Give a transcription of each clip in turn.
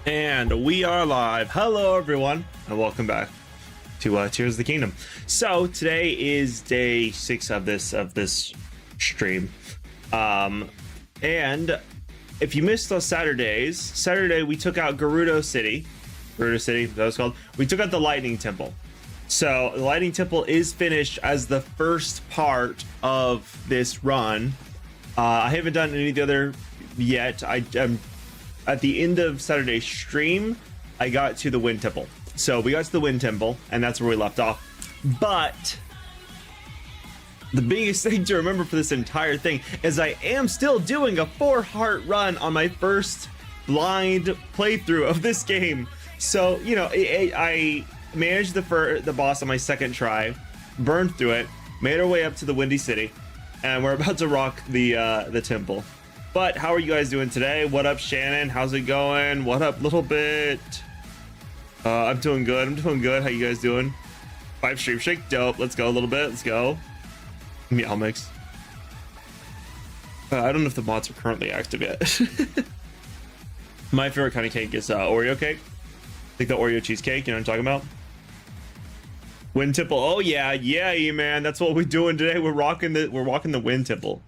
And we are live. Hello everyone, and welcome back to Tears of the Kingdom. So today is day 6 of this stream. And if you missed those Saturday we took out Gerudo City, that was called. We took out the Lightning Temple. So the Lightning Temple is finished as the first part of this run. I haven't done any of the other yet. At the end of Saturday's stream, I got to the Wind Temple. So we got to the Wind Temple, and that's where we left off. But the biggest thing to remember for this entire thing is I am still doing a 4-heart run on my first blind playthrough of this game. So, you know, I managed the boss on my second try, burned through it, made our way up to the Windy City, and we're about to rock the temple. But how are you guys doing today? What up, Shannon? How's it going? What up, Little Bit? I'm doing good. How you guys doing? 5 stream shake, dope. Let's go a little bit. Let's go. Meow mix. I don't know if the mods are currently active yet. My favorite kind of cake is Oreo cake. Like the Oreo cheesecake. You know what I'm talking about? Wind Temple. Oh yeah, man. That's what we're doing today. We're walking the Wind Temple.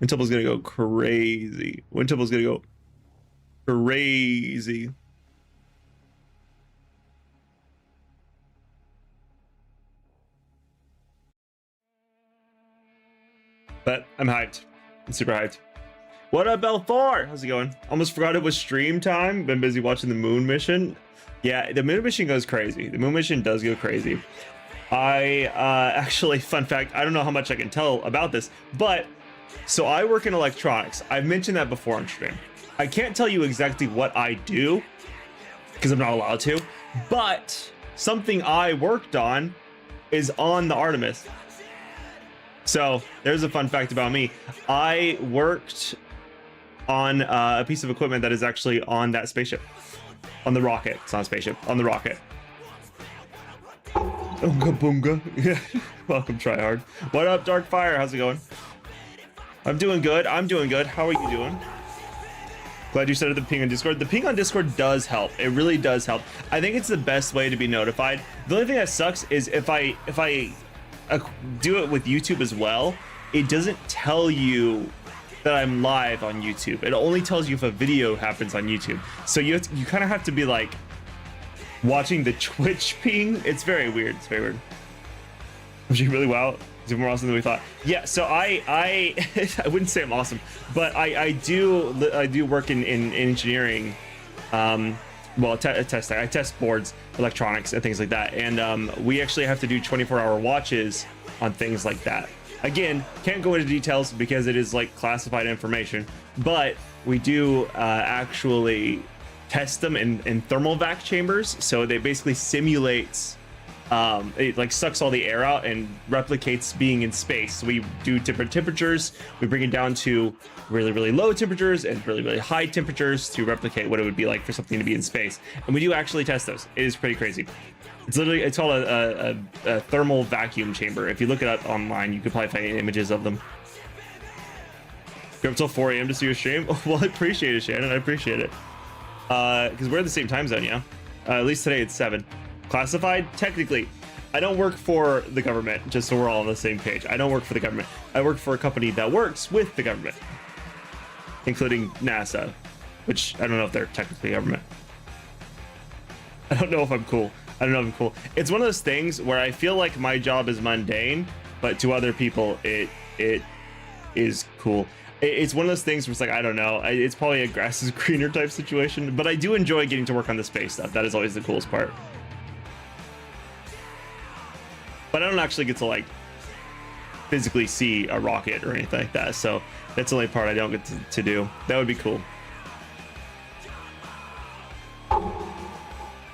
Wind Temple's gonna go crazy. Wind Temple's gonna go crazy. But I'm hyped. I'm super hyped. What up, L4? How's it going? Almost forgot it was stream time. Been busy watching the moon mission. Yeah, the moon mission goes crazy. The moon mission does go crazy. I actually, fun fact, I don't know how much I can tell about this, but so I work in electronics. I've mentioned that before on stream. I can't tell you exactly what I do because I'm not allowed to, but something I worked on is on the Artemis. So there's a fun fact about me. I worked on a piece of equipment that is actually on that spaceship, on the rocket. It's not a spaceship, on the rocket. Oonga boonga. Yeah. Welcome, Tryhard. What up, Darkfire? How's it going? I'm doing good. How are you doing? Glad you said the ping on Discord. The ping on Discord does help. It really does help. I think it's the best way to be notified. The only thing that sucks is if I do it with YouTube as well, it doesn't tell you that I'm live on YouTube. It only tells you if a video happens on YouTube. So you kind of have to be like watching the Twitch ping. It's very weird. Was you really wow? Is it more awesome than we thought? Yeah. So I wouldn't say I'm awesome, but I do work in engineering. Well, I test boards, electronics, and things like that. And we actually have to do 24-hour watches on things like that. Again, can't go into details because it is like classified information, but we do actually test them in thermal vac chambers. So they basically simulates, it like sucks all the air out and replicates being in space. So we do different temperatures. We bring it down to really low temperatures and really high temperatures to replicate what it would be like for something to be in space. And we do actually test those. It is pretty crazy. It's called a thermal vacuum chamber. If you look it up online, you could probably find images of them. You're up till 4 a.m. to see your stream? Well, I appreciate it, Shannon. I appreciate it. Because we're in the same time zone, yeah? At least today it's 7. Classified? Technically, I don't work for the government, just so we're all on the same page. I don't work for the government. I work for a company that works with the government, including NASA, which I don't know if they're technically government. I don't know if I'm cool. It's one of those things where I feel like my job is mundane, but to other people, it is cool. It's one of those things where it's like, I don't know, it's probably a grass is greener type situation, but I do enjoy getting to work on the space stuff. That is always the coolest part. But I don't actually get to like physically see a rocket or anything like that, so that's the only part I don't get to do. That would be cool.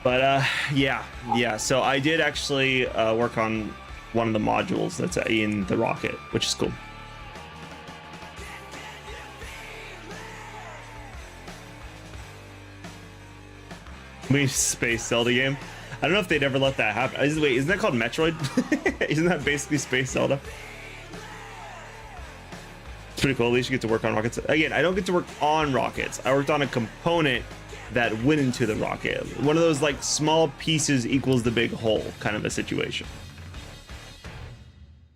But yeah, so I did actually work on one of the modules that's in the rocket, which is cool. We space Zelda game. I don't know if they'd ever let that happen. Wait, isn't that called Metroid? Isn't that basically Space Zelda? It's pretty cool. At least you get to work on rockets. Again, I don't get to work on rockets. I worked on a component that went into the rocket. One of those like small pieces equals the big whole kind of a situation.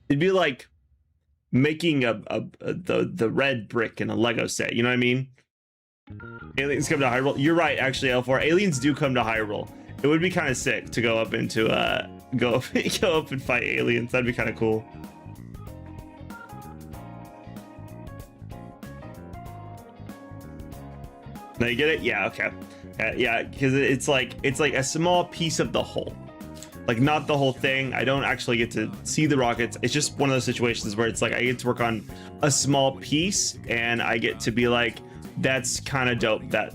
It'd be like making the red brick in a Lego set. You know what I mean? Aliens come to Hyrule. You're right, actually, L4. Aliens do come to Hyrule. It would be kind of sick to go up into go up and fight aliens. That'd be kind of cool. Now you get it? Yeah, okay. Yeah, because it's like a small piece of the whole. Like, not the whole thing. I don't actually get to see the rockets. It's just one of those situations where it's like I get to work on a small piece, and I get to be like, that's kind of dope that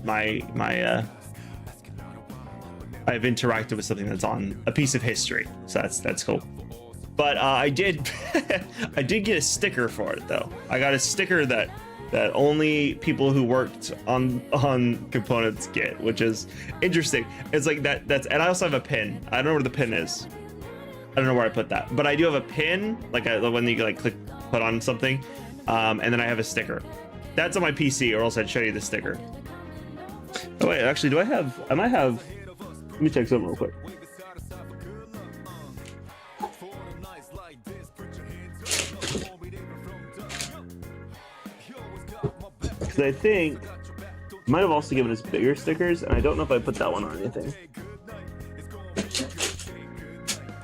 I've interacted with something that's on a piece of history. So that's cool. But I did I did get a sticker for it though. I got a sticker that only people who worked on components get, which is interesting. It's like that's, and I also have a pin. I don't know where the pin is. I don't know where I put that, but I do have a pin, like when you like click put on something, and then I have a sticker. That's on my PC, or else I'd show you the sticker. Oh wait, actually, do I have? I might have. Let me check something real quick. Because I think I might have also given us bigger stickers, and I don't know if I put that one on anything.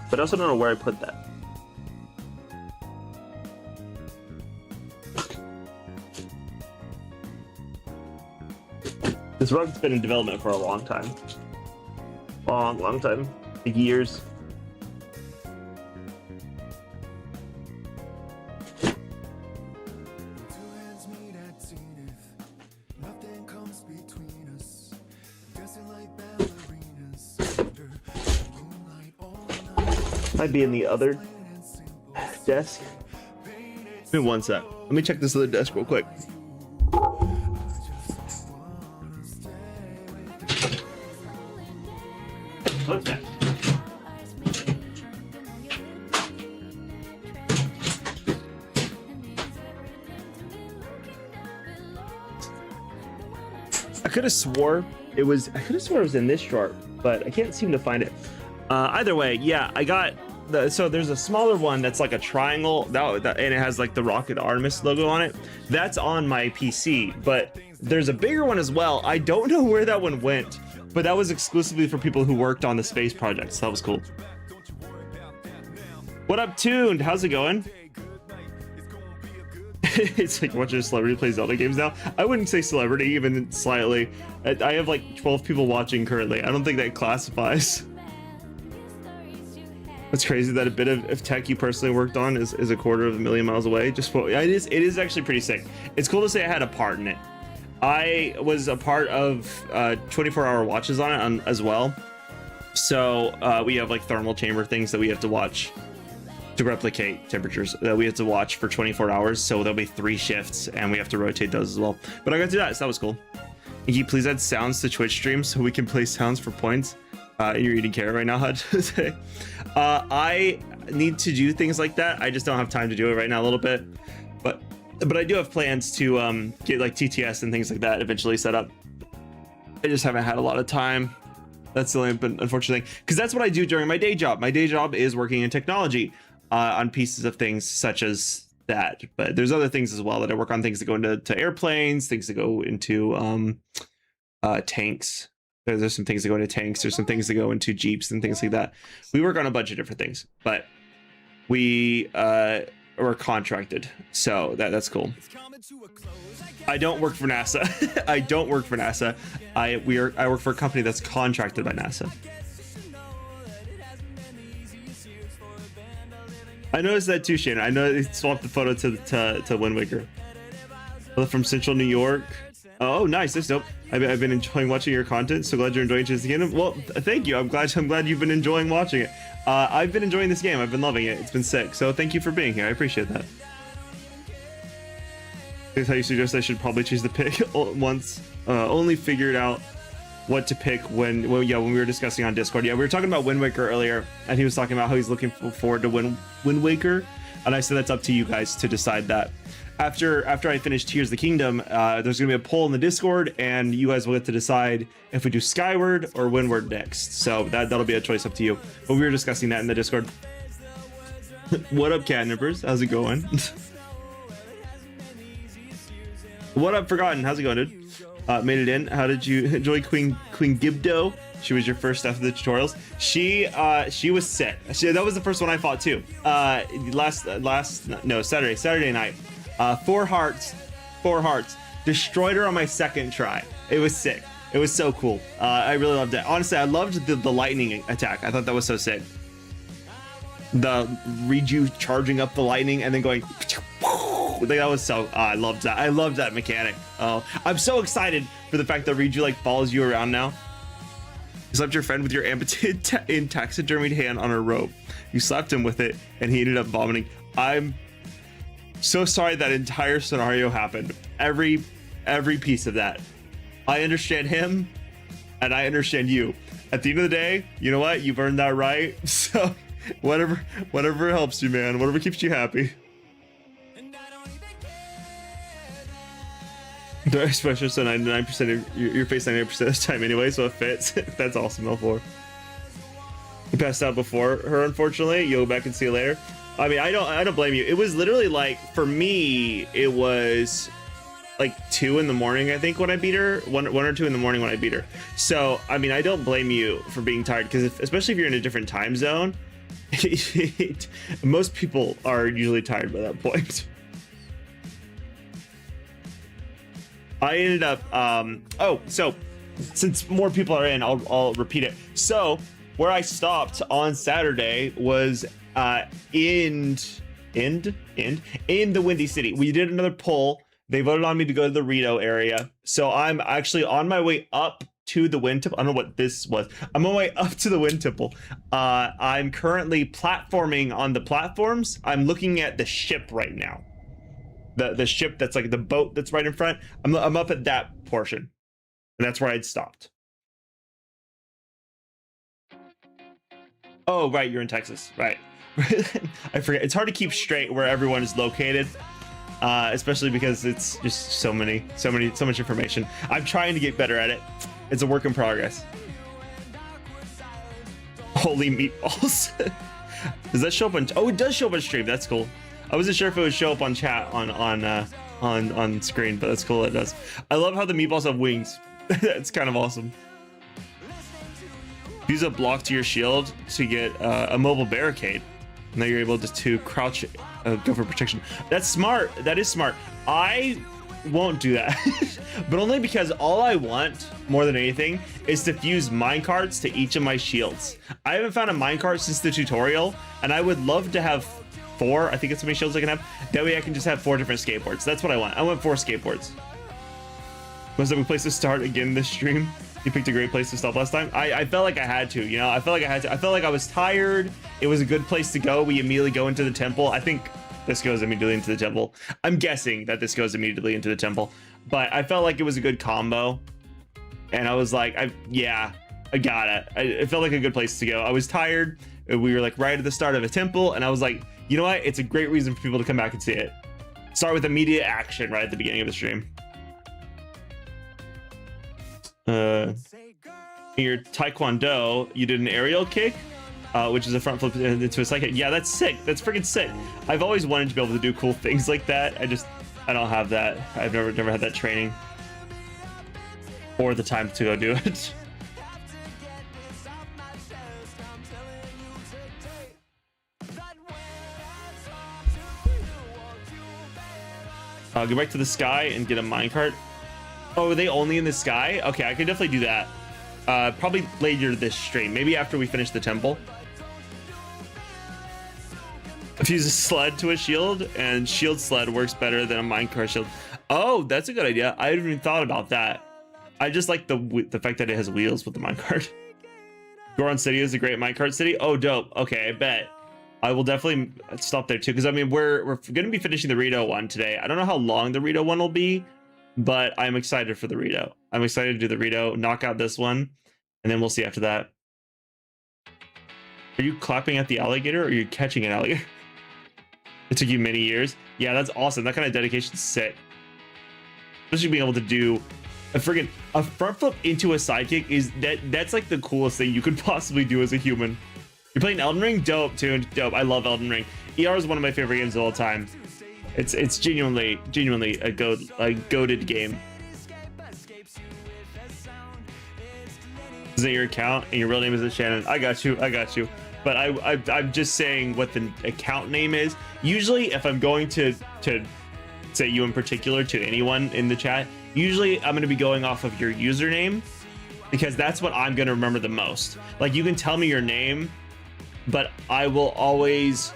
But I also don't know where I put that. This rug's been in development for a long time. Long time. Like years. Might be in the other desk. Give me one sec. Let me check this other desk real quick. What's that? I could have swore it was in this drawer, but I can't seem to find it. Either way, yeah, I got so there's a smaller one that's like a triangle and it has like the Rocket Artemis logo on it. That's on my PC, but there's a bigger one as well. I don't know where that one went, but that was exclusively for people who worked on the space project, so that was cool. What up, Tuned? How's it going? It's like watching a celebrity play Zelda games now. I wouldn't say celebrity, even slightly. I have like 12 people watching currently. I don't think that classifies. It's crazy that a bit of tech you personally worked on is 250,000 miles away. Just for, it is actually pretty sick. It's cool to say I had a part in it. I was a part of 24-hour watches on it as well. So we have like thermal chamber things that we have to watch to replicate temperatures that we have to watch for 24 hours. So there'll be 3 shifts and we have to rotate those as well. But I got to do that, so that was cool. Can you please add sounds to Twitch streams so we can play sounds for points? You're eating carrot right now, Hud. I need to do things like that. I just don't have time to do it right now a little bit. But I do have plans to get like TTS and things like that eventually set up. I just haven't had a lot of time. That's the only unfortunate thing, because that's what I do during my day job. My day job is working in technology on pieces of things such as that. But there's other things as well that I work on, things that go into airplanes, things that go into tanks. There's some things that go into tanks. There's some things that go into Jeeps and things like that. We work on a bunch of different things, but we are contracted, so that's cool. I don't work for NASA. I don't work for NASA. I work for a company that's contracted by NASA. I noticed that too, Shannon. I know they swapped the photo to Wind Waker. From Central New York. Oh, nice. That's dope. I've been enjoying watching your content. So glad you're enjoying this game. Well, thank you. I'm glad you've been enjoying watching it. I've been enjoying this game. I've been loving it. It's been sick. So thank you for being here. I appreciate that. Here's how you suggest I should probably choose the pick once. Only figured out what to pick when we were discussing on Discord. Yeah, we were talking about Wind Waker earlier, and he was talking about how he's looking forward to Wind Waker, and I said that's up to you guys to decide that. after I finish Tears of the Kingdom, there's gonna be a poll in the Discord, and you guys will get to decide if we do Skyward or Windward next. So that'll be a choice up to you. But we were discussing that in the Discord. What up, catnippers? How's it going? What up, Forgotten? How's it going, dude? Made it in. How did you enjoy Queen Gibdo? She was your first after the tutorials. She was sick. That was the first one I fought too. Saturday night. 4 hearts. Destroyed her on my second try. It was sick. It was so cool. I really loved it. Honestly, I loved the lightning attack. I thought that was so sick. The Riju charging up the lightning and then going. That was so. I loved that. I loved that mechanic. Oh, I'm so excited for the fact that Riju like follows you around now. You slapped your friend with your amputated taxidermied hand on a rope. You slapped him with it, and he ended up vomiting. I'm so sorry that entire scenario happened. Every piece of that. I understand him, and I understand you. At the end of the day, you know what? You've earned that right. So whatever helps you, man. Whatever keeps you happy. Dark special, so 99% of your face 99% of the time anyway, so it fits. That's awesome, L4. You passed out before her, unfortunately. You'll go back and see you later. I mean, I don't blame you. It was literally like, for me, it was like 2 in the morning, I think, when I beat her. 1 or 2 in the morning when I beat her. So, I mean, I don't blame you for being tired, because especially if you're in a different time zone, most people are usually tired by that point. I ended up, so since more people are in, I'll repeat it. So where I stopped on Saturday was in the Windy City. We did another poll. They voted on me to go to the Rito area. So I'm actually on my way up to the Wind Temple. I don't know what this was. I'm on my way up to the Wind Temple. I'm currently platforming on the platforms. I'm looking at the ship right now. The ship that's like the boat that's right in front. I'm up at that portion, and that's where I'd stopped. Oh, right, you're in Texas, right? I forget. It's hard to keep straight where everyone is located, especially because it's just so much information. I'm trying to get better at it. It's a work in progress. Holy meatballs! Does that show up on? Oh, it does show up on stream. That's cool. I wasn't sure if it would show up on chat on screen, but that's cool. It does. I love how the meatballs have wings. It's kind of awesome. Use a block to your shield to get a mobile barricade. Now you're able to crouch, go for protection. That's smart. That is smart. I won't do that, but only because all I want more than anything is to fuse minecarts to each of my shields. I haven't found a minecart since the tutorial, and I would love to have 4. I think it's how many shields I can have. That way I can just have 4 different skateboards. That's what I want. I want 4 skateboards. Was there a place to start again this stream? You picked a great place to stop last time. I felt like I had to, you know. I felt like I was tired. It was a good place to go. We immediately go into the temple. I think this goes immediately into the temple. I'm guessing that this goes immediately into the temple, but I felt like it was a good combo, and I was like, yeah, I got it. It felt like a good place to go. I was tired. We were like right at the start of a temple, and I was like, you know what? It's a great reason for people to come back and see it. Start with immediate action right at the beginning of the stream. Your Taekwondo, you did an aerial kick, which is a front flip into a side kick. Yeah, that's sick. That's freaking sick. I've always wanted to be able to do cool things like that. I don't have that. I've never had that training or the time to go do it. Go back to the sky and get a minecart. Oh, are they only in the sky? Okay, I can definitely do that. Probably later this stream. Maybe after we finish the temple. Fuse a sled to a shield, and shield sled works better than a minecart shield. Oh, that's a good idea. I hadn't even thought about that. I just like the fact that it has wheels with the minecart. Goron City is a great minecart city. Oh, dope. Okay, I bet. I will definitely stop there too, because I mean we're going to be finishing the Rito one today. I don't know how long the Rito one will be, but I'm excited for the Rito. I'm excited to do the Rito, knock out this one, and then we'll see after that. Are you clapping at the alligator, or are you catching an alligator? It took you many years. Yeah, that's awesome. That kind of dedication's sick. Especially being able to do a front flip into a sidekick is that's like the coolest thing you could possibly do as a human. You're playing Elden Ring? Dope, tune. Dope. I love Elden Ring. ER is one of my favorite games of all time. It's genuinely a goated game. Is that your account and your real name is Shannon? I got you. But I'm just saying what the account name is. Usually, if I'm going to say you in particular to anyone in the chat, usually I'm going to be going off of your username because that's what I'm going to remember the most. Like, you can tell me your name, but I will always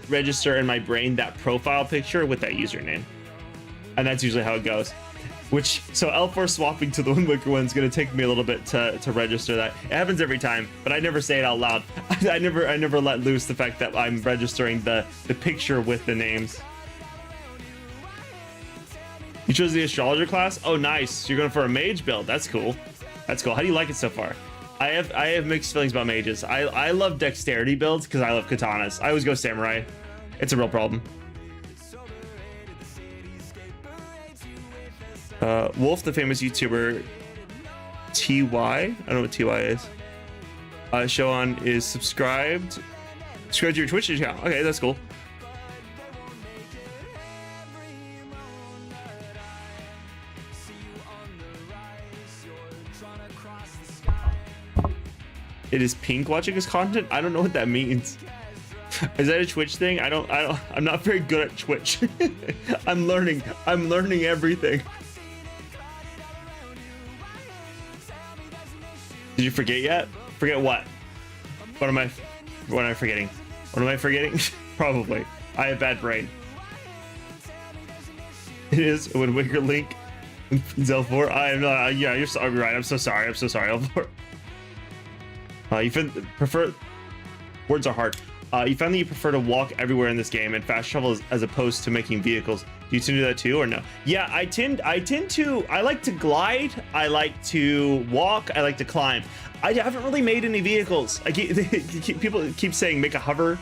register in my brain that profile picture with that username, and that's usually how it goes. So L4 swapping to the Wind Waker one is going to take me a little bit to register that. It happens every time, but I never say it out loud. I never let loose the fact that I'm registering the picture with the names. You chose the astrologer class? Oh, nice. You're going for a mage build. That's cool. How do you like it so far? I have mixed feelings about mages. I love dexterity builds because I love katanas. I always go samurai. It's a real problem. Wolf, the famous YouTuber TY, I don't know what TY is. Shoan is subscribed to your Twitch account. Okay, that's cool. It is pink watching his content. I don't know what that means. Is that a Twitch thing? I'm not very good at Twitch. I'm learning everything. Did you forget yet? Forget what? What am I forgetting? What am I forgetting? Probably. I have bad brain. It is a Wind Waker link. L4. I am not. Yeah, you're right. I'm so sorry, L4. You prefer. Words are hard. You found that you prefer to walk everywhere in this game and fast travel as opposed to making vehicles. Do you tend to do that too, or no? Yeah, I like to glide. I like to walk. I like to climb. I haven't really made any vehicles. People keep saying make a hover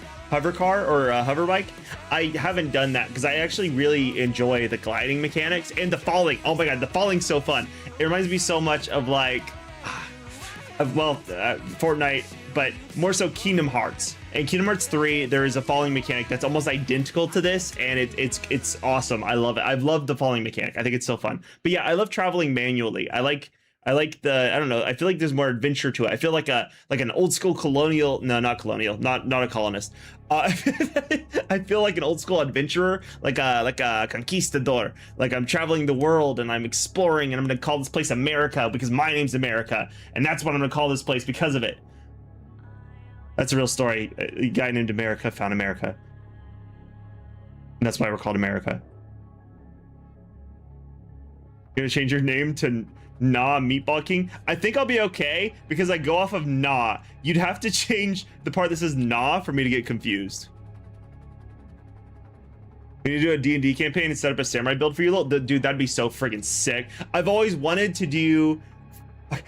car or a hover bike. I haven't done that because I actually really enjoy the gliding mechanics and the falling. Oh my god, the falling's so fun. It reminds me so much of Fortnite, but more so Kingdom Hearts. In Kingdom Hearts 3, there is a falling mechanic that's almost identical to this, and it's awesome. I love it. I've loved the falling mechanic. I think it's so fun. But yeah, I love traveling manually. I like the, I don't know, I feel like there's more adventure to it. I feel like an old school colonial, no, not colonial, not a colonist. I feel like an old school adventurer, like a conquistador. Like I'm traveling the world and I'm exploring, and I'm gonna call this place America because my name's America, and that's what I'm gonna call this place because of it. That's a real story. A guy named America found America, and that's why we're called America. You're gonna change your name to Nah Meatball King? I think I'll be okay because I go off of Nah. You'd have to change the part that says Nah for me to get confused. We need to do a D&D campaign and set up a samurai build for you, dude. That'd be so friggin' sick. I've always wanted to do.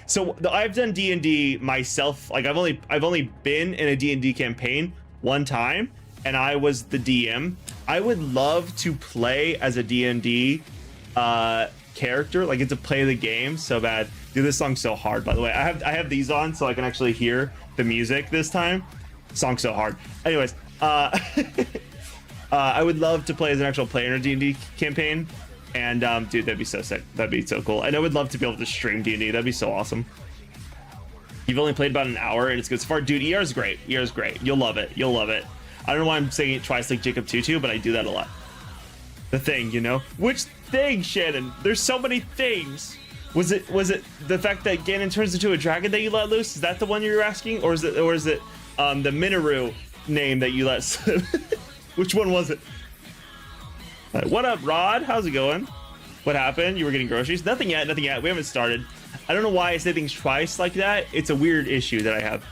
So I've done D&D myself. Like I've only been in a D&D campaign one time, and I was the DM. I would love to play as a D&D character, like get to play the game so bad. Dude, this song's so hard, by the way. I have these on so I can actually hear the music this time. Song's so hard. Anyways, I would love to play as an actual player in a D&D campaign. And dude, that'd be so sick. That'd be so cool. And I would love to be able to stream D&D. That'd be so awesome. You've only played about an hour and it's good so far. Dude, ER is great. ER is great. You'll love it. You'll love it. I don't know why I'm saying it twice like Jacob Tutu, but I do that a lot. The thing, you know? Which thing, Shannon? There's so many things. Was it the fact that Ganon turns into a dragon that you let loose? Is that the one you were asking? Or is it the Minoru name that you let slip? Which one was it? What up, Rod? How's it going? What happened? You were getting groceries? Nothing yet. We haven't started. I don't know why I say things twice like that. It's a weird issue that I have.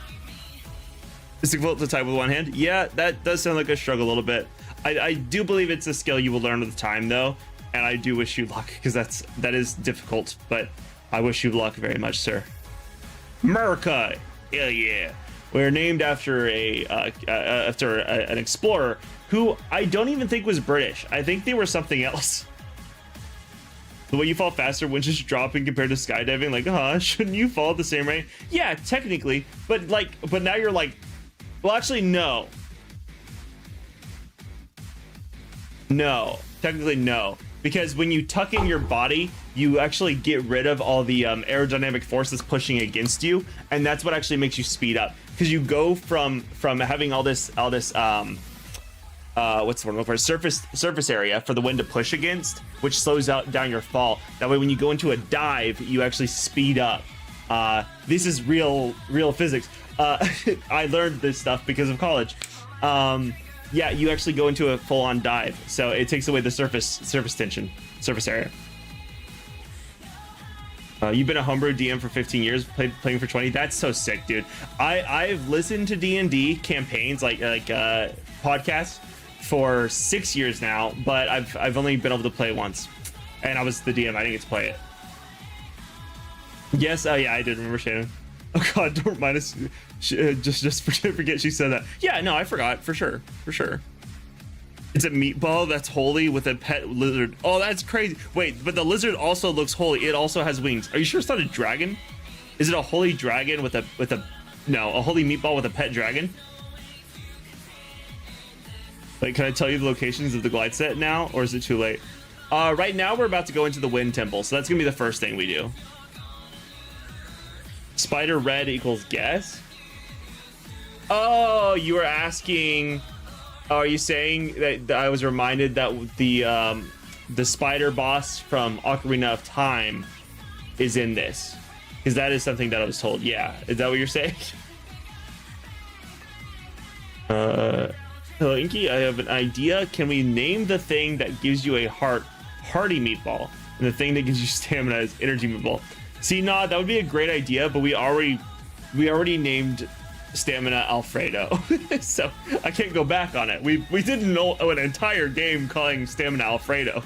Is it difficult to type with one hand? Yeah, that does sound like a struggle a little bit. I do believe it's a skill you will learn with time, though, and I do wish you luck because that is difficult. But I wish you luck very much, sir. America, hell yeah! We're named after an explorer who I don't even think was British. I think they were something else. The way you fall faster when just dropping compared to skydiving, like, shouldn't you fall at the same rate? Yeah, technically, but now you're like, well, actually, no. No, technically no. Because when you tuck in your body, you actually get rid of all the aerodynamic force that's pushing against you, and that's what actually makes you speed up. Because you go from having all this what's the word for surface area for the wind to push against, which slows down your fall. That way, when you go into a dive, you actually speed up. This is real physics. I learned this stuff because of college. Yeah, you actually go into a full-on dive, so it takes away the surface area. You've been a homebrew DM for 15 years, playing for 20. That's so sick, dude. I've listened to D&D campaigns, like podcasts, for 6 years now, but I've only been able to play it once, and I was the DM. I didn't get to play it. Yes, yeah, I did remember Shannon. Oh God, don't remind us. Just forget she said that. Yeah, no, I forgot for sure. It's a meatball that's holy with a pet lizard. Oh, that's crazy. Wait, but the lizard also looks holy. It also has wings. Are you sure it's not a dragon? Is it a holy dragon with a holy meatball with a pet dragon? Like, can I tell you the locations of the glide set now, or is it too late? Right now we're about to go into the wind temple, so that's gonna be the first thing we do. Spider red equals guess. Oh, you were asking. Are you saying that I was reminded that the spider boss from Ocarina of Time is in this? Because that is something that I was told. Yeah, is that what you're saying? Hello, Inky. I have an idea. Can we name the thing that gives you a hearty meatball, and the thing that gives you stamina is energy meatball? See, nah, that would be a great idea, but we already named stamina Alfredo, so I can't go back on it. We didn't know an entire game calling stamina Alfredo.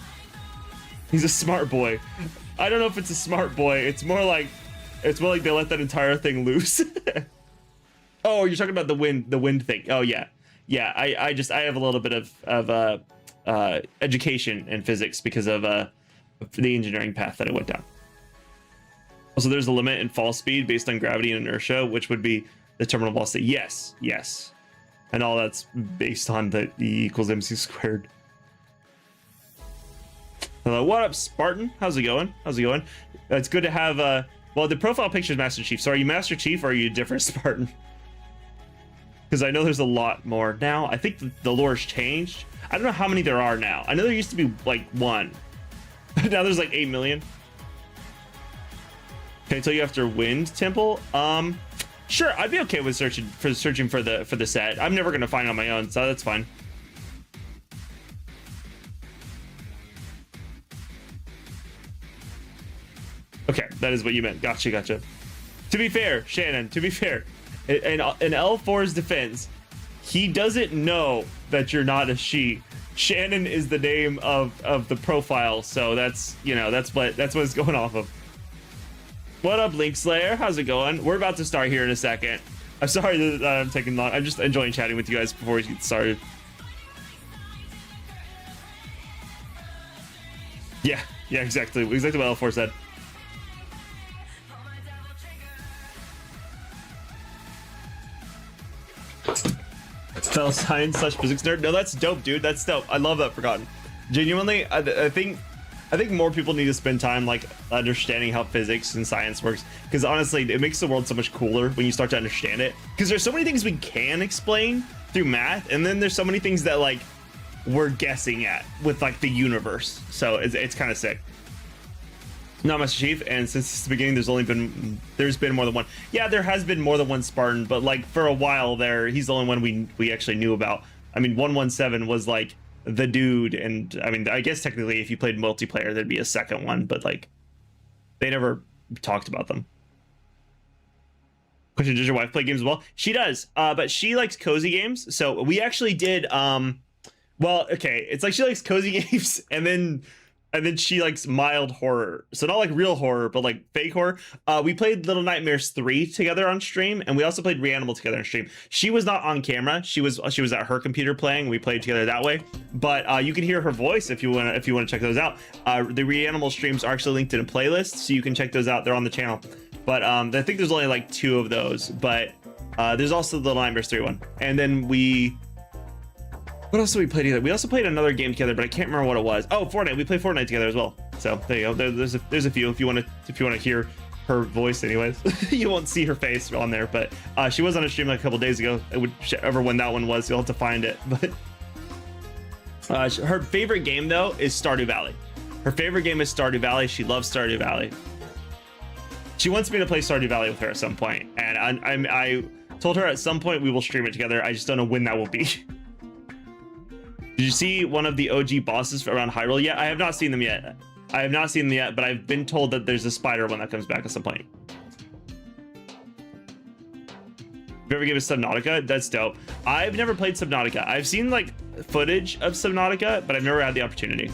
He's a smart boy. I don't know if it's a smart boy. It's more like they let that entire thing loose. Oh, you're talking about the wind thing. Oh yeah. I have a little bit of education in physics because of the engineering path that I went down. Also, there's a limit in fall speed based on gravity and inertia, which would be the terminal velocity. Yes. And all that's based on the E equals MC squared. Hello, what up, Spartan? How's it going? It's good to have, well, the profile picture is Master Chief. So are you Master Chief or are you a different Spartan? Because I know there's a lot more now. I think the lore's changed. I don't know how many there are now. I know there used to be like 1. Now there's like 8 million. Can I tell you after Wind Temple? Sure, I'd be okay with searching for the set. I'm never gonna find it on my own, so that's fine. Okay, that is what you meant. Gotcha. To be fair, Shannon, in L4's defense, he doesn't know that you're not a she. Shannon is the name of the profile, so that's what it's going off of. What up, Link Slayer? How's it going? We're about to start here in a second. I'm sorry that I'm taking long. I'm just enjoying chatting with you guys before we get started. Yeah, exactly what L4 said. Fell science / physics nerd. No, that's dope, dude. That's dope. I love that. Forgotten. Genuinely, I think more people need to spend time like understanding how physics and science works, because honestly it makes the world so much cooler when you start to understand it, because there's so many things we can explain through math, and then there's so many things that like we're guessing at with like the universe. So it's kind of sick. Not Master Chief, and since the beginning there's been more than one. Yeah, there has been more than one Spartan, but like for a while there, he's the only one we actually knew about. I mean, 117 was like the dude, and I mean, I guess technically if you played multiplayer there'd be a second one, but like they never talked about them. Question: does your wife play games as well? She does, but she likes cozy games. So we actually did well, okay, it's like she likes cozy games, and then And then she likes mild horror. So not like real horror, but like fake horror. We played Little Nightmares 3 together on stream, and we also played Reanimal together on stream. She was not on camera. She was at her computer playing. We played together that way. But you can hear her voice if you wanna check those out. The Reanimal streams are actually linked in a playlist, so you can check those out. They're on the channel. But I think there's only like 2 of those. But there's also the Little Nightmares 3 one. And then what else did we play together? We also played another game together, but I can't remember what it was. Oh, Fortnite. We played Fortnite together as well. So there you go. There's a few if you want to hear her voice, anyways. You won't see her face on there, but she was on a stream like a couple days ago. Whichever one that one was, you'll have to find it. But her favorite game though is Stardew Valley. Her favorite game is Stardew Valley. She loves Stardew Valley. She wants me to play Stardew Valley with her at some point, and I told her at some point we will stream it together. I just don't know when that will be. Did you see one of the OG bosses around Hyrule yet? I have not seen them yet. I have not seen them yet, but I've been told that there's a spider one that comes back at some point. Have you ever given Subnautica? That's dope. I've never played Subnautica. I've seen like footage of Subnautica, but I've never had the opportunity.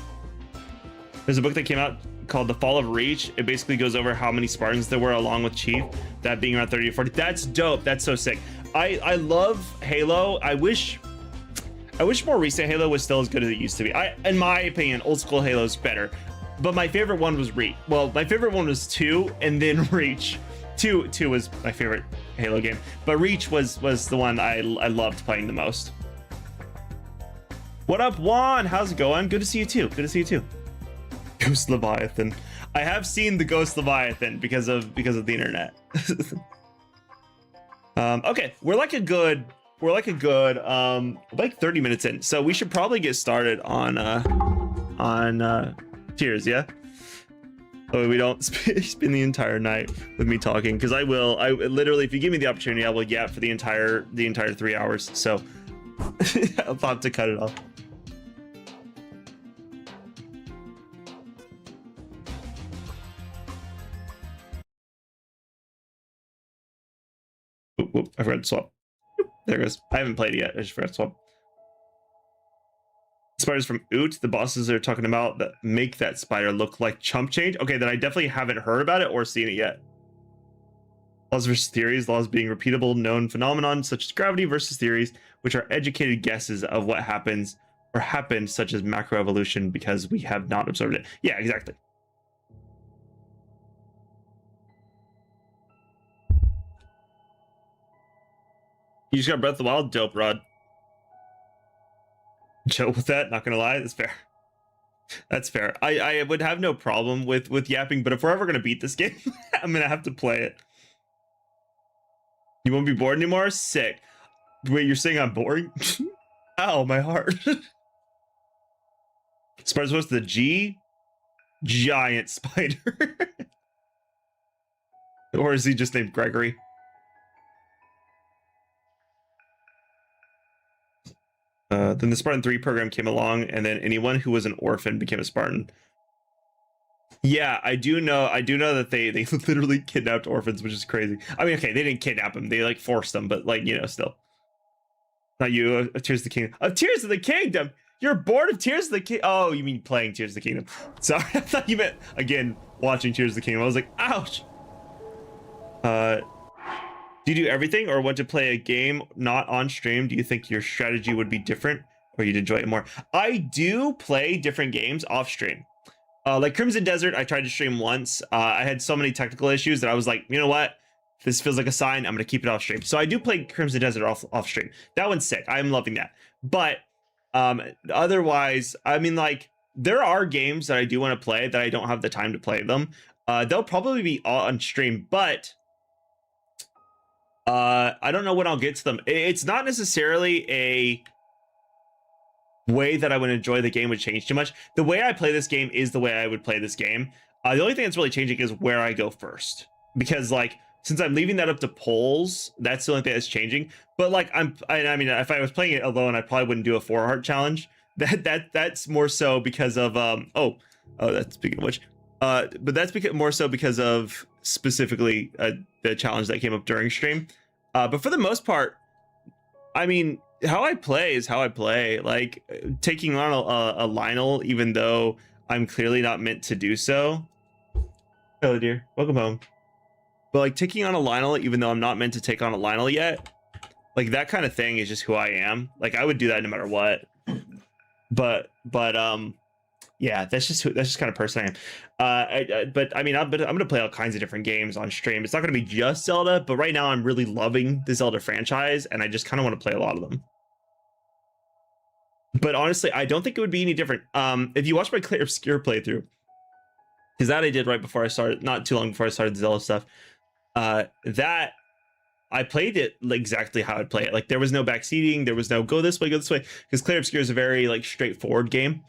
There's a book that came out called The Fall of Reach. It basically goes over how many Spartans there were along with Chief, that being around 30 to 40. That's dope. That's so sick. I love Halo. I wish more recent Halo was still as good as it used to be. In my opinion, old school Halo is better. But my favorite one was Reach. Well, my favorite one was 2, and then Reach. 2 was my favorite Halo game, but Reach was the one I loved playing the most. What up, Juan? How's it going? Good to see you too. Good to see you too. Ghost Leviathan. I have seen the Ghost Leviathan because of the internet. Okay, we're like a good like 30 minutes in, so we should probably get started on Tears, yeah? So we don't spend the entire night with me talking, because I literally, if you give me the opportunity, I will yap for the entire 3 hours. So I'll have to cut it off. Whoop, I forgot to swap. There it goes. I haven't played it yet. I just forgot to swap. Spiders from Oot, the bosses are talking about that make that spider look like chump change. Okay, then I definitely haven't heard about it or seen it yet. Laws versus theories, laws being repeatable known phenomenon such as gravity versus theories, which are educated guesses of what happens or happened, such as macroevolution, because we have not observed it. Yeah, exactly. You just got Breath of the Wild? Dope, Rod. Chill with that, not gonna lie, that's fair. That's fair. I would have no problem with yapping, but if we're ever gonna beat this game, I'm gonna have to play it. You won't be bored anymore? Sick. Wait, you're saying I'm boring? Ow, my heart. Spider's supposed to the G? Giant spider. Or is he just named Gregory? Then the Spartan 3 program came along, and then anyone who was an orphan became a Spartan. Yeah, I do know that they literally kidnapped orphans, which is crazy. I mean, okay, they didn't kidnap them, they like forced them, but like, you know, still. Not you, Tears of the Kingdom. Of Tears of the Kingdom! You're bored of Tears of the Kingdom? Oh, you mean playing Tears of the Kingdom. Sorry, I thought you meant, again, watching Tears of the Kingdom. I was like, ouch! Do you do everything or want to play a game not on stream? Do you think your strategy would be different or you'd enjoy it more? I do play different games off stream. Like Crimson Desert, I tried to stream once. I had so many technical issues that I was like, you know what? This feels like a sign. I'm going to keep it off stream. So I do play Crimson Desert off stream. That one's sick. I'm loving that. But otherwise, I mean, like, there are games that I do want to play that I don't have the time to play them. They'll probably be on stream, but I don't know when I'll get to them. It's not necessarily a way that I would enjoy the game would change too much. The way I play this game is the way I would play this game. The only thing that's really changing is where I go first, because like, since I'm leaving that up to polls, that's the only thing that's changing. But like, I mean, if I was playing it alone, I probably wouldn't do a 4-heart challenge. That's more so because of that's speaking of which, but that's more so because of specifically the challenge that came up during stream. But for the most part, I mean, how I play is how I play. Like taking on a Lionel, even though I'm clearly not meant to do so. Hello, dear. Welcome home. But like taking on a Lionel, even though I'm not meant to take on a Lionel yet, like that kind of thing is just who I am. Like I would do that no matter what. But yeah, that's just kind of person I am. But I mean, I'm gonna play all kinds of different games on stream. It's not gonna be just Zelda, but right now I'm really loving the Zelda franchise, and I just kind of want to play a lot of them. But honestly, I don't think it would be any different. If you watch my Clear Obscure playthrough, because that I did right before I started, not too long before I started the Zelda stuff. That I played it exactly how I'd play it. Like there was no backseating, there was no go this way, because Clear Obscure is a very like straightforward game.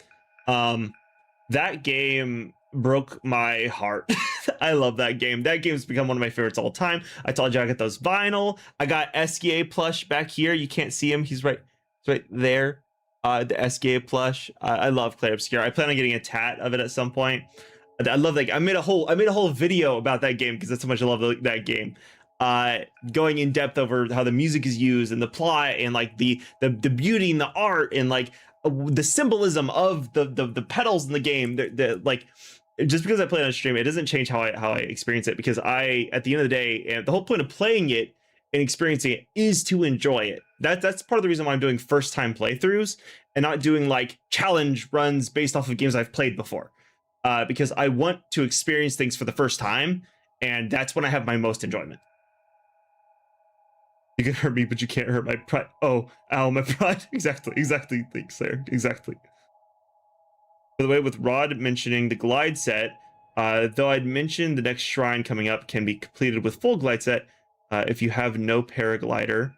That game broke my heart. I love that game. That game's become one of my favorites all time. I told you I got those vinyl. I got SGA plush back here. You can't see him. He's right there. The SGA plush. I love Clear Obscure. I plan on getting a tat of it at some point. I love that. I made a whole video about that game because that's how much I love that game. Going in depth over how the music is used and the plot and like the beauty and the art and like the symbolism of the pedals in the game. Like just because I play it on stream, it doesn't change how I experience it, because at the end of the day, and the whole point of playing it and experiencing it is to enjoy it. That's part of the reason why I'm doing first time playthroughs and not doing like challenge runs based off of games I've played before. Because I want to experience things for the first time, and that's when I have my most enjoyment. You can hurt me, but you can't hurt my pride. Oh, ow, my pride. Exactly. Thanks, Claire. Exactly. By the way, with Rod mentioning the glide set, though I'd mentioned the next shrine coming up can be completed with full glide set, if you have no paraglider,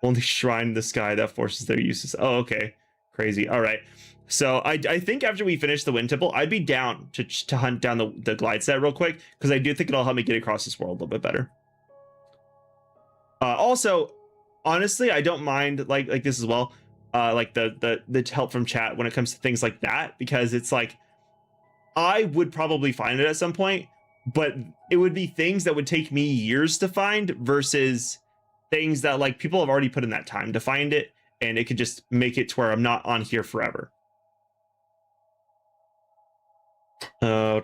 only shrine in the sky that forces their uses. Oh, okay. Crazy. All right. So I think after we finish the Wind Temple, I'd be down to hunt down the glide set real quick, because I do think it'll help me get across this world a little bit better. Also, honestly, I don't mind like this as well. Like the help from chat when it comes to things like that, because it's like I would probably find it at some point, but it would be things that would take me years to find versus things that like people have already put in that time to find it, and it could just make it to where I'm not on here forever. I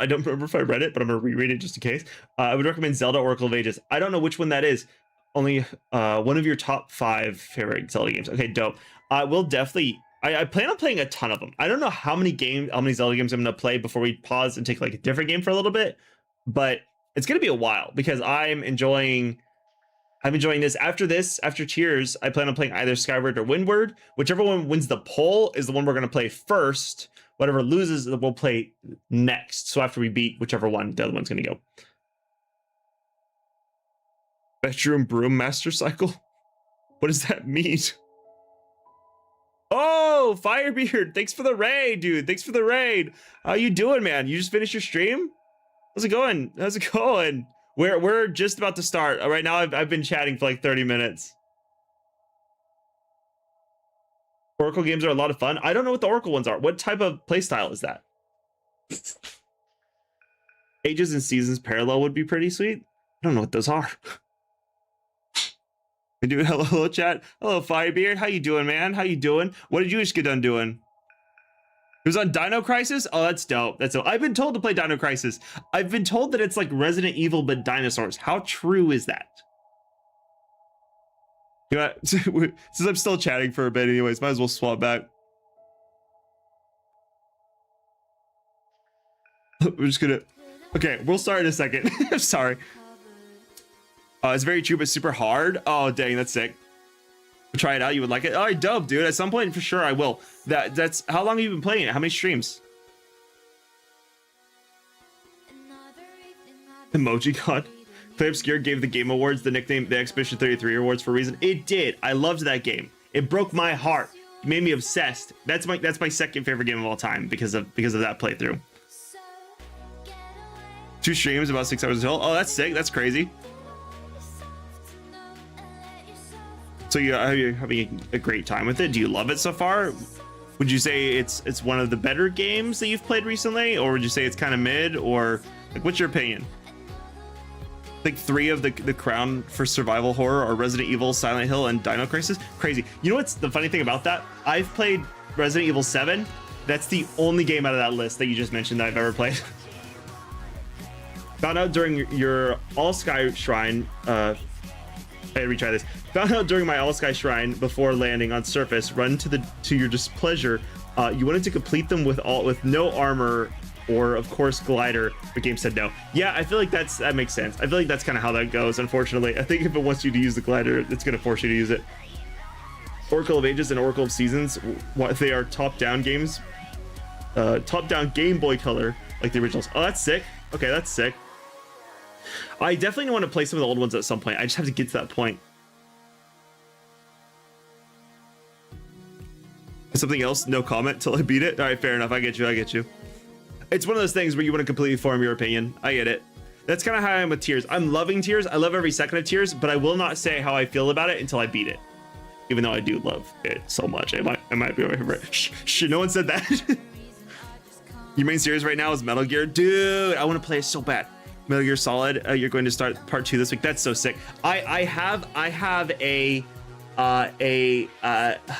don't remember if I read it, but I'm gonna reread it just in case. I would recommend Zelda Oracle of Ages. I don't know which one that is. Only one of your top 5 favorite Zelda games. Okay, dope. I will definitely. I plan on playing a ton of them. I don't know how many Zelda games I'm gonna play before we pause and take like a different game for a little bit, but it's gonna be a while because I'm enjoying this. After Tears, I plan on playing either Skyward or Windward. Whichever one wins the poll is the one we're going to play first. Whatever loses, we'll play next. So after we beat whichever one, the other one's going to go. Bedroom Broom Master Cycle? What does that mean? Oh, Firebeard, thanks for the raid, dude. Thanks for the raid. How you doing, man? You just finished your stream? How's it going? We're just about to start. Right now, I've been chatting for like 30 minutes. Oracle games are a lot of fun. I don't know what the Oracle ones are. What type of playstyle is that? Ages and Seasons parallel would be pretty sweet. I don't know what those are. Dude, hello, chat. Hello, Firebeard. How you doing, man? How you doing? What did you just get done doing? It was on Dino Crisis? Oh, that's dope. That's dope. I've been told to play Dino Crisis. I've been told that it's like Resident Evil, but dinosaurs. How true is that? You know what? Since I'm still chatting for a bit anyways, might as well swap back. We're just gonna... Okay, we'll start in a second. I'm sorry. It's very true, but super hard. Oh, dang, that's sick. Try it out, you would like it. All right, dope, dude. At some point, for sure, I will. That's how long have you been playing it? How many streams? Emoji God. Play Obscure gave the Game Awards the nickname the Expedition 33 Awards for a reason. It did. I loved that game. It broke my heart. It made me obsessed. That's my second favorite game of all time because of that playthrough. 2 streams, about 6 hours until. Oh, that's sick. That's crazy. So are you having a great time with it? Do you love it so far? Would you say it's one of the better games that you've played recently, or would you say it's kind of mid, or like what's your opinion? Like 3 of the crown for survival horror are Resident Evil, Silent Hill, and Dino Crisis. Crazy. You know what's the funny thing about that? I've played Resident Evil 7. That's the only game out of that list that you just mentioned that I've ever played. Found out during your All Sky Shrine. I had to retry this. Found out during my All Sky Shrine before landing on surface. Run to your displeasure. You wanted to complete them with no armor or of course glider. The game said no. Yeah, I feel like that makes sense. I feel like that's kind of how that goes. Unfortunately, I think if it wants you to use the glider, it's gonna force you to use it. Oracle of Ages and Oracle of Seasons. They are top-down games. Top-down Game Boy Color like the originals. Oh, that's sick. Okay, that's sick. I definitely want to play some of the old ones at some point. I just have to get to that point. Something else? No comment till I beat it. All right, fair enough. I get you. It's one of those things where you want to completely form your opinion. I get it. That's kind of how I am with Tears. I'm loving Tears. I love every second of Tears, but I will not say how I feel about it until I beat it. Even though I do love it so much. It might be my favorite. Shh, no one said that. Your main series right now is Metal Gear. Dude, I want to play it so bad. Metal Gear Solid. You're going to start part 2 this week. That's so sick. I have a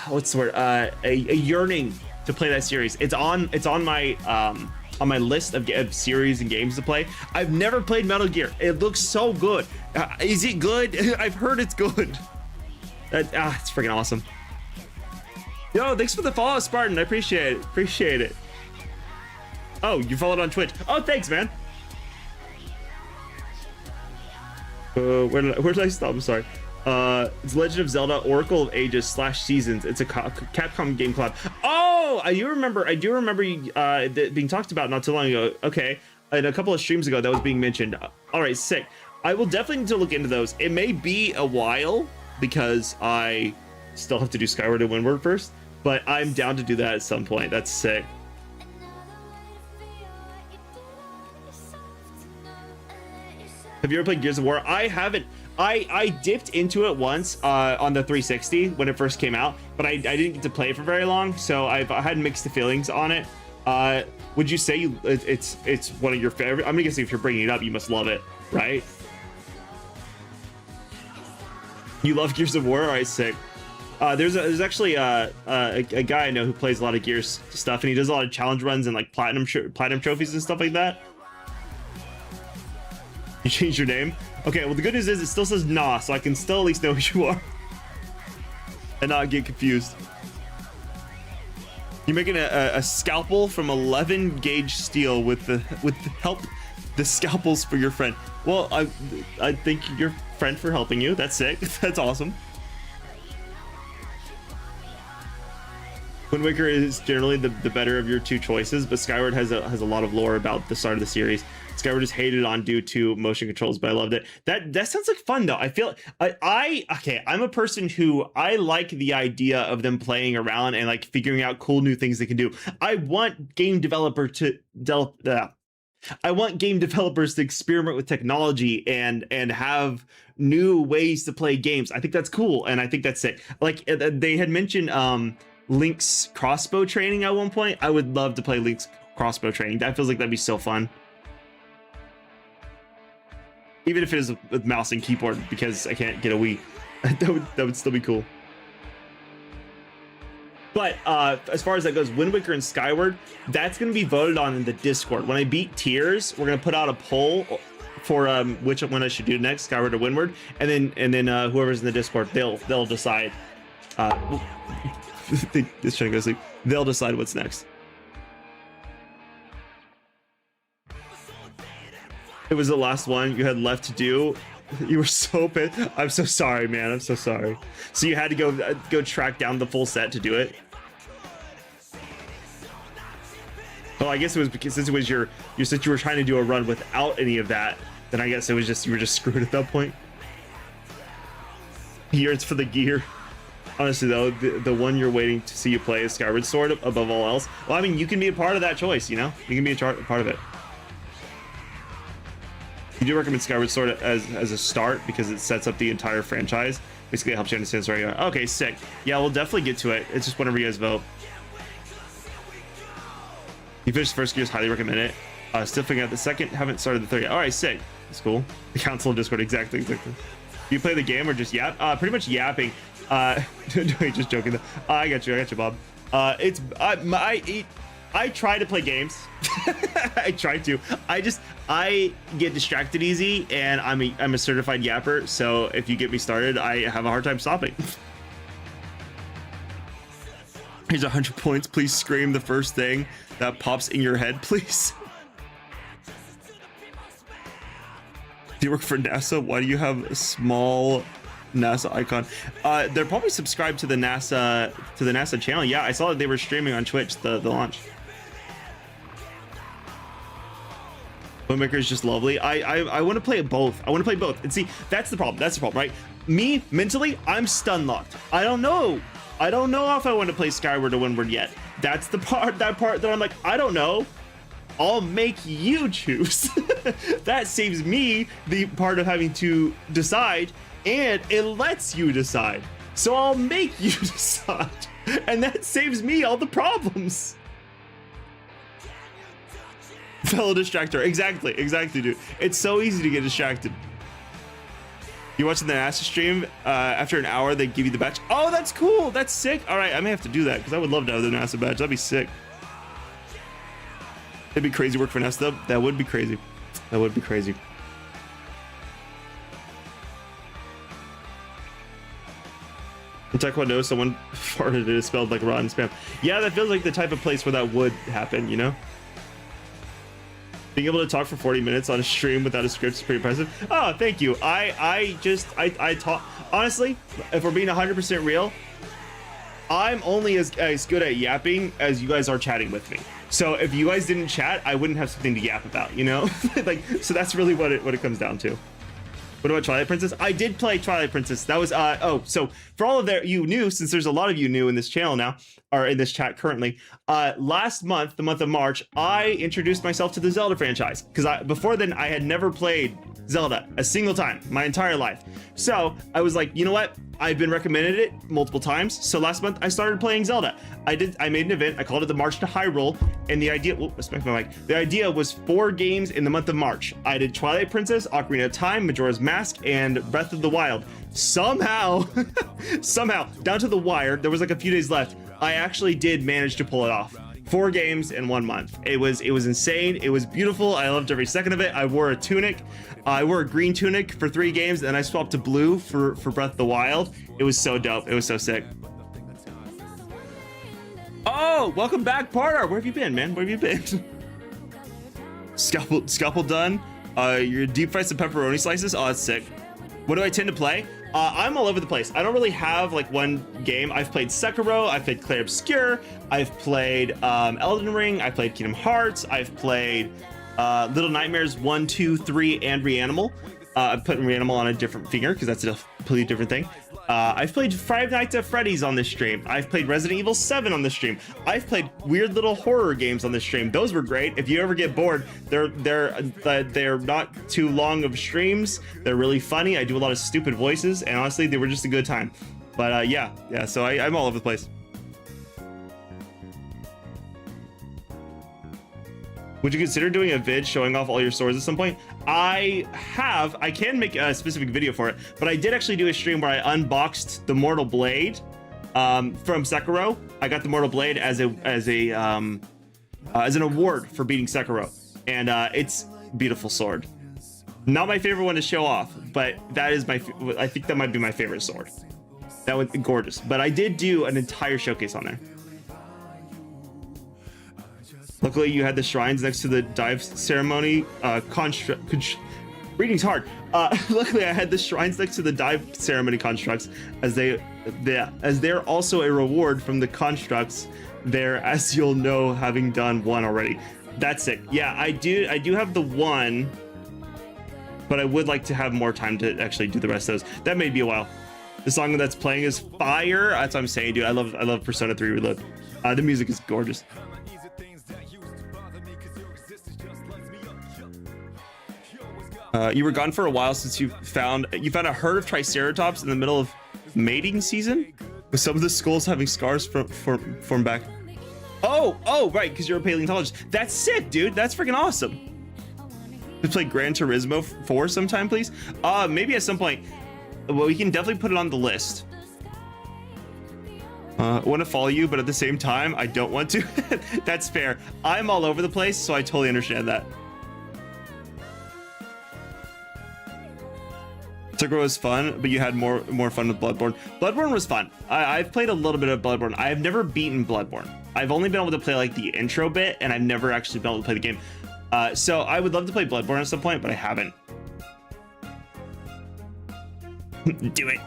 what's the word? A yearning to play that series. It's on my list of series and games to play. I've never played Metal Gear. It looks so good. Is it good? I've heard it's good. It's freaking awesome. Yo, thanks for the follow, Spartan. I appreciate it. Oh, you followed on Twitch. Oh, thanks, man. Where did I stop? I'm sorry. It's Legend of Zelda Oracle of Ages / Seasons. It's a Capcom game collab. Oh, I do remember being talked about not too long ago. Okay, and a couple of streams ago that was being mentioned. All right, sick. I will definitely need to look into those. It may be a while because I still have to do Skyward and Windward first, but I'm down to do that at some point. That's sick. Have you ever played Gears of War? I haven't. I dipped into it once on the 360 when it first came out, but I didn't get to play it for very long, so I had mixed feelings on it. Would you say it's one of your favorite? I'm guessing if you're bringing it up, you must love it, right? You love Gears of War? All right, sick. There's actually a guy I know who plays a lot of Gears stuff, and he does a lot of challenge runs and like platinum trophies and stuff like that. You changed your name? Okay, well the good news is it still says nah, so I can still at least know who you are and not get confused. You're making a scalpel from 11 gauge steel with the help the scalpels for your friend. Well, I thank your friend for helping you. That's sick. That's awesome. Wind Waker is generally the better of your two choices, but Skyward has a lot of lore about the start of the series. Skyward is hated on due to motion controls, but I loved it. That sounds like fun though. I feel I'm a person who I like the idea of them playing around and like figuring out cool new things they can do. I want game developers to experiment with technology and have new ways to play games. I think that's cool, and I think that's it. Like they had mentioned Link's crossbow training at one point. I would love to play Link's crossbow training. That feels like that'd be so fun. Even if it is with mouse and keyboard, because I can't get a Wii. that would still be cool. But as far as that goes, Wind Waker and Skyward, that's going to be voted on in the Discord. When I beat Tears, we're going to put out a poll for which one I should do next, Skyward or Windward, and then whoever's in the Discord, they'll decide. This trying to go to sleep. They'll decide what's next. It was the last one you had left to do. You were so pissed. I'm so sorry, man. I'm so sorry. So you had to go track down the full set to do it. Well, I guess it was because since it was since you were trying to do a run without any of that, then I guess it was just you were just screwed at that point. Years for the gear. Honestly though, the one you're waiting to see you play is Skyward Sword above all else. Well, I mean, you can be a part of that choice, you know? You can be a part of it. You do recommend Skyward Sword as a start because it sets up the entire franchise. Basically, it helps you understand the story. Okay, sick. Yeah, we'll definitely get to it. It's just whenever you guys vote. You finished first Gears, highly recommend it. Still figuring out the second, haven't started the third yet. All right, sick. That's cool. The Council of Discord, exactly. Do you play the game or just yap? Pretty much yapping. Just joking. I got you, Bob. I try to play games. I try to. I get distracted easy, and I'm a certified yapper. So if you get me started, I have a hard time stopping. Here's 100 points. Please scream the first thing that pops in your head, please. Do you work for NASA? Why do you have a small NASA icon? They're probably subscribed to the NASA channel. Yeah, I saw that they were streaming on Twitch the launch. Windmaker is just lovely. I want to play it both. I want to play both. And see, that's the problem. That's the problem, right? Me mentally, I'm stun locked. I don't know if I want to play Skyward or Windward yet. That's the part that I'm like, I don't know. I'll make you choose. That saves me the part of having to decide, and it lets you decide. So I'll make you decide, and that saves me all the problems. Fellow distractor. Exactly, dude. It's so easy to get distracted. You watching the NASA stream? After an hour, they give you the badge. Oh, that's cool. That's sick. All right, I may have to do that because I would love to have the NASA badge. That'd be sick. It'd be crazy work for NASA though. That would be crazy. That would be crazy. In Taekwondo, someone farted and it spelled like rotten spam. Yeah, that feels like the type of place where that would happen, you know? Being able to talk for 40 minutes on a stream without a script is pretty impressive. Oh, thank you. I talk. Honestly, if we're being 100% real, I'm only as good at yapping as you guys are chatting with me. So if you guys didn't chat, I wouldn't have something to yap about, you know? Like, so that's really what it comes down to. What about Twilight Princess? I did play Twilight Princess. That was so for all of you new, since there's a lot of you new in this channel now, or in this chat currently, last month, the month of March, I introduced myself to the Zelda franchise because before then I had never played Zelda a single time my entire life. So I was like, you know what? I've been recommended it multiple times. So last month I started playing Zelda. I made an event. I called it the March to Hyrule. And the idea, the idea was 4 games in the month of March. I did Twilight Princess, Ocarina of Time, Majora's Mask, and Breath of the Wild. Somehow, down to the wire, there was like a few days left. I actually did manage to pull it off. 4 games in 1 month. It was insane. It was beautiful. I loved every second of it. I wore a tunic. I wore a green tunic for 3 games, and I swapped to blue for Breath of the Wild. It was so dope. It was so sick. Oh, welcome back, partner. Where have you been, man? Where have you been? Scalpel done. Your deep fried some pepperoni slices. Oh, that's sick. What do I tend to play? I'm all over the place. I don't really have like one game. I've played Sekiro, I've played Clair Obscur, I've played Elden Ring, I've played Kingdom Hearts, I've played Little Nightmares 1, 2, 3, and Reanimal. I'm putting Reanimal on a different finger because that's a completely different thing. I've played Five Nights at Freddy's on this stream. I've played Resident Evil 7 on this stream. I've played weird little horror games on this stream. Those were great. If you ever get bored, they're not too long of streams. They're really funny. I do a lot of stupid voices, and honestly, they were just a good time. But yeah. So I'm all over the place. Would you consider doing a vid showing off all your swords at some point? I can make a specific video for it, but I did actually do a stream where I unboxed the Mortal Blade from Sekiro. I got the Mortal Blade as an award for beating Sekiro, and it's a beautiful sword. Not my favorite one to show off, but that is I think that might be my favorite sword. That was gorgeous, but I did do an entire showcase on there. Luckily, you had the shrines next to the dive ceremony reading's hard. Luckily, I had the shrines next to the dive ceremony constructs, as they're also a reward from the constructs there, as you'll know, having done one already. That's it. Yeah, I do have the one, but I would like to have more time to actually do the rest of those. That may be a while. The song that's playing is fire. That's what I'm saying, dude. I love Persona 3 Reload. The music is gorgeous. You were gone for a while since you found a herd of triceratops in the middle of mating season, with some of the skulls having scars from back. Oh, right, because you're a paleontologist. That's sick, dude. That's freaking awesome. Let's play Gran Turismo 4 sometime, please. Maybe at some point. Well, we can definitely put it on the list. I want to follow you, but at the same time, I don't want to. That's fair. I'm all over the place, so I totally understand that. Sekiro was fun, but you had more fun with Bloodborne. Bloodborne was fun. I've played a little bit of Bloodborne. I've never beaten Bloodborne. I've only been able to play like the intro bit, and I've never actually been able to play the game. So I would love to play Bloodborne at some point, but I haven't. Do it.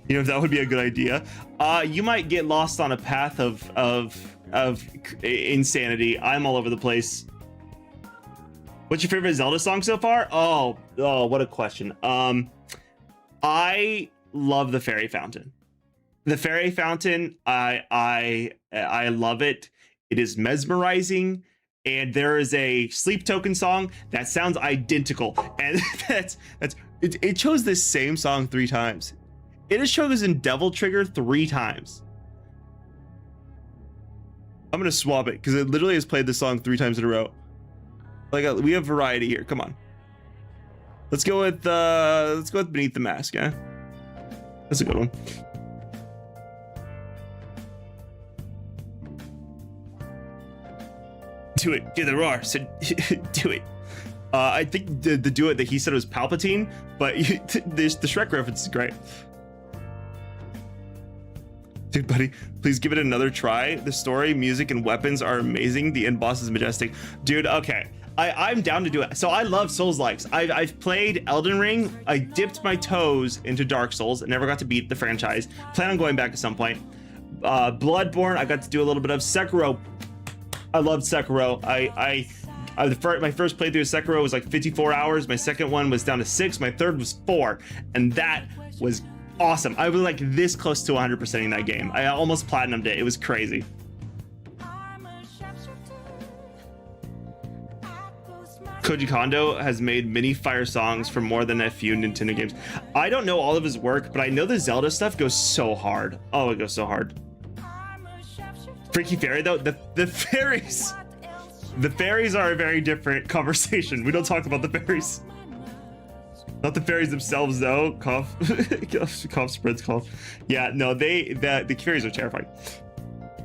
You know, that would be a good idea. You might get lost on a path of insanity. I'm all over the place. What's your favorite Zelda song so far? Oh, what a question. I love the Fairy Fountain. The Fairy Fountain, I love it. It is mesmerizing. And there is a Sleep Token song that sounds identical. And it chose this same song 3 times. It has chosen Devil Trigger 3 times. I'm gonna swap it because it literally has played this song 3 times in a row. Like we have variety here. Come on. Let's go with Beneath the Mask. Yeah, that's a good one. Do it. Do the roar. So do it. I think the do it that he said was Palpatine, but the Shrek reference is great. Dude, buddy, please give it another try. The story, music, and weapons are amazing. The end boss is majestic. Dude, okay. I'm down to do it. So I love Souls-likes. I've played Elden Ring. I dipped my toes into Dark Souls and never got to beat the franchise. Plan on going back at some point. Bloodborne, I got to do a little bit of. Sekiro. I loved Sekiro. My first playthrough of Sekiro was like 54 hours. My second one was down to 6. My third was 4. And that was awesome. I was like this close to 100%ing that game. I almost platinumed it. It was crazy. Koji Kondo has made many fire songs for more than a few Nintendo games. I don't know all of his work, but I know the Zelda stuff goes so hard. Oh, it goes so hard. Freaky Fairy though, the fairies are a very different conversation. We don't talk about the fairies. Not the fairies themselves though. Cough, cough spreads cough. Yeah, no, the fairies are terrifying.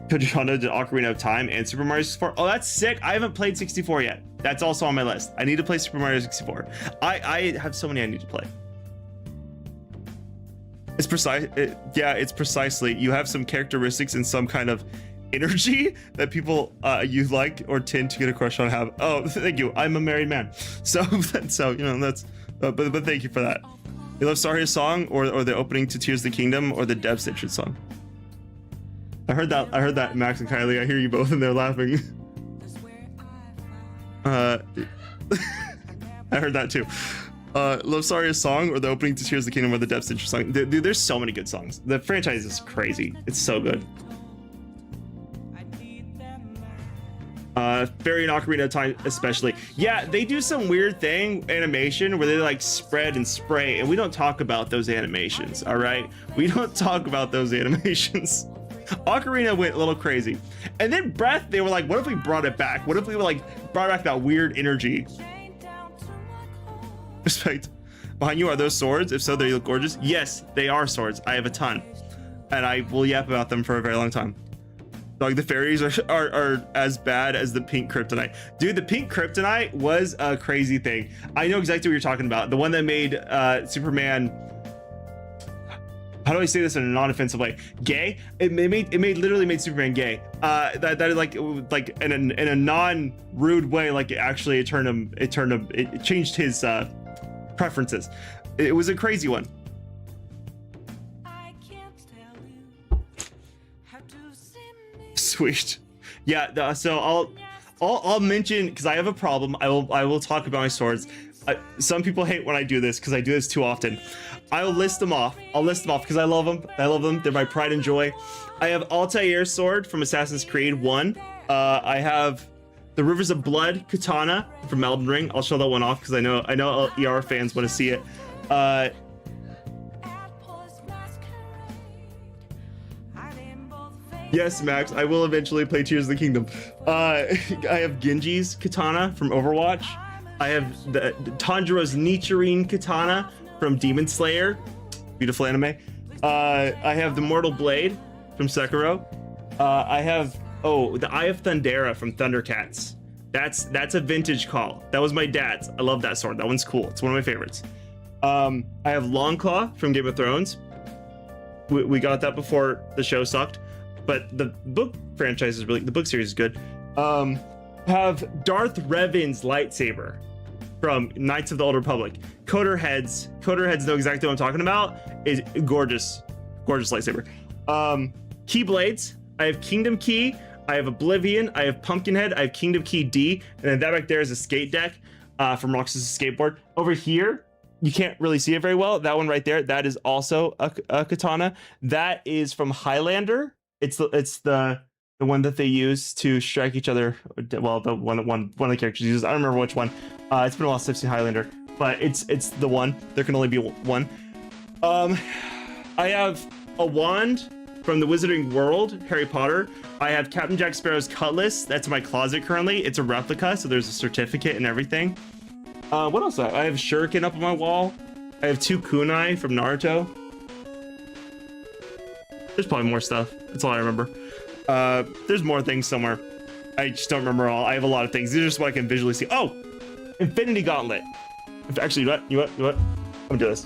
Koji Kondo did Ocarina of Time and Super Mario 64. Oh, that's sick. I haven't played 64 yet. That's also on my list. I need to play Super Mario 64. I have so many I need to play. It's precise. Yeah, it's precisely. You have some characteristics and some kind of energy that people you like or tend to get a crush on have. Oh, thank you. I'm a married man. So you know, that's but thank you for that. You love Saria's song or the opening to Tears of the Kingdom or the Dev Stitched song? I heard that, Max and Kylie. I hear you both in there laughing. I heard that too. Love Saria's song or the opening to Tears of the Kingdom or the Dev Stitched song? Dude, there's so many good songs. The franchise is crazy. It's so good. Fairy and Ocarina of Time especially. Yeah, they do some weird thing, animation, where they like spread and spray, and we don't talk about those animations, all right? We don't talk about those animations. Ocarina went a little crazy. And then Breath, they were like, what if we brought it back? What if we like brought back that weird energy? Respect. Behind you, are those swords? If so, they look gorgeous. Yes, they are swords. I have a ton. And I will yap about them for a very long time. Like the fairies are as bad as the pink kryptonite. Dude, the pink kryptonite was a crazy thing. I know exactly what you're talking about. The one that made Superman, how do I say this in a non-offensive way? Gay? It literally made Superman gay. That is like in a non-rude way. Like it changed his preferences. It was a crazy one. Sweet. Yeah. So I'll mention, because I have a problem. I will talk about my swords. Some people hate when I do this because I do this too often. I'll list them off because I love them. They're my pride and joy. I have Altair's sword from Assassin's Creed 1. I have the Rivers of Blood katana from Elden Ring. I'll show that one off because I know ER fans want to see it. Yes, Max, I will eventually play Tears of the Kingdom. I have Genji's katana from Overwatch. I have the Tanjiro's Nichirin katana from Demon Slayer. Beautiful anime. I have the Mortal Blade from Sekiro. I have the Eye of Thundera from Thundercats. That's a vintage call. That was my dad's. I love that sword. That one's cool. It's one of my favorites. I have Longclaw from Game of Thrones. We got that before the show sucked, but the book franchise is the book series is good. Have Darth Revan's lightsaber from Knights of the Old Republic. Coder heads know exactly what I'm talking about. Is gorgeous lightsaber. Keyblades. I have Kingdom Key. I have Oblivion. I have Pumpkinhead. I have Kingdom Key D. And then that back there is a skate deck from Roxas' skateboard. Over here, you can't really see it very well. That one right there, that is also a katana. That is from Highlander. It's the one that they use to strike each other. Well, the one of the characters uses. I don't remember which one. It's been a while since I've seen Highlander, but it's the one. There can only be one. I have a wand from the Wizarding World, Harry Potter. I have Captain Jack Sparrow's cutlass. That's in my closet currently. It's a replica, so there's a certificate and everything. What else? I have Shuriken up on my wall. I have 2 kunai from Naruto. There's probably more stuff. That's all I remember. There's more things somewhere. I just don't remember all. I have a lot of things. These are just what I can visually see. Oh, Infinity Gauntlet. Actually, you know what? I'm gonna do this.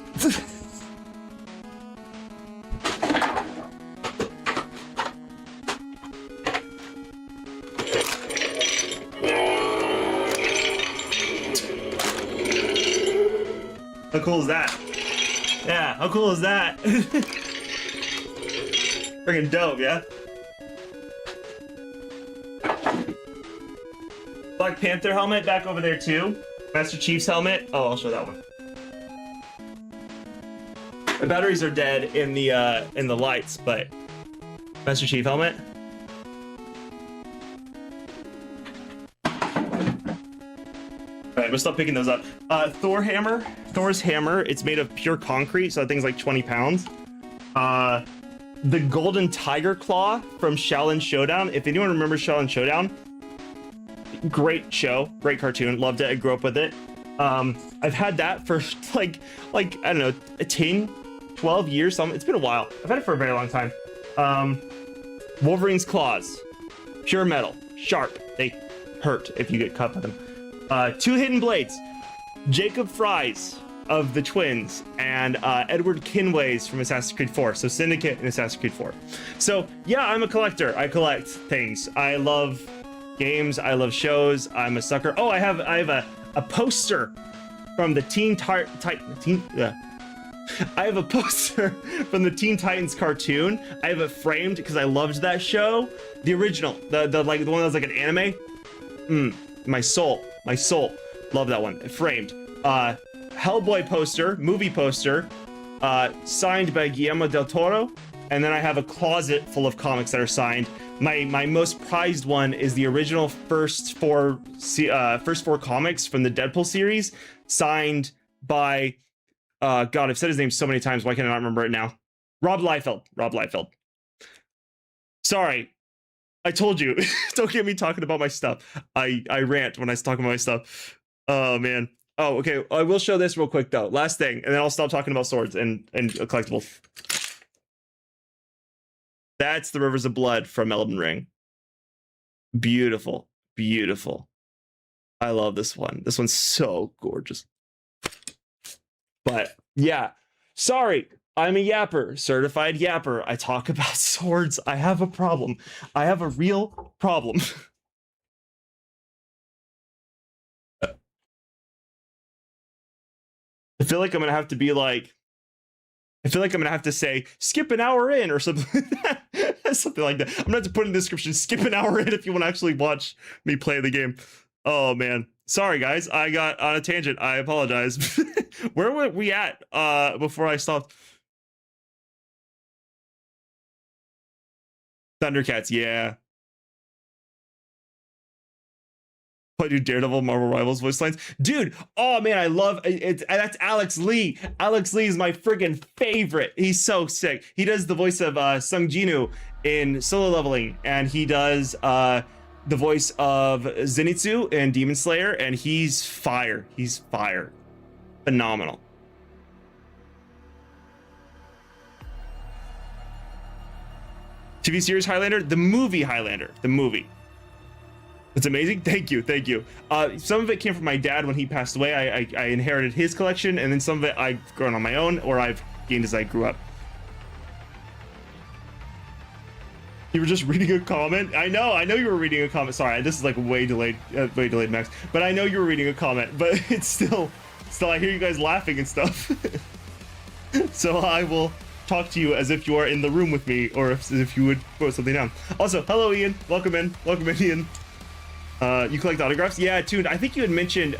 How cool is that? Yeah, how cool is that? Freaking dope, yeah? Black Panther helmet back over there too. Master Chief's helmet. Oh, I'll show that one. The batteries are dead in the lights, but Master Chief helmet. Alright, we'll stop picking those up. Thor hammer. Thor's hammer. It's made of pure concrete, so that thing's like 20 pounds. The golden tiger claw from Shaolin Showdown. If anyone remembers Shaolin Showdown, great show, great cartoon. Loved it. I grew up with it. I've had that for like I don't know, 10, 12 years. It's been a while. I've had it for a very long time. Wolverine's claws. Pure metal. Sharp. They hurt if you get cut by them. 2 hidden blades. Jacob Fry's of the twins and Edward Kinway's from Assassin's Creed 4. So Syndicate and Assassin's Creed 4. So yeah, I'm a collector. I collect things. I love games. I love shows. I'm a sucker. Oh, I have a poster from the I have a poster from the Teen Titans cartoon. I have it framed because I loved that show. The original, the one that was like an anime. My soul. Love that one. Framed. Hellboy poster, movie poster, signed by Guillermo del Toro. And then I have a closet full of comics that are signed. My most prized one is the original first four comics from the Deadpool series, signed by God, I've said his name so many times, why can I not remember it now? Rob Liefeld. Sorry. I told you, don't get me talking about my stuff. I rant when I talk about my stuff. Oh man. Oh, okay. I will show this real quick though. Last thing, and then I'll stop talking about swords and collectibles. That's the Rivers of Blood from Elden Ring. Beautiful. I love this one. This one's so gorgeous. But yeah, sorry. I'm a yapper, certified yapper. I talk about swords. I have a problem. I have a real problem. I feel like I'm gonna have to be like, I feel like I'm gonna have to say, skip an hour in or something like that. Something like that. I'm gonna have to put in the description, skip an hour in if you want to actually watch me play the game. Oh man. Sorry guys, I got on a tangent. I apologize. Where were we at before I stopped? Thundercats, yeah. I do Daredevil, Marvel Rivals voice lines. Dude, oh man, I love it. That's Alex Lee. Alex Lee is my friggin' favorite. He's so sick. He does the voice of Sung Jinu in Solo Leveling, and he does the voice of Zenitsu in Demon Slayer, and he's fire. He's fire. Phenomenal. TV series Highlander, the movie Highlander, the movie. It's amazing. Thank you, thank you. Some of it came from my dad when he passed away. I inherited his collection, and then some of it I've grown on my own, or I've gained as I grew up. You were just reading a comment. I know you were reading a comment. Sorry, this is like way delayed, Max. But I know you were reading a comment. But it's still, I hear you guys laughing and stuff. So I will talk to you as if you are in the room with me, or as if you would put something down. Also, hello, Ian. Welcome in, Ian. You collect autographs? Yeah, Tuned. I think you had mentioned.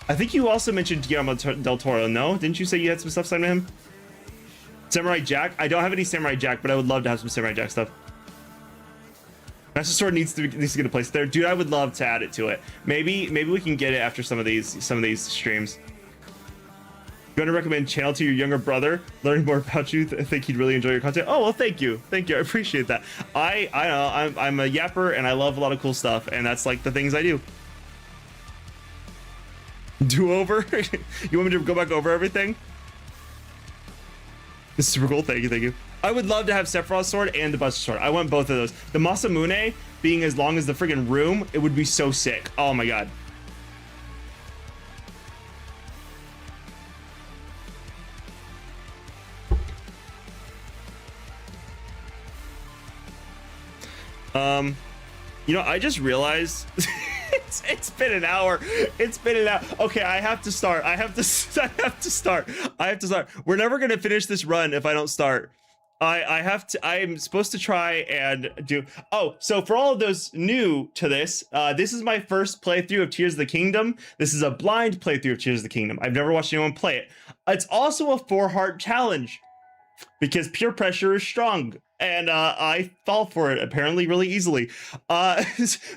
I think you also mentioned Guillermo del Toro. No, didn't you say you had some stuff signed to him? Samurai Jack? I don't have any Samurai Jack, but I would love to have some Samurai Jack stuff. Master Sword needs to get a place there, dude. I would love to add it to it. Maybe we can get it after some of these streams. You want to recommend channel to your younger brother, learning more about you? I think he'd really enjoy your content. Oh well, thank you, I appreciate that. I know I'm a yapper and I love a lot of cool stuff, and that's like the things I do. Do over? You want me to go back over everything? This is super cool. Thank you. I would love to have Sephiroth's sword and the Buster sword. I want both of those. The Masamune being as long as the friggin' room, it would be so sick. Oh my god. You know, I just realized it's been an hour. Okay, I have to start. We're never gonna finish this run if I don't start. I'm supposed to try and do. Oh, so for all of those new to this, this is my first playthrough of Tears of the Kingdom. This is a blind playthrough of Tears of the Kingdom. I've never watched anyone play it. It's also a 4-heart challenge because peer pressure is strong. And I fall for it apparently really easily.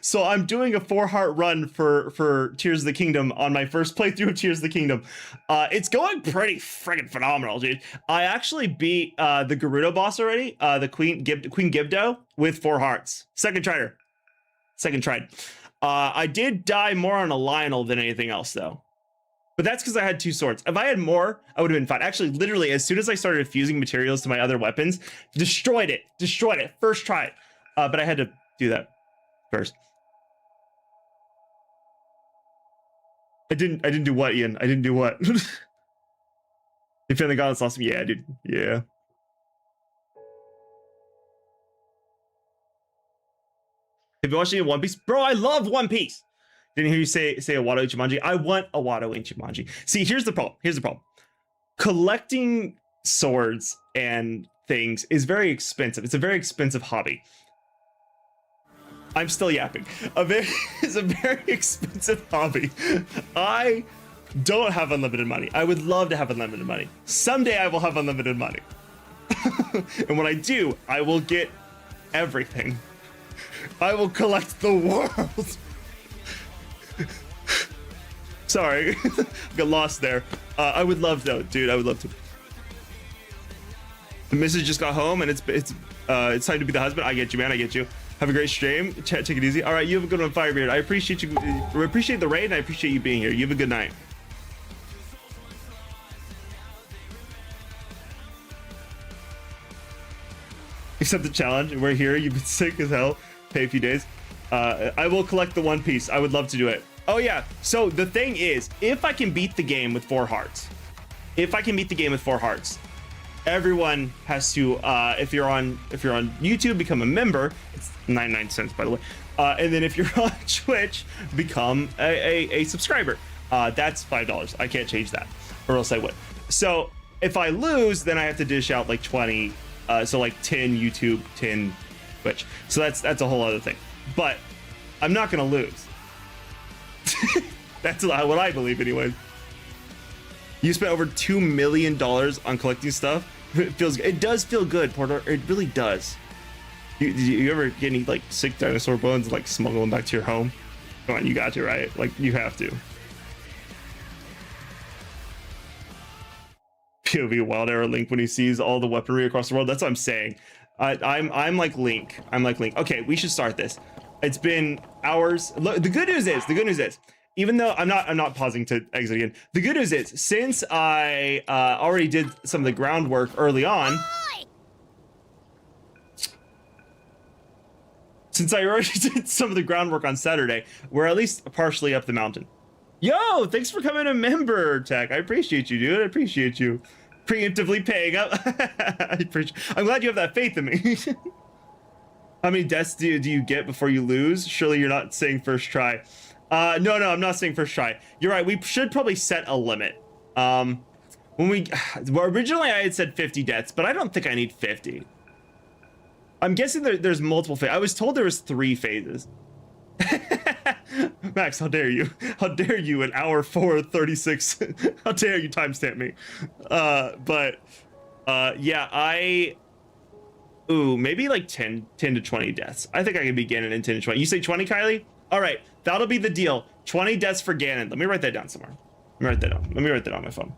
So I'm doing a 4-heart run for Tears of the Kingdom on my first playthrough of Tears of the Kingdom. It's going pretty friggin' phenomenal, dude. I actually beat the Gerudo boss already, the Queen Gibdo, with 4 hearts. Second tried. I did die more on a Lionel than anything else though. But that's because I had 2 swords. If I had more, I would have been fine. Actually, literally, as soon as I started fusing materials to my other weapons, destroyed it. First try. But I had to do that first. I didn't do what, Ian? I didn't do what? Defend the goddess awesome. Yeah, dude. Yeah. Have you watched any One Piece? Bro, I love One Piece. Didn't hear you say Awato Ichimonji. I want Awato Ichimonji. See, here's the problem. Collecting swords and things is very expensive. It's a very expensive hobby. I'm still yapping. It's a very expensive hobby. I don't have unlimited money. I would love to have unlimited money. Someday I will have unlimited money. And when I do, I will get everything. I will collect the world. Sorry, got lost there. I would love though, dude. I would love to. The missus just got home, and it's time to be the husband. I get you, man. I get you. Have a great stream. Chat, take it easy. All right, you have a good one, Firebeard. I appreciate you. I appreciate the raid, and I appreciate you being here. You have a good night. Accept the challenge. We're here. You've been sick as hell. Pay a few days. I will collect the One Piece. I would love to do it. Oh yeah, so the thing is, if I can beat the game with 4 hearts, everyone has to, if you're on YouTube, become a member. It's 99 cents, by the way. And then if you're on Twitch, become a subscriber. That's $5. I can't change that, or else I would. So if I lose, then I have to dish out like 20, so like 10 YouTube, 10 Twitch. So that's a whole other thing. But I'm not gonna lose. That's what I believe anyway. You spent over $2 million on collecting stuff. It does feel good, Porter. It really does. You ever get any like sick dinosaur bones and like smuggle them back to your home? Come on, you got to, right? Like you have to. POV Wild Arrow Link when he sees all the weaponry across the world. That's what I'm saying. I'm like Link. Okay, we should start this. It's been hours. Look, the good news is, even though I'm not pausing to exit again. The good news is, since I already did some of the groundwork early on, Since I already did some of the groundwork on Saturday, we're at least partially up the mountain. Yo, thanks for coming a member, Tech. I appreciate you, dude. I appreciate you preemptively paying up. I'm glad you have that faith in me. How many deaths do you get before you lose? Surely you're not saying first try. No, I'm not saying first try. You're right. We should probably set a limit. Well, originally I had said 50 deaths, but I don't think I need 50. I'm guessing there's multiple phases. I was told there was 3 phases. Max, how dare you? How dare you? An hour 4:36. How dare you timestamp me? Yeah, maybe like 10 to 20 deaths. I think I can be Ganon in 10 to 20. You say 20, Kylie? All right, that'll be the deal. 20 deaths for Ganon. Let me write that down somewhere. Let me write that down on my phone.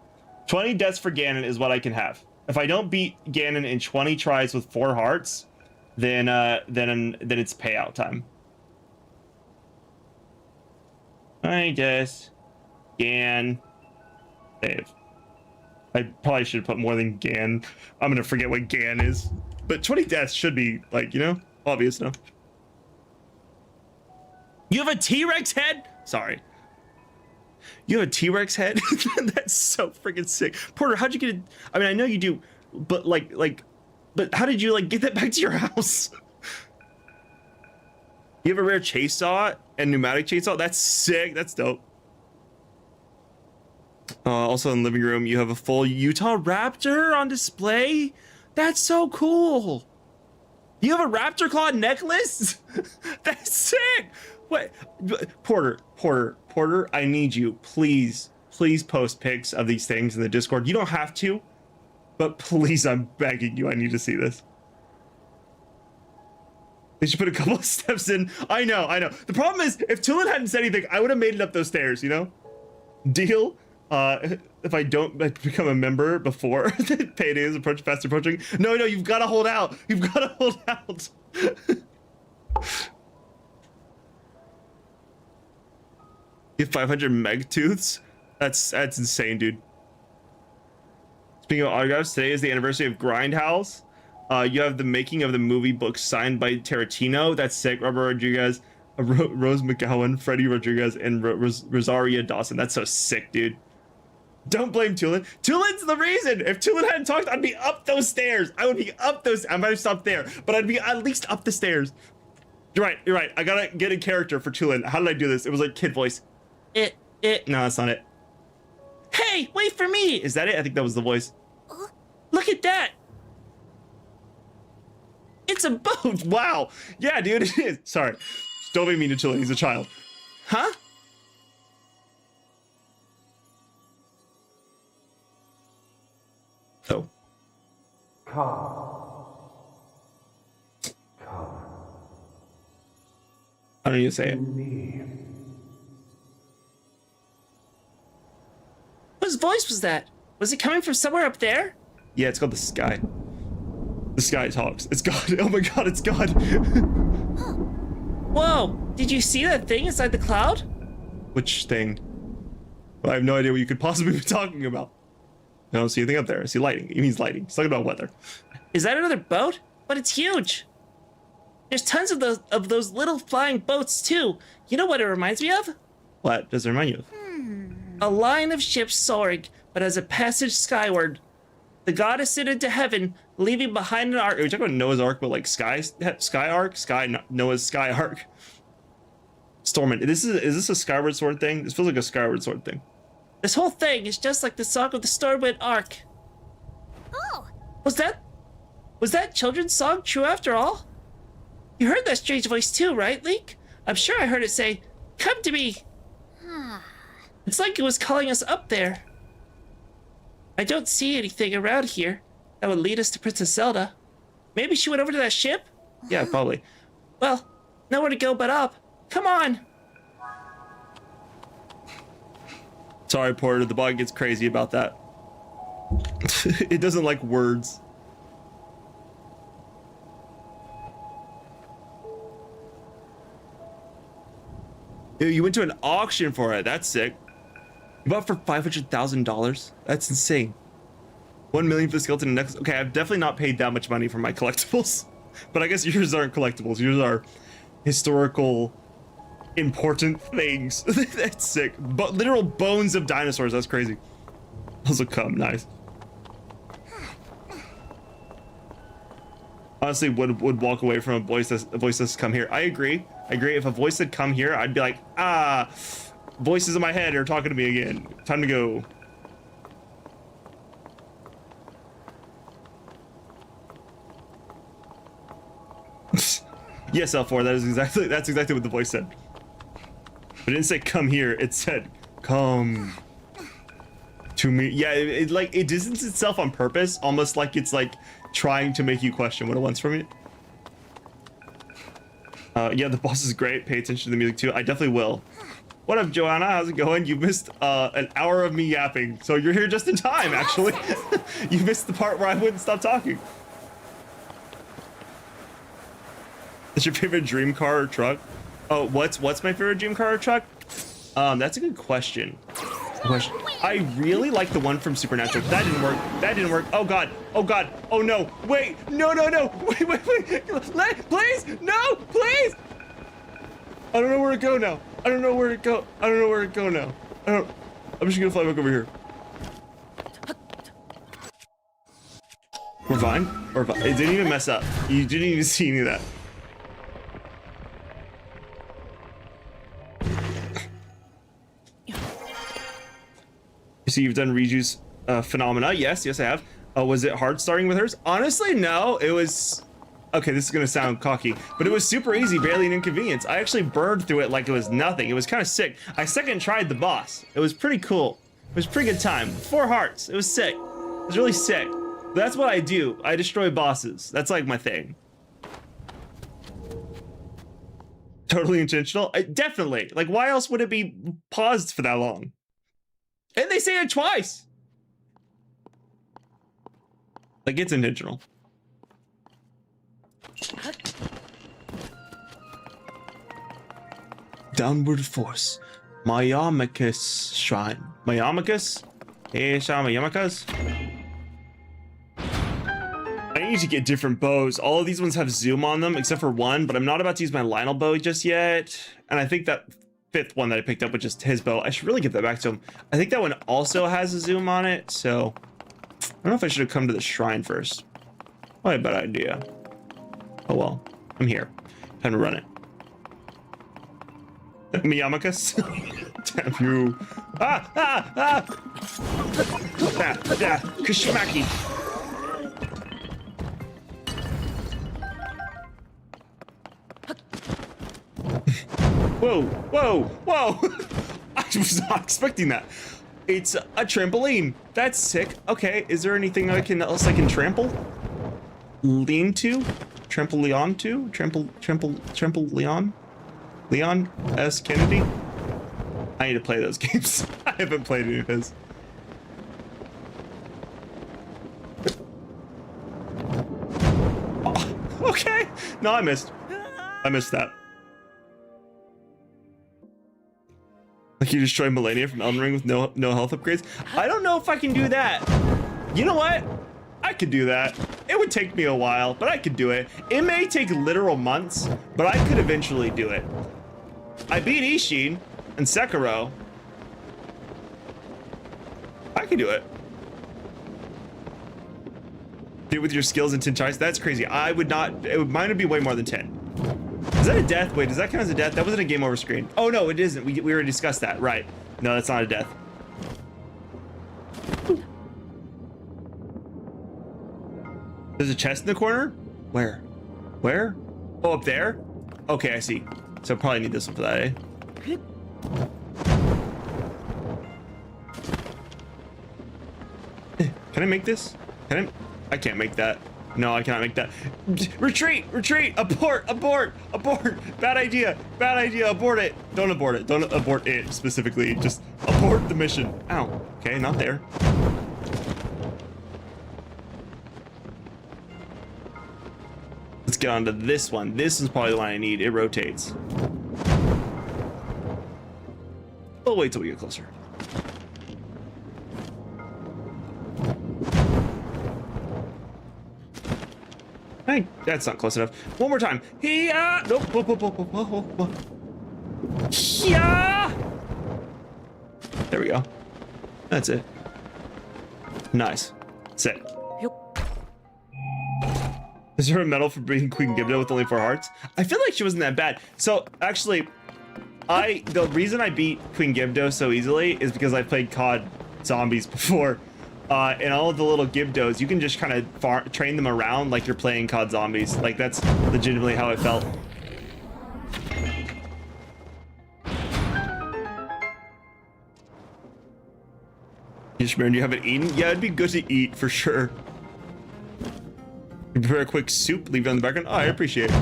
20 deaths for Ganon is what I can have. If I don't beat Ganon in 20 tries with 4 hearts, then it's payout time. I guess Gan save. I probably should put more than Gan. I'm gonna forget what Gan is, but 20 deaths should be like, you know, obvious enough. You have a T-Rex head? Sorry. You have a T-Rex head? That's so freaking sick. Porter, how'd you get it? I mean, I know you do, but but how did you like get that back to your house? You have a rare chainsaw and pneumatic chainsaw? That's sick. That's dope. Also in the living room, you have a full Utah Raptor on display. That's so cool. You have a Raptor Claw necklace? That's sick. What? Porter, I need you. Please post pics of these things in the Discord. You don't have to, but please, I'm begging you. I need to see this. They should put a couple of steps in. I know. The problem is, if Tulin hadn't said anything, I would have made it up those stairs, you know? Deal? If I don't become a member before the payday is fast approaching. No, you've got to hold out. You've got to hold out. You have 500 meg tooths? That's insane, dude. Speaking of autographs, today is the anniversary of Grindhouse. You have the making of the movie book signed by Tarantino. That's sick. Robert Rodriguez, Rose McGowan, Freddie Rodriguez, and Rosaria Dawson. That's so sick, dude. Don't blame Tulin. Tulin's the reason. If Tulin hadn't talked, I'd be up those stairs. I would be up those. I might have stopped there, but I'd be at least up the stairs. You're right. I gotta get a character for Tulin. How did I do this? It was like kid voice. No, that's not it. Hey, wait for me. Is that it? I think that was the voice. Look at that. It's a boat. Wow. Yeah, dude, it is. Sorry. Don't make me to Tulin. He's a child. Huh? Oh. Come. I don't need to say it. Whose voice was that? Was it coming from somewhere up there? Yeah, it's called the sky. The sky talks. It's God. Oh my God, it's God. Whoa, did you see that thing inside the cloud? Which thing? Well, I have no idea what you could possibly be talking about. I don't see anything up there. I see lighting. He means lighting. He's talking about weather. Is that another boat? But it's huge. There's tons of those little flying boats too. You know what it reminds me of? What does it remind you of? A line of ships soaring, but as a passage skyward. The god ascended to heaven, leaving behind an ark. Are we talking about Noah's Ark, but like Noah's sky ark? Stormwind. Is this a Skyward Sword thing? This feels like a Skyward Sword thing. This whole thing is just like the song of the Stormwind Ark. Oh. Was that children's song true after all? You heard that strange voice too, right, Leek? I'm sure I heard it say, "Come to me." It's like it was calling us up there. I don't see anything around here that would lead us to Princess Zelda. Maybe she went over to that ship? Yeah, probably. Well, nowhere to go but up. Come on. Sorry, Porter, the bot gets crazy about that. It doesn't like words. Ew, you went to an auction for it. That's sick. You bought for $500,000. That's insane. 1 million for the skeleton and necklace. Okay, I've definitely not paid that much money for my collectibles, but I guess yours aren't collectibles. Yours are historical important things. That's sick. But literal bones of dinosaurs. That's crazy. Also come nice. Honestly, would walk away from a voice that's come here. I agree. If a voice had come here, I'd be like, ah, voices in my head are talking to me again. Time to go. Yes, L4. That's exactly what the voice said. But it didn't say come here. It said come to me. Yeah, it distances itself on purpose, almost like it's like trying to make you question what it wants from you. Yeah, the boss is great. Pay attention to the music too. I definitely will. What up, Joanna? How's it going? You missed an hour of me yapping, so you're here just in time, actually. You missed the part where I wouldn't stop talking. What's your favorite dream car or truck? Oh, what's my favorite dream car or truck? That's a good question. I really like the one from Supernatural. That didn't work. That didn't work. Oh god. Oh god. Oh no. Wait. No. Wait. Please. No. Please. I don't know where to go now. I don't know where to go now. I'm just gonna fly back over here. We're fine. It didn't even mess up. You didn't even see any of that. So you've done Riju's Phenomena. Yes, I have. Was it hard starting with hers? Honestly, no. It was... Okay, this is going to sound cocky, but it was super easy, barely an inconvenience. I actually burned through it like it was nothing. It was kind of sick. I second tried the boss. It was pretty cool. It was a pretty good time. 4 hearts. It was sick. It was really sick. But that's what I do. I destroy bosses. That's like my thing. Totally intentional? Definitely. Like, why else would it be paused for that long? And they say it twice. Like, it's intentional. Downward Force. Mayamakus Shrine. Mayamakus? Hey, Mayamakas? I need to get different bows. All of these ones have zoom on them, except for one, but I'm not about to use my Lionel bow just yet. And I think that 5th one that I picked up with just his bow, I should really give that back to him. I think that one also has a zoom on it, so I don't know if I should have come to the shrine first. Probably a bad idea. Oh well, I'm here. Time to run it. Miyamakas? Damn you. Kushimaki. Whoa. I was not expecting that. It's a trampoline. That's sick. Okay, is there anything else I can trample? Lean to? Trample Leon to? Trample Leon? Leon S. Kennedy? I need to play those games. I haven't played any of his. Oh, okay. No, I missed that. Like you destroy Millennia from Elden Ring with no health upgrades? I don't know if I can do that. You know what? I could do that. It would take me a while, but I could do it. It may take literal months, but I could eventually do it. I beat Ishin and Sekiro. I could do it. Do it with your skills in 10 tries? That's crazy. I would not. Mine would be way more than 10. Is that a death? Wait, does that count as a death? That wasn't a game over screen. Oh no, it isn't. We already discussed that. Right. No, that's not a death. There's a chest in the corner? Where? Oh, up there? Okay, I see. So I probably need this one for that, eh? Can I make this? I can't make that. No, I cannot make that. Retreat! Abort! Bad idea! Abort it! Don't abort it. Don't abort it specifically. Just abort the mission. Ow. Okay, not there. Let's get on to this one. This is probably the one I need. It rotates. We'll wait till we get closer. Can I That's not close enough. One more time. Yeah. Nope. Whoa, whoa, whoa, whoa, whoa, whoa. Yeah. There we go. That's it. Nice. Sick. Is there a medal for being Queen Gibdo with only 4 hearts? I feel like she wasn't that bad. So actually, the reason I beat Queen Gibdo so easily is because I played COD Zombies before. And all of the little Gibdos, you can just kind of train them around like you're playing COD Zombies. Like that's legitimately how it felt. Ishmael, you haven't eaten? Yeah, it'd be good to eat for sure. Prepare a quick soup, leave it on the background. Oh, I appreciate it.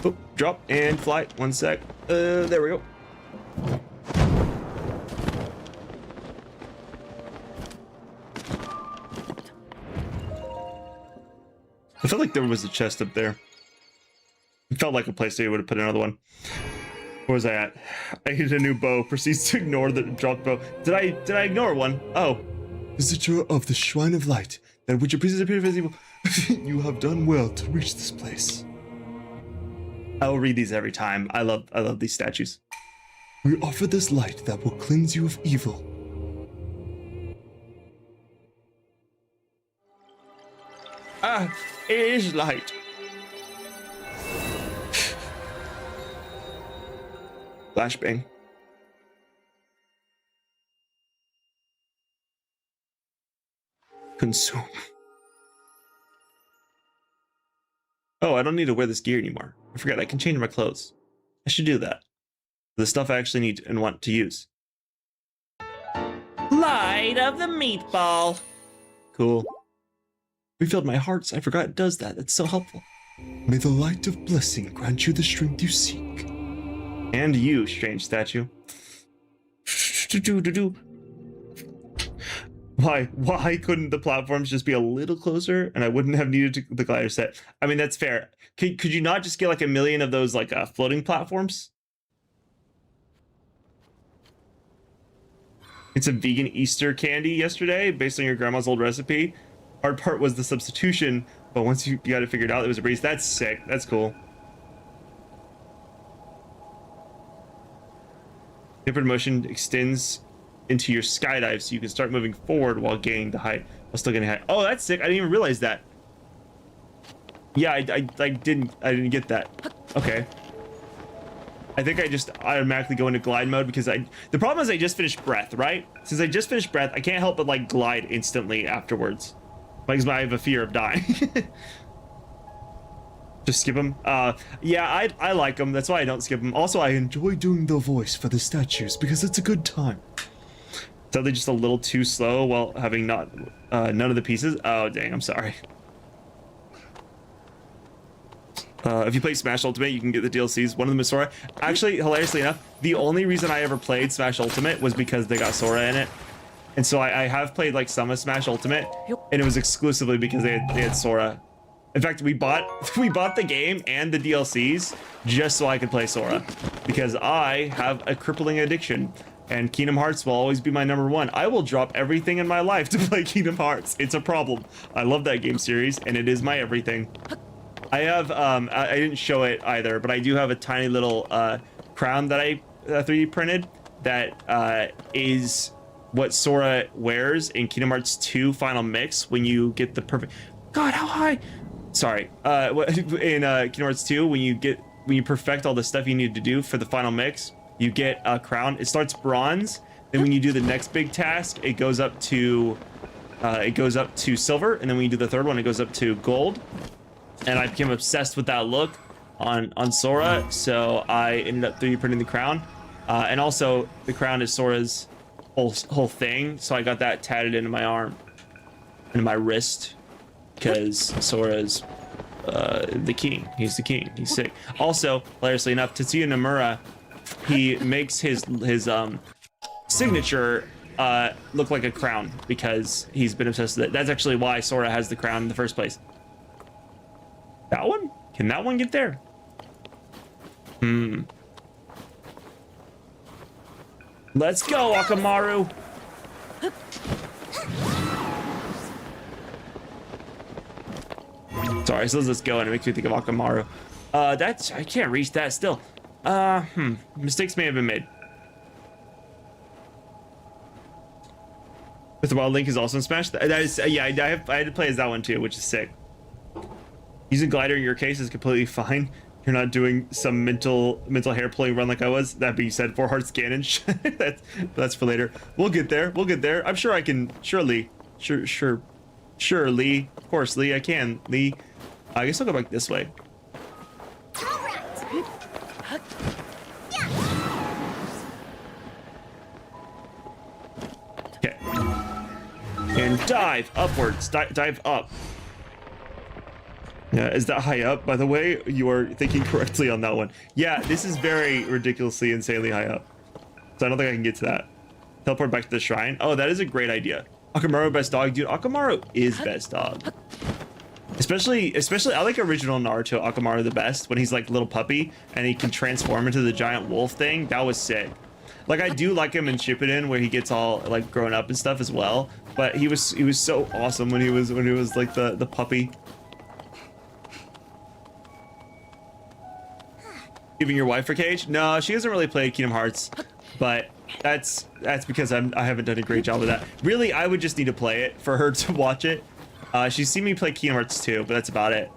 Oh, drop and fly. 1 sec. There we go. I felt like there was a chest up there. It felt like a place they would have put another one. Where was I at? I hit a new bow. Proceeds to ignore the dropped bow. Did I ignore one? Oh. Visitor of the Shrine of Light, that which your priests appear visible. You have done well to reach this place. I will read these every time. I love these statues. We offer this light that will cleanse you of evil. Ah, it is light. Flashbang. Consume. Oh, I don't need to wear this gear anymore. I forgot I can change my clothes. I should do that. The stuff I actually need and want to use. Light of the meatball. Cool. Refilled my hearts. I forgot it does that. It's so helpful. May the light of blessing grant you the strength you seek. And you, strange statue. Why couldn't the platforms just be a little closer and I wouldn't have needed the glider set? I mean, that's fair. Could you not just get like a million of those like floating platforms? It's a vegan Easter candy yesterday based on your grandma's old recipe. Hard part was the substitution, but once you got it figured out, it was a breeze. That's sick. That's cool. Different motion extends into your skydive, so you can start moving forward while gaining the height. While still getting height. Oh, that's sick. I didn't even realize that. Yeah, I didn't get that. Okay. I think I just automatically go into glide mode because the problem is I just finished breath, right? Since I just finished breath, I can't help but like glide instantly afterwards. Like I have a fear of dying. Just skip them. Yeah, I like them. That's why I don't skip them. Also, I enjoy doing the voice for the statues because it's a good time. So they're just a little too slow while having none of the pieces. Oh dang, I'm sorry. If you play Smash Ultimate, you can get the DLCs. One of them is Sora. Actually, hilariously enough, the only reason I ever played Smash Ultimate was because they got Sora in it. And so I have played like some of Smash Ultimate, and it was exclusively because they had Sora. In fact, we bought the game and the DLCs just so I could play Sora, because I have a crippling addiction, and Kingdom Hearts will always be my #1. I will drop everything in my life to play Kingdom Hearts. It's a problem. I love that game series, and it is my everything. I have I didn't show it either, but I do have a tiny little crown that I 3D printed that is what Sora wears in Kingdom Hearts 2 Final Mix when you get the perfect. God, how high? Sorry. In Kingdom Hearts 2, when you perfect all the stuff you need to do for the final mix, you get a crown. It starts bronze. Then when you do the next big task, it goes up to silver, and then when you do the third one, it goes up to gold. And I became obsessed with that look on Sora, so I ended up 3D printing the crown. And also, the crown is Sora's whole thing, so I got that tatted into my arm, into my wrist, because Sora's the king. He's the king. He's sick. Also, hilariously enough, Tetsuya Nomura, he makes his signature look like a crown because he's been obsessed with it. That's actually why Sora has the crown in the first place. That one? Can that one get there? Let's go, Akamaru. Sorry, so let's go, and it makes me think of Akamaru. That's, I can't reach that still. Mistakes may have been made. But the Wild Link is also in Smash. That is, yeah, I had to play as that one too, which is sick. Using glider in your case is completely fine. You're not doing some mental hair pulling run like I was. That being said, 4 hearts cannon. that's for later. We'll get there. We'll get there. I'm sure I can. Surely, sure, Lee. Of course, Lee. I can. Lee. I guess I'll go back this way. Okay. And dive upwards. Dive up. Yeah, is that high up? By the way, you are thinking correctly on that one. Yeah, this is very ridiculously, insanely high up. So I don't think I can get to that. Teleport back to the shrine. Oh, that is a great idea. Akamaru best dog, dude. Akamaru is best dog. Especially, I like original Naruto Akamaru the best when he's like little puppy and he can transform into the giant wolf thing. That was sick. Like I do like him in Shippuden where he gets all like grown up and stuff as well. But he was so awesome when he was like the puppy. Giving your wife a cage? No, she hasn't really played Kingdom Hearts, but that's because I haven't done a great job of that. Really, I would just need to play it for her to watch it. She's seen me play Kingdom Hearts 2, but that's about it.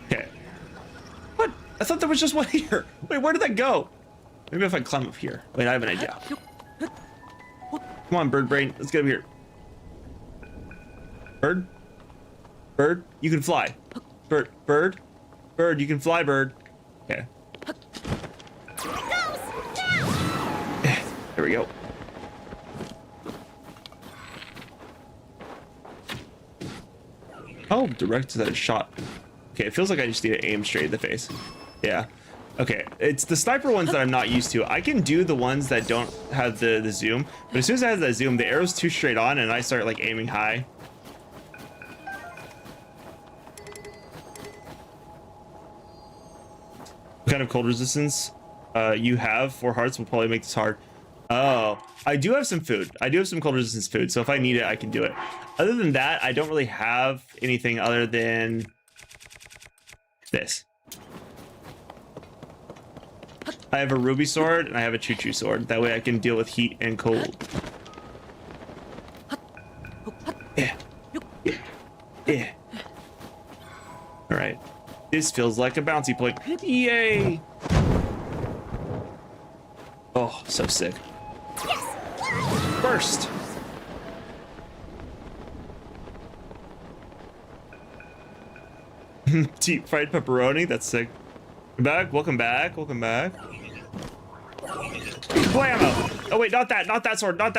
Okay. What? I thought there was just one here. Wait, where did that go? Maybe if I climb up here. Wait, I have an idea. Come on, bird brain. Let's get up here. Bird? Bird, you can fly. Bird, you can fly, bird. Okay. There we go. How direct is that shot? Okay, it feels like I just need to aim straight in the face. Yeah. Okay, it's the sniper ones that I'm not used to. I can do the ones that don't have the zoom, but as soon as I have that zoom, the arrow's too straight on and I start like aiming high. What kind of cold resistance you have? 4 hearts will probably make this hard. Oh, I do have some food. I do have some cold resistance food, so if I need it, I can do it. Other than that, I don't really have anything other than this. I have a ruby sword and I have a choo-choo sword. That way I can deal with heat and cold. Yeah. Yeah. Yeah. All right. This feels like a bouncy point. Yay! Oh, so sick. Burst! Deep fried pepperoni, that's sick. Welcome back. Blammo! Oh wait, not that sword. That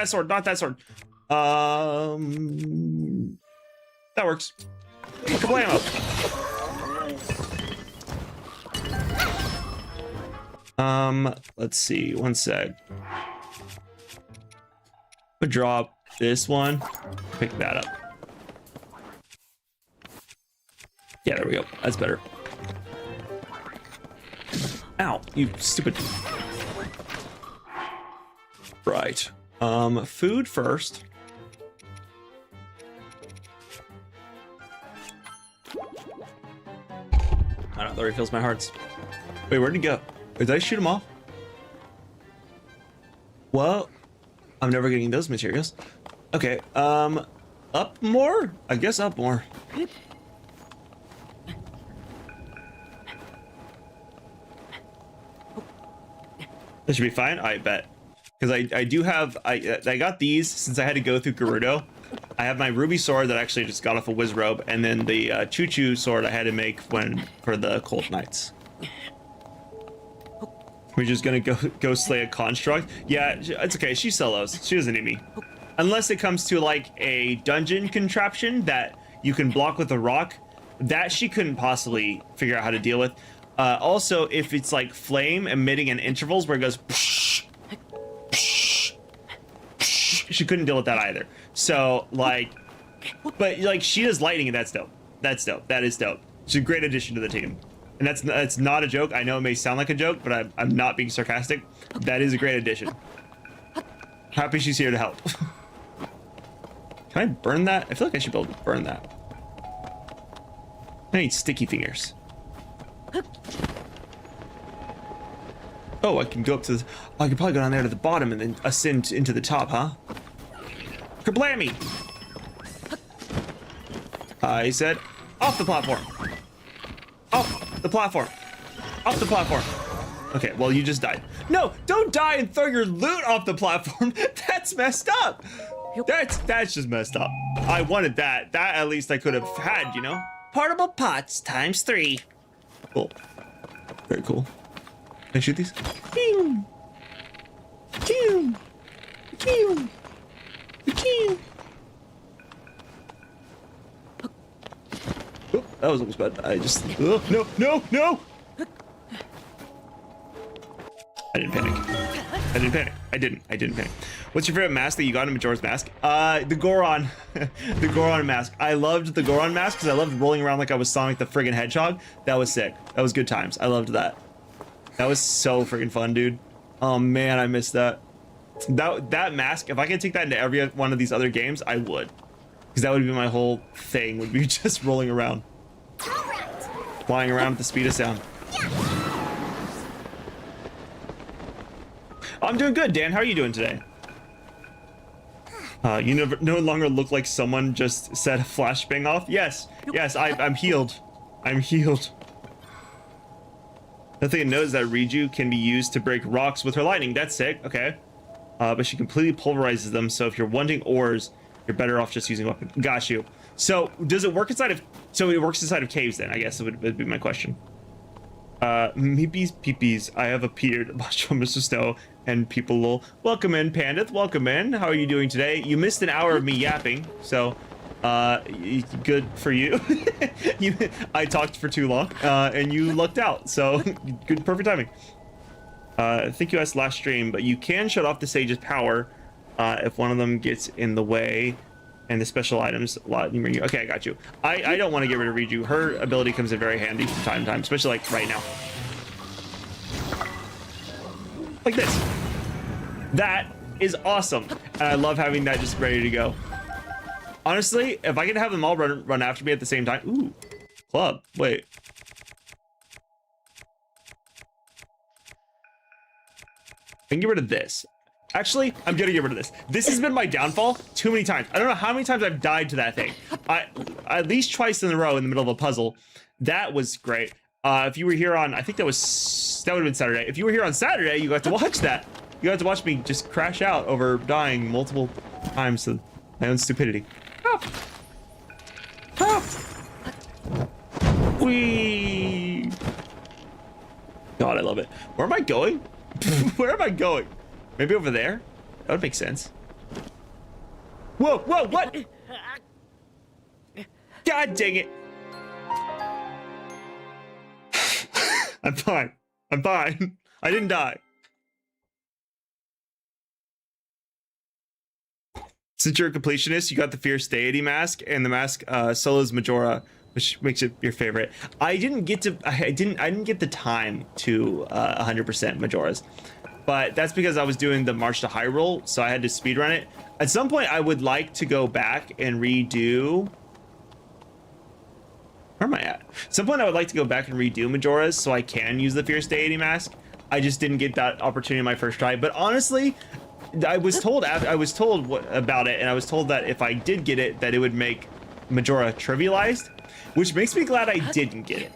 works. Blammo! Let's see, one sec. I'll drop this one, pick that up. Yeah, there we go. That's better. Ow, you stupid. Right. Food first. I don't know, that refills my hearts. Wait, where'd he go? Wait, did I shoot him off? Well, I'm never getting those materials. Okay, up more? I guess up more. That should be fine, I bet. Because I do have, I got these since I had to go through Gerudo. I have my ruby sword that actually just got off a whiz robe, and then the choo-choo sword I had to make for the Cold Knights. We're just gonna go slay a construct. Yeah, it's okay. She solos. She doesn't need me, unless it comes to like a dungeon contraption that you can block with a rock. That she couldn't possibly figure out how to deal with. Also, if it's like flame emitting in intervals where it goes, psh, psh, psh, she couldn't deal with that either. So like, but like she does lightning, and that's dope. That's dope. That is dope. She's a great addition to the team. And that's not a joke. I know it may sound like a joke, but I'm not being sarcastic. That is a great addition. Happy she's here to help. Can I burn that? I feel like I should be able to burn that. I need sticky fingers. Oh, I can go up to the... Oh, I can probably go down there to the bottom and then ascend into the top, huh? Kablammy! I said, off the platform. Off the platform. Off the platform. Okay, well, you just died. No, don't die and throw your loot off the platform. That's messed up. That's just messed up. I wanted that. That at least I could have had, you know? Portable pots times 3. Cool. Very cool. Can I shoot these? Pew! Pew! Pew! Pew! Oh, that was almost bad. I just... Oh, no, no, no! I didn't panic. I didn't panic. I didn't panic. What's your favorite mask that you got in Majora's Mask? The Goron. The Goron mask. I loved the Goron mask because I loved rolling around like I was Sonic the friggin' Hedgehog. That was sick. That was good times. I loved that. That was so friggin' fun, dude. Oh man, I missed that. That mask, if I could take that into every one of these other games, I would. Because that would be my whole thing, would be just rolling around. Flying around at the speed of sound. I'm doing good, Dan. How are you doing today? You no longer look like someone just set a flashbang off. Yes, yes, I'm healed. I'm healed. The thing to note is that Riju can be used to break rocks with her lightning. That's sick. Okay. But she completely pulverizes them. So if you're wanting ores, you're better off just using a weapon. Got you. So does it work inside of? So it works inside of caves then? I guess it would be my question. Meepies peepees. I have appeared. Mushroom, Mr. Snow, and people will welcome in. Pandith, welcome in. How are you doing today? You missed an hour of me yapping, so good for you. I talked for too long, and you lucked out. So good, perfect timing. I think you asked last stream, but you can shut off the sage's power if one of them gets in the way. And the special items a lot. Okay, I got you. I don't want to get rid of Riju. Her ability comes in very handy from time to time, especially like right now. Like this. That is awesome. And I love having that just ready to go. Honestly, if I can have them all run after me at the same time. Ooh, club. Wait. I can get rid of this. Actually, I'm gonna get rid of this. This has been my downfall too many times. I don't know how many times I've died to that thing. At least twice in a row in the middle of a puzzle. That was great. If you were here on, I think that would have been Saturday. If you were here on Saturday, you got to watch that. You got to watch me just crash out over dying multiple times to my own stupidity. Oh. Oh. Whee! God, I love it. Where am I going? Where am I going? Maybe over there? That would make sense. Whoa, whoa, what? God dang it. I'm fine. I'm fine. I didn't die. Since you're a completionist, you got the Fierce Deity mask and the mask Solo's Majora, which makes it your favorite. I didn't get the time to 100% Majora's. But that's because I was doing the March to Hyrule, so I had to speedrun it. At some point, I would like to go back and redo... Where am I at? At some point, I would like to go back and redo Majora's so I can use the Fierce Deity mask. I just didn't get that opportunity in my first try. But honestly, I was told about it, and I was told that if I did get it, that it would make Majora trivialized, which makes me glad I didn't get it.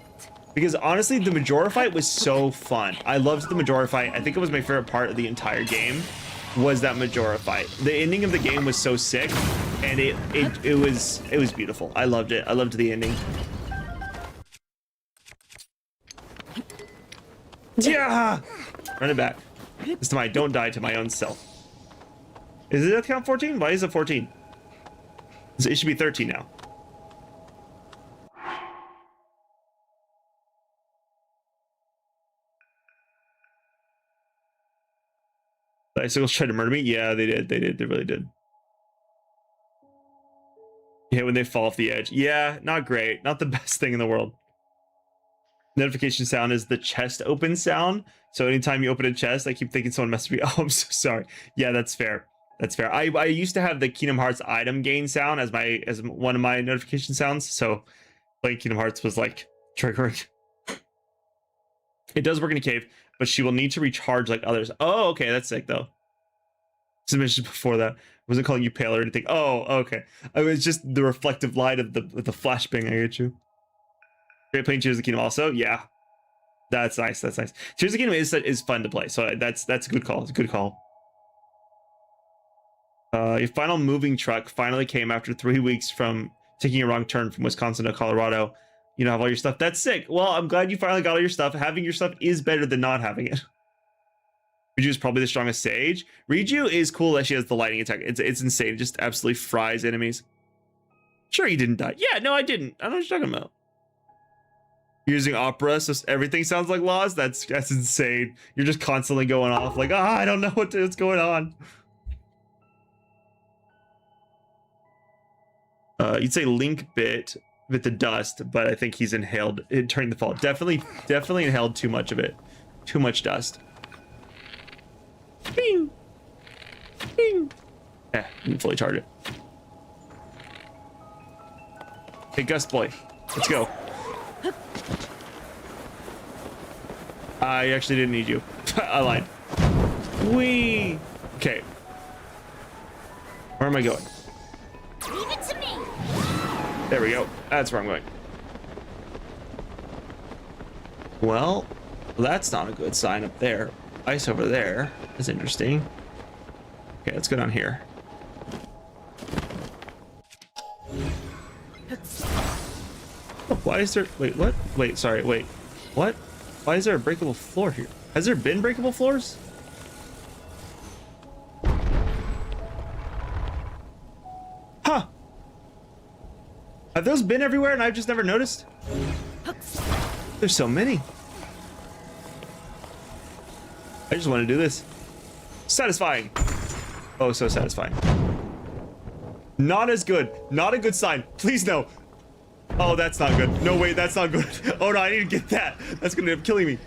Because honestly, the Majora fight was so fun. I loved the Majora fight. I think it was my favorite part of the entire game, was that Majora fight. The ending of the game was so sick, and it was beautiful. I loved it. I loved the ending. Yeah! Run it back. This time I don't die to my own self. Is it at count 14? Why is it 14? It should be 13 now. Icicles tried to murder me? Yeah, they did. They really did. Yeah, when they fall off the edge. Yeah, not great. Not the best thing in the world. Notification sound is the chest open sound. So anytime you open a chest, I keep thinking someone messed with me. Oh, I'm so sorry. Yeah, that's fair. That's fair. I used to have the Kingdom Hearts item gain sound as one of my notification sounds. So playing Kingdom Hearts was like triggering. It does work in a cave, but she will need to recharge like others. Oh, okay, that's sick though. Submission before that. I wasn't calling you pale or anything. Oh, okay. I was just the reflective light of the flashbang. I get you. Great playing Tears of the Kingdom also. Yeah, that's nice. That's nice. Tears of the Kingdom is fun to play. So that's a good call. It's a good call. Your final moving truck finally came after 3 weeks from taking a wrong turn from Wisconsin to Colorado. You know, have all your stuff. That's sick. Well, I'm glad you finally got all your stuff. Having your stuff is better than not having it. Riju is probably the strongest sage. Riju is cool that she has the lightning attack. It's insane. It just absolutely fries enemies. Sure, you didn't die. Yeah, no, I didn't. I don't know what you're talking about. You're using opera, so everything sounds like laws. That's insane. You're just constantly going off like, I don't know what's going on. You'd say Link bit with the dust, but I think he's inhaled it during the fall. Definitely inhaled too much of it. Too much dust. Bing! Bing! You can fully charge it. Hey, Gust Boy, let's go. I actually didn't need you. I lied. Whee! Okay. Where am I going? Leave it to me. There we go. That's where I'm going. Well, that's not a good sign up there. Ice over there. That's interesting. Okay, let's go down here. Oh, why is there... Wait, what? Wait, sorry, wait. What? Why is there a breakable floor here? Has there been breakable floors? Huh. Have those been everywhere and I've just never noticed? There's so many. I just want to do this. Satisfying. Oh, so satisfying. Not as good. Not a good sign. Please no. Oh, that's not good. No, wait, that's not good. Oh no, I need to get that. That's gonna end up killing me.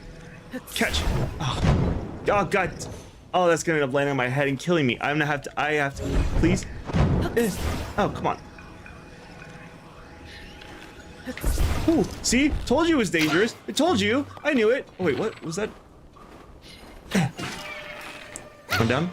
Catch. Oh, oh God. Oh, that's gonna end up landing on my head and killing me. I have to, please. Oh, come on. Ooh, see? Told you it was dangerous. I told you. I knew it. Oh, wait, what was that? Come down.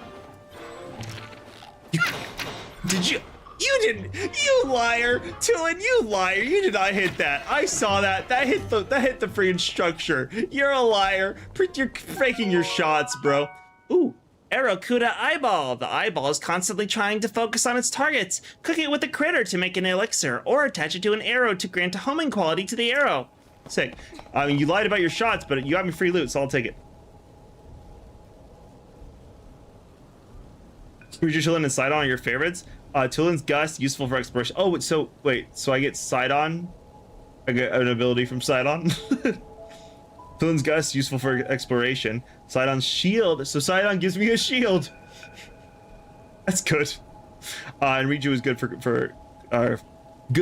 Did you? You didn't. You liar, Tulin. You liar. You did not hit that. I saw that. That hit the freaking structure. You're a liar. You're faking your shots, bro. Ooh. Aerocuda eyeball. The eyeball is constantly trying to focus on its targets. Cook it with a critter to make an elixir, or attach it to an arrow to grant a homing quality to the arrow. Sick. I mean, you lied about your shots, but you got me free loot, so I'll take it. Who's your Tulin and Sidon are your favorites? Tulin's Gust, useful for exploration. Oh, so wait, so I get Sidon? I get an ability from Sidon? Tulin's Gust, useful for exploration. Sidon's Shield, so Sidon gives me a shield. That's good. And Riju is good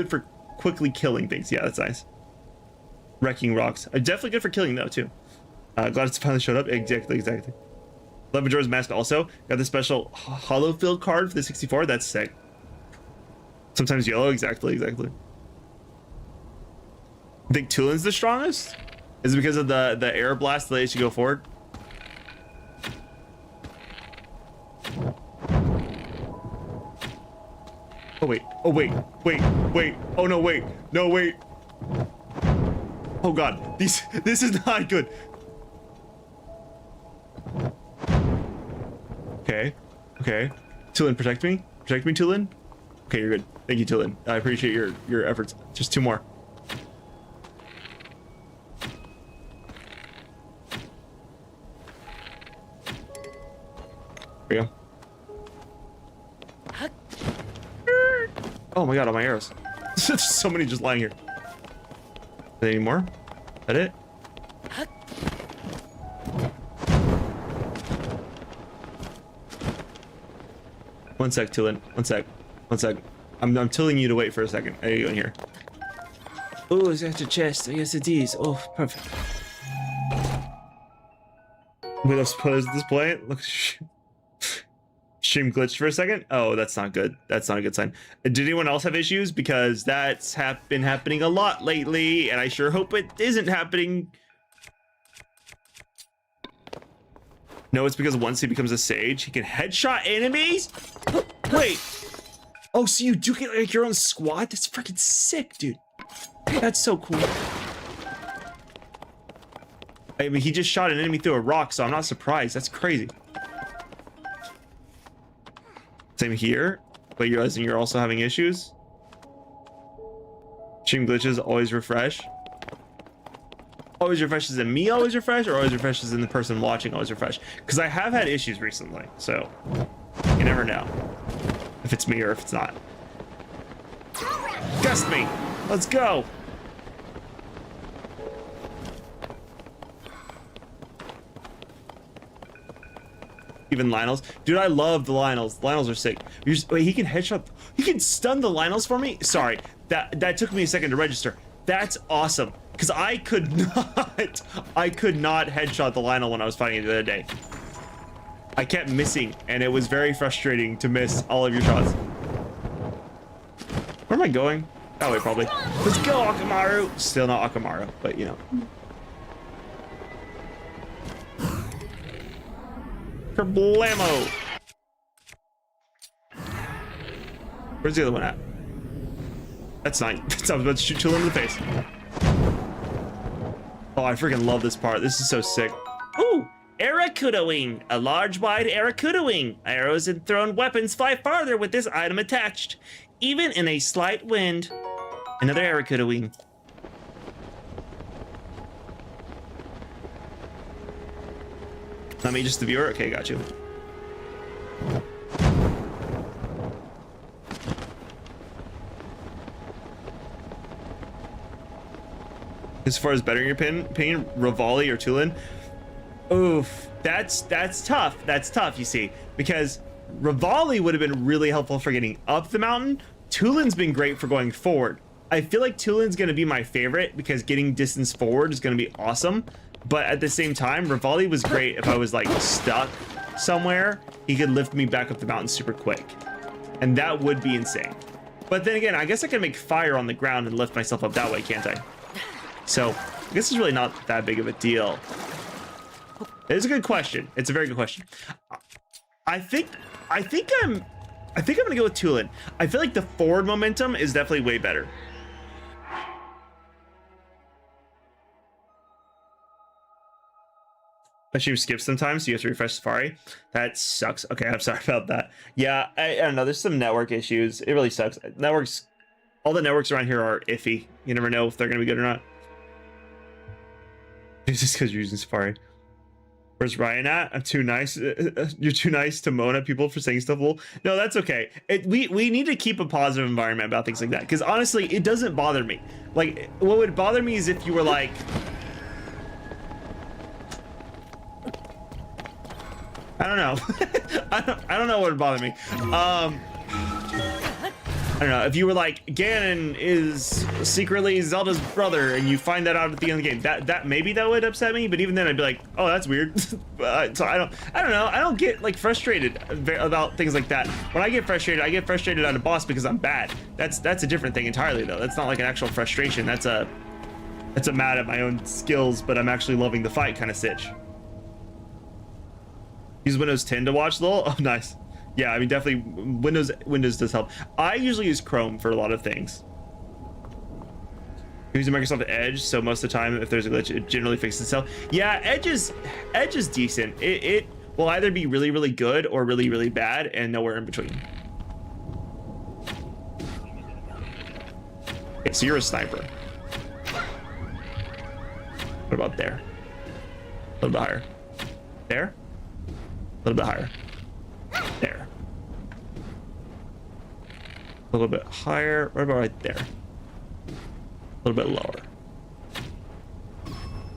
for quickly killing things. Yeah, that's nice. Wrecking rocks. Definitely good for killing though too. Glad it's finally showed up. Exactly. Love Majora's Mask also. Got the special hollow field card for the 64. That's sick. Sometimes yellow. Exactly. I think Tulin's the strongest? Is it because of the air blast that lets you go forward? Oh wait. Oh no, wait. No, wait. Oh God. This is not good. Okay. Tulin, protect me. Protect me, Tulin. Okay, you're good. Thank you, Tulin. I appreciate your efforts. Just 2 more. There we go. Oh my God, all my arrows. There's so many just lying here. Is there any more? Is that it? One sec, Tulin. One sec. I'm telling you to wait for a second. There you go in here. Oh, it's at your chest. Yes, it is. Oh, perfect. Wait, I'm supposed to display it? Look. Shit Stream glitched for a second. Oh, that's not good. That's not a good sign. Did anyone else have issues? Because that's been happening a lot lately, and I sure hope it isn't happening. No, it's because once he becomes a sage, he can headshot enemies? Wait. Oh, so you do get like your own squad? That's freaking sick, dude. That's so cool. I mean, he just shot an enemy through a rock, so I'm not surprised. That's crazy. Same here, but you're realizing you're also having issues. Stream glitches always refresh. Always refreshes in me, always refresh, or always refreshes in the person watching, always refresh. Because I have had issues recently, so you never know if it's me or if it's not. Gust me! Let's go! Even Lionels. Dude, I love the Lionels. Lionels are sick. Wait, he can headshot. He can stun the Lionels for me? Sorry, that took me a second to register. That's awesome. Because I could not headshot the Lionel when I was fighting it the other day. I kept missing, and it was very frustrating to miss all of your shots. Where am I going? That way, probably. Let's go, Akamaru. Still not Akamaru, but you know. Kerblamo! Where's the other one at? That's not. I was about to shoot Hyrule in the face. Oh, I freaking love this part. This is so sick. Ooh! Aracuda wing! A large, wide Aracuda wing. Arrows and thrown weapons fly farther with this item attached, even in a slight wind. Another Aracuda wing. Not me, just the viewer? Okay, got you. As far as bettering your opinion, Rivali or Tulin? Oof, that's tough. That's tough, you see, because Rivali would have been really helpful for getting up the mountain. Tulin's been great for going forward. I feel like Tulin's going to be my favorite because getting distance forward is going to be awesome. But at the same time, Rivali was great if I was like stuck somewhere. He could lift me back up the mountain super quick. And that would be insane. But then again, I guess I can make fire on the ground and lift myself up that way, can't I? So I guess it's really not that big of a deal. It's a good question. It's a very good question. I think I'm gonna go with Tulin. I feel like the forward momentum is definitely way better. I should skip sometimes, so you have to refresh Safari. That sucks. Okay, I'm sorry about that. Yeah, I don't know. There's some network issues. It really sucks. All the networks around here are iffy. You never know if they're gonna be good or not. It's just because you're using Safari. Where's Ryan at? I'm too nice. You're too nice to moan at people for saying stuff. Well, no, that's okay. We need to keep a positive environment about things like that. Because honestly, it doesn't bother me. Like, what would bother me is if you were like, I don't know. I don't know what would bother me. I don't know, if you were like, Ganon is secretly Zelda's brother, and you find that out at the end of the game, that maybe that would upset me, but even then I'd be like, oh, that's weird. So I don't know, I don't get like frustrated about things like that. When I get frustrated at a boss because I'm bad. That's a different thing entirely though. That's not like an actual frustration. That's a mad at my own skills, but I'm actually loving the fight kind of sitch. Use Windows 10 to watch lol. Oh, nice. Yeah, I mean, definitely Windows does help. I usually use Chrome for a lot of things. I'm using Microsoft Edge, so most of the time, if there's a glitch, it generally fixes itself. Yeah, Edge is decent. It will either be really, really good or really, really bad, and nowhere in between. Okay, so you're a sniper. What about there? A little bit higher. There? A little bit higher. There. A little bit higher. What about right there? A little bit lower.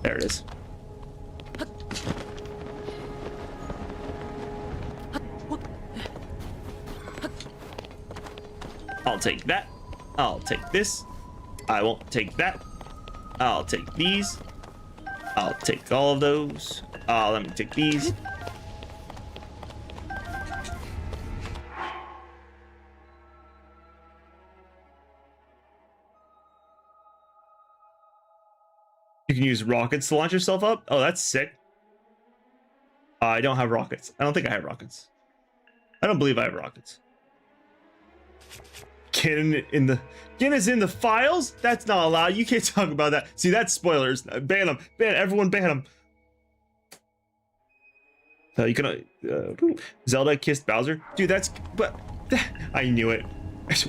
There it is. I'll take that. I'll take this. I won't take that. I'll take these. I'll take all of those. Let me take these. can use rockets to launch yourself up. Oh, that's sick. I don't have rockets. I don't think I have rockets. I don't believe I have rockets. Ganon is in the files? That's not allowed. You can't talk about that. See, that's spoilers. Ban them. Ban everyone. Ban them. You can Zelda kissed Bowser, dude. But I knew it.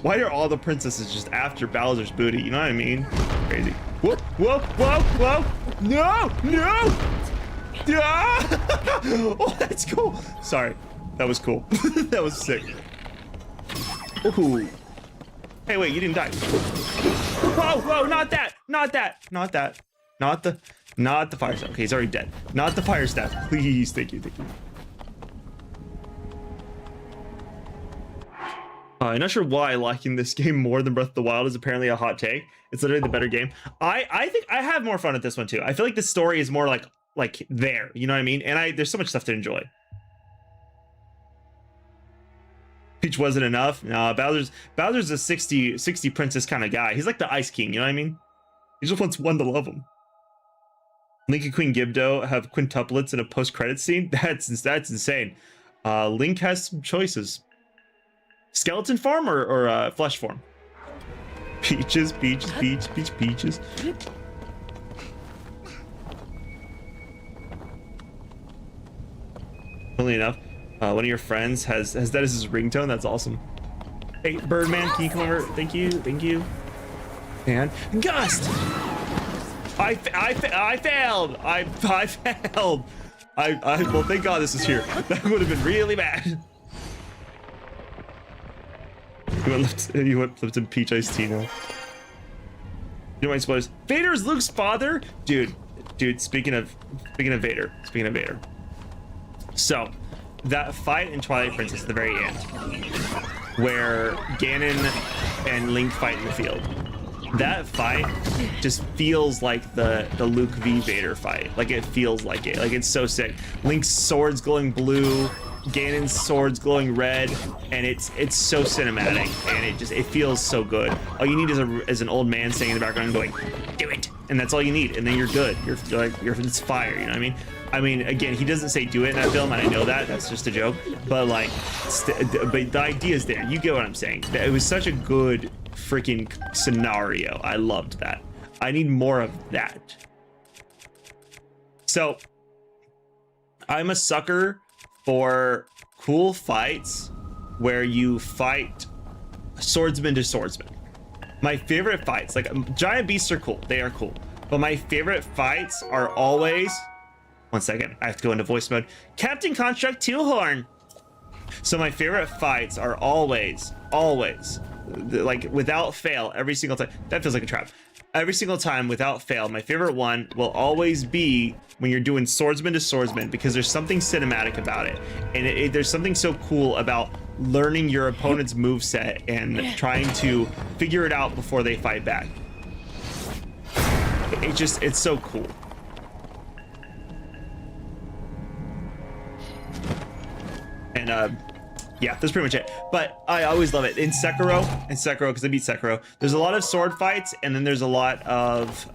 Why are all the princesses just after Bowser's booty? You know what I mean? Crazy. Whoa, whoa, whoa, whoa! No, no! Ah! Oh, that's cool. Sorry, that was cool. That was sick. Ooh. Hey, wait, you didn't die. Whoa, whoa! Not that! Not that! Not that! Not the fire staff. Okay, he's already dead. Not the fire staff. Please, thank you, thank you. I'm not sure why liking this game more than Breath of the Wild is apparently a hot take. It's literally the better game. I think I have more fun at this one too. I feel like the story is more like there, you know what I mean? And there's so much stuff to enjoy. Peach wasn't enough. No, Bowser's a 60 princess kind of guy. He's like the Ice King, you know what I mean? He just wants one to love him. Link and Queen Gibdo have quintuplets in a post-credit scene. That's insane. Link has some choices. Skeleton form or flesh form? Peaches. Funnily enough, one of your friends has that as his ringtone. That's awesome. Hey, Birdman, can you come over? Thank you. And Gust. I failed. I failed. Well, thank God this is here. That would have been really bad. You went flipped in peach iced tea now. You know my spoilers. Vader's Luke's father, dude. Speaking of Vader. So, that fight in Twilight Princess at the very end, where Ganon and Link fight in the field. That fight just feels like the Luke v Vader fight. Like it feels like it. Like it's so sick. Link's sword's glowing blue, Ganon's sword's glowing red, and it's so cinematic, and it feels so good. All you need is an old man sitting in the background going, "Do it," and that's all you need, and then you're good. You're it's fire. You know what I mean? I mean, again, he doesn't say "do it" in that film, and I know that's just a joke. But like, but the idea is there. You get what I'm saying? It was such a good freaking scenario. I loved that. I need more of that. So I'm a sucker for cool fights where you fight swordsman to swordsman. My favorite fights, like giant beasts are cool. They are cool. But my favorite fights are always, one second, I have to go into voice mode. Captain Construct Two Horn. So my favorite fights are always, like without fail, every single time. That feels like a trap. Every single time without fail, my favorite one will always be when you're doing swordsman to swordsman, because there's something cinematic about it. And there's something so cool about learning your opponent's moveset and trying to figure it out before they fight back. It's so cool. And yeah, that's pretty much it. But I always love it. In Sekiro, because I beat Sekiro, there's a lot of sword fights, and then there's a lot of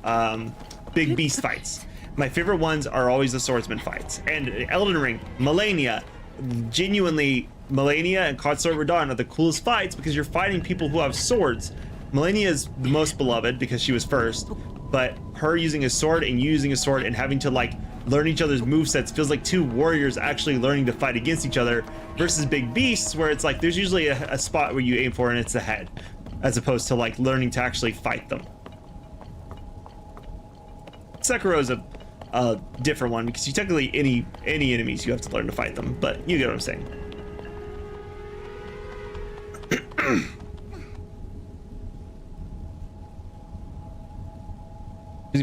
big beast fights. My favorite ones are always the swordsman fights. And Elden Ring, Malenia, genuinely, Malenia and Consort Radahn are the coolest fights because you're fighting people who have swords. Malenia is the most beloved because she was first, but her using a sword and you using a sword and having to like learn each other's movesets feels like two warriors actually learning to fight against each other, versus big beasts where it's like there's usually a spot where you aim for and it's the head, as opposed to like learning to actually fight them. Sekiro is a different one because you technically any enemies you have to learn to fight them, but you get what I'm saying.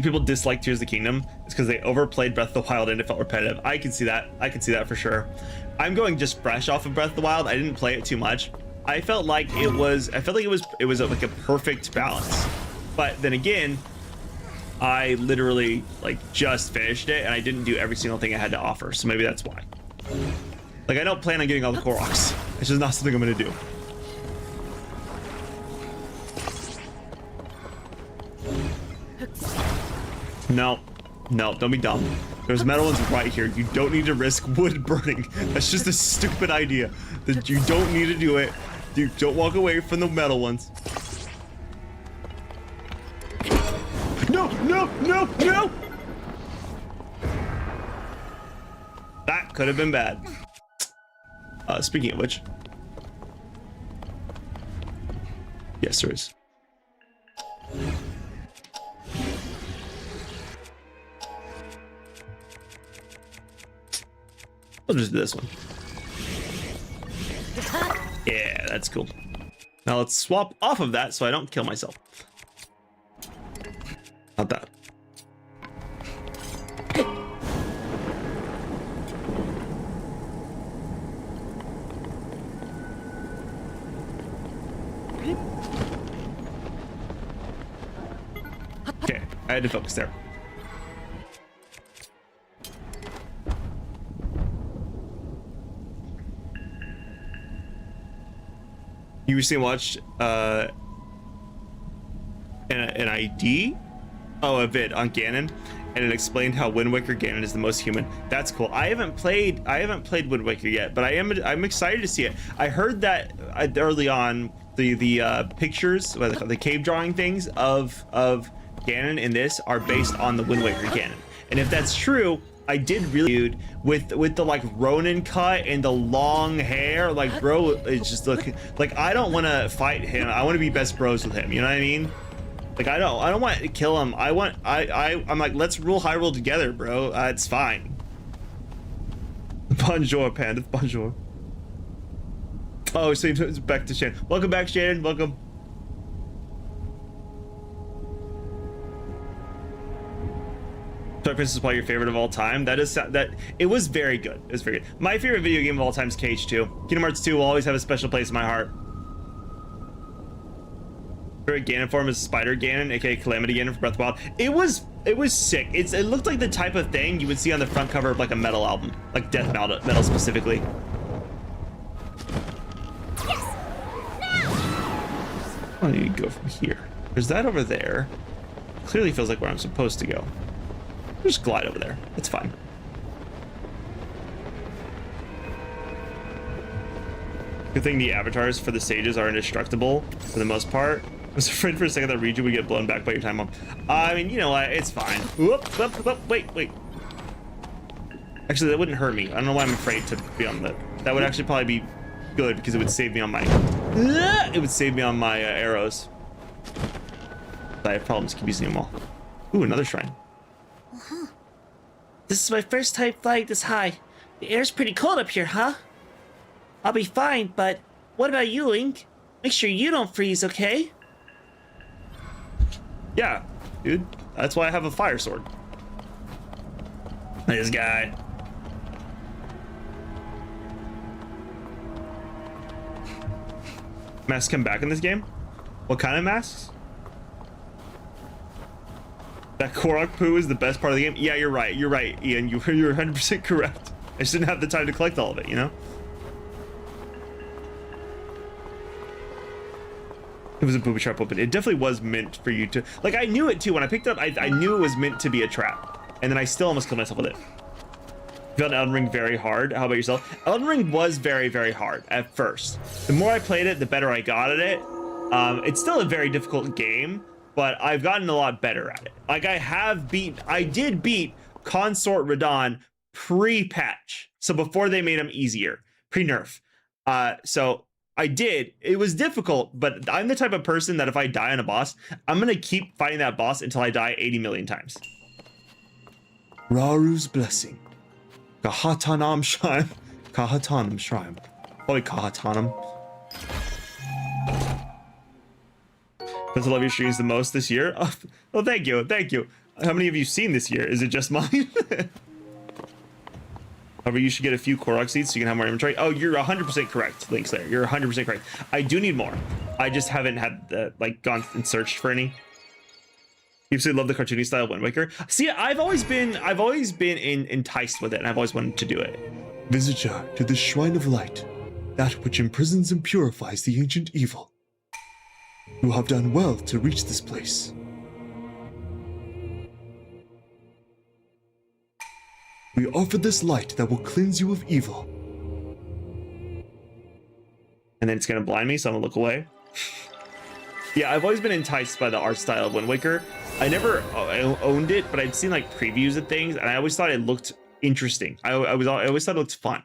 People dislike Tears of the Kingdom. It's because they overplayed Breath of the Wild and it felt repetitive. I can see that for sure. I'm going just fresh off of Breath of the Wild. I didn't play it too much. I felt like it was like a perfect balance. But then again, I literally like just finished it and I didn't do every single thing I had to offer. So maybe that's why. Like I don't plan on getting all the Koroks. It's just not something I'm gonna do. No, No, don't be dumb. There's metal ones right here. You don't need to risk wood burning. That's just a stupid idea. That you don't need to do it. You don't walk away from the metal ones. No, no, no, no! That could have been bad. Speaking of which. Yes, there is. I'll just do this one. Yeah, that's cool. Now let's swap off of that so I don't kill myself. Not that. Okay, I had to focus there. You recently watched an ID? Oh, a vid on Ganon, and it explained how Wind Waker Ganon is the most human. That's cool. I haven't played Wind Waker yet, but I'm excited to see it. I heard that early on the pictures, the cave drawing things of Ganon in this are based on the Wind Waker Ganon. And if that's true, I did really with the like Ronin cut and the long hair, like bro is just looking like I don't want to fight him. I want to be best bros with him. You know what I mean? Like I don't want to kill him. I'm like, let's rule Hyrule together, bro. It's fine. Bonjour, Panda. Bonjour. Oh, so it's back to Shannon. Welcome back, Shannon. Welcome. Dark Prince is probably your favorite of all time. That is that. It was very good. It was very good. My favorite video game of all time is KH2. Kingdom Hearts 2 will always have a special place in my heart. Favorite Ganon form is Spider Ganon, aka Calamity Ganon from Breath of the Wild. It was sick. It looked like the type of thing you would see on the front cover of like a metal album, like death metal specifically. Yes! Now! I need to go from here. There's that over there. Clearly feels like where I'm supposed to go. Just glide over there. It's fine. Good thing the avatars for the stages are indestructible for the most part. I was afraid for a second that region would get blown back by your time bomb. I mean, you know what? It's fine. Whoop, whoop, whoop, wait. Actually, that wouldn't hurt me. I don't know why I'm afraid to be on the. That would actually probably be good because it would save me on my. It would save me on my arrows. I have problems keep using them all. Ooh, another shrine. This is my first time flying this high. The air's pretty cold up here, huh? I'll be fine, but what about you, Link? Make sure you don't freeze, okay? Yeah, dude. That's why I have a fire sword. This guy. Masks come back in this game? What kind of masks? That Korok poo is the best part of the game? Yeah, you're right, Ian. You're 100% correct. I just didn't have the time to collect all of it, you know? It was a booby trap open. It definitely was meant for you to... Like, I knew it too. When I picked it up, I knew it was meant to be a trap. And then I still almost killed myself with it. Found Elden Ring very hard. How about yourself? Elden Ring was very, very hard at first. The more I played it, the better I got at it. It's still a very difficult game, but I've gotten a lot better at it. Like I did beat Consort Radahn pre-patch. So before they made him easier, pre-nerf. So I did. It was difficult, but I'm the type of person that if I die on a boss, I'm gonna keep fighting that boss until I die 80 million times. Raru's Blessing. Kahatanam Shrine. Kahatanam Shrine. Probably Kahatanam. Does I love your streams the most this year? Oh, well, thank you. How many have you seen this year? Is it just mine? However, you should get a few Korok seeds so you can have more inventory. Oh, you're 100% correct, Link's there. You're 100% correct. I do need more. I just haven't had like gone and searched for any. You absolutely love the cartoony style Wind Waker. See, I've always been enticed with it, and I've always wanted to do it. Visitor to the Shrine of Light, that which imprisons and purifies the ancient evil. You have done well to reach this place. We offer this light that will cleanse you of evil. And then it's gonna blind me, so I'm gonna look away. Yeah, I've always been enticed by the art style of Wind Waker. I never owned it, but I'd seen like previews of things, and I always thought it looked interesting. I always thought it looked fun.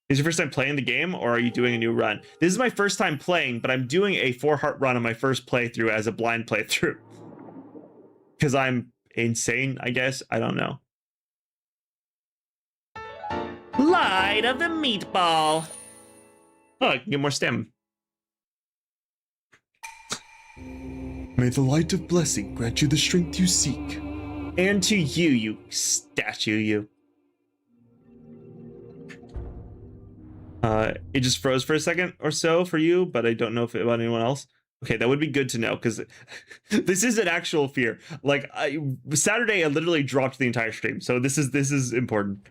Is your first time playing the game, or are you doing a new run? This is my first time playing, but I'm doing a 4-heart run on my first playthrough as a blind playthrough. Because I'm insane, I guess. I don't know. Light of the meatball. Oh, I can get more stem. May the light of blessing grant you the strength you seek. And to you, you statue, you. It just froze for a second or so for you, but I don't know if about anyone else. Okay, that would be good to know, because this is an actual fear. Like, Saturday, I literally dropped the entire stream, so this is important.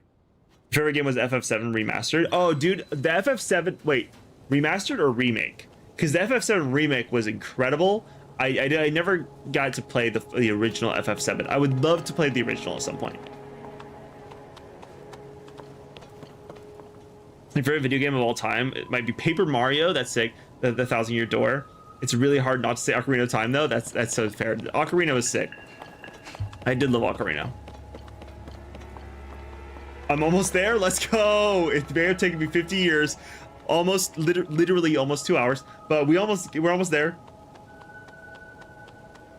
Favorite game was FF7 Remastered. Oh, dude, the FF7, wait, remastered or remake? Because the FF7 remake was incredible. I never got to play the original FF7. I would love to play the original at some point. My favorite video game of all time, it might be Paper Mario. That's sick. The 1,000-Year Door. It's really hard not to say Ocarina of Time, though. That's so fair. Ocarina was sick. I did love Ocarina. I'm almost there. Let's go. It may have taken me 50 years, almost, literally almost 2 hours, but we're almost there.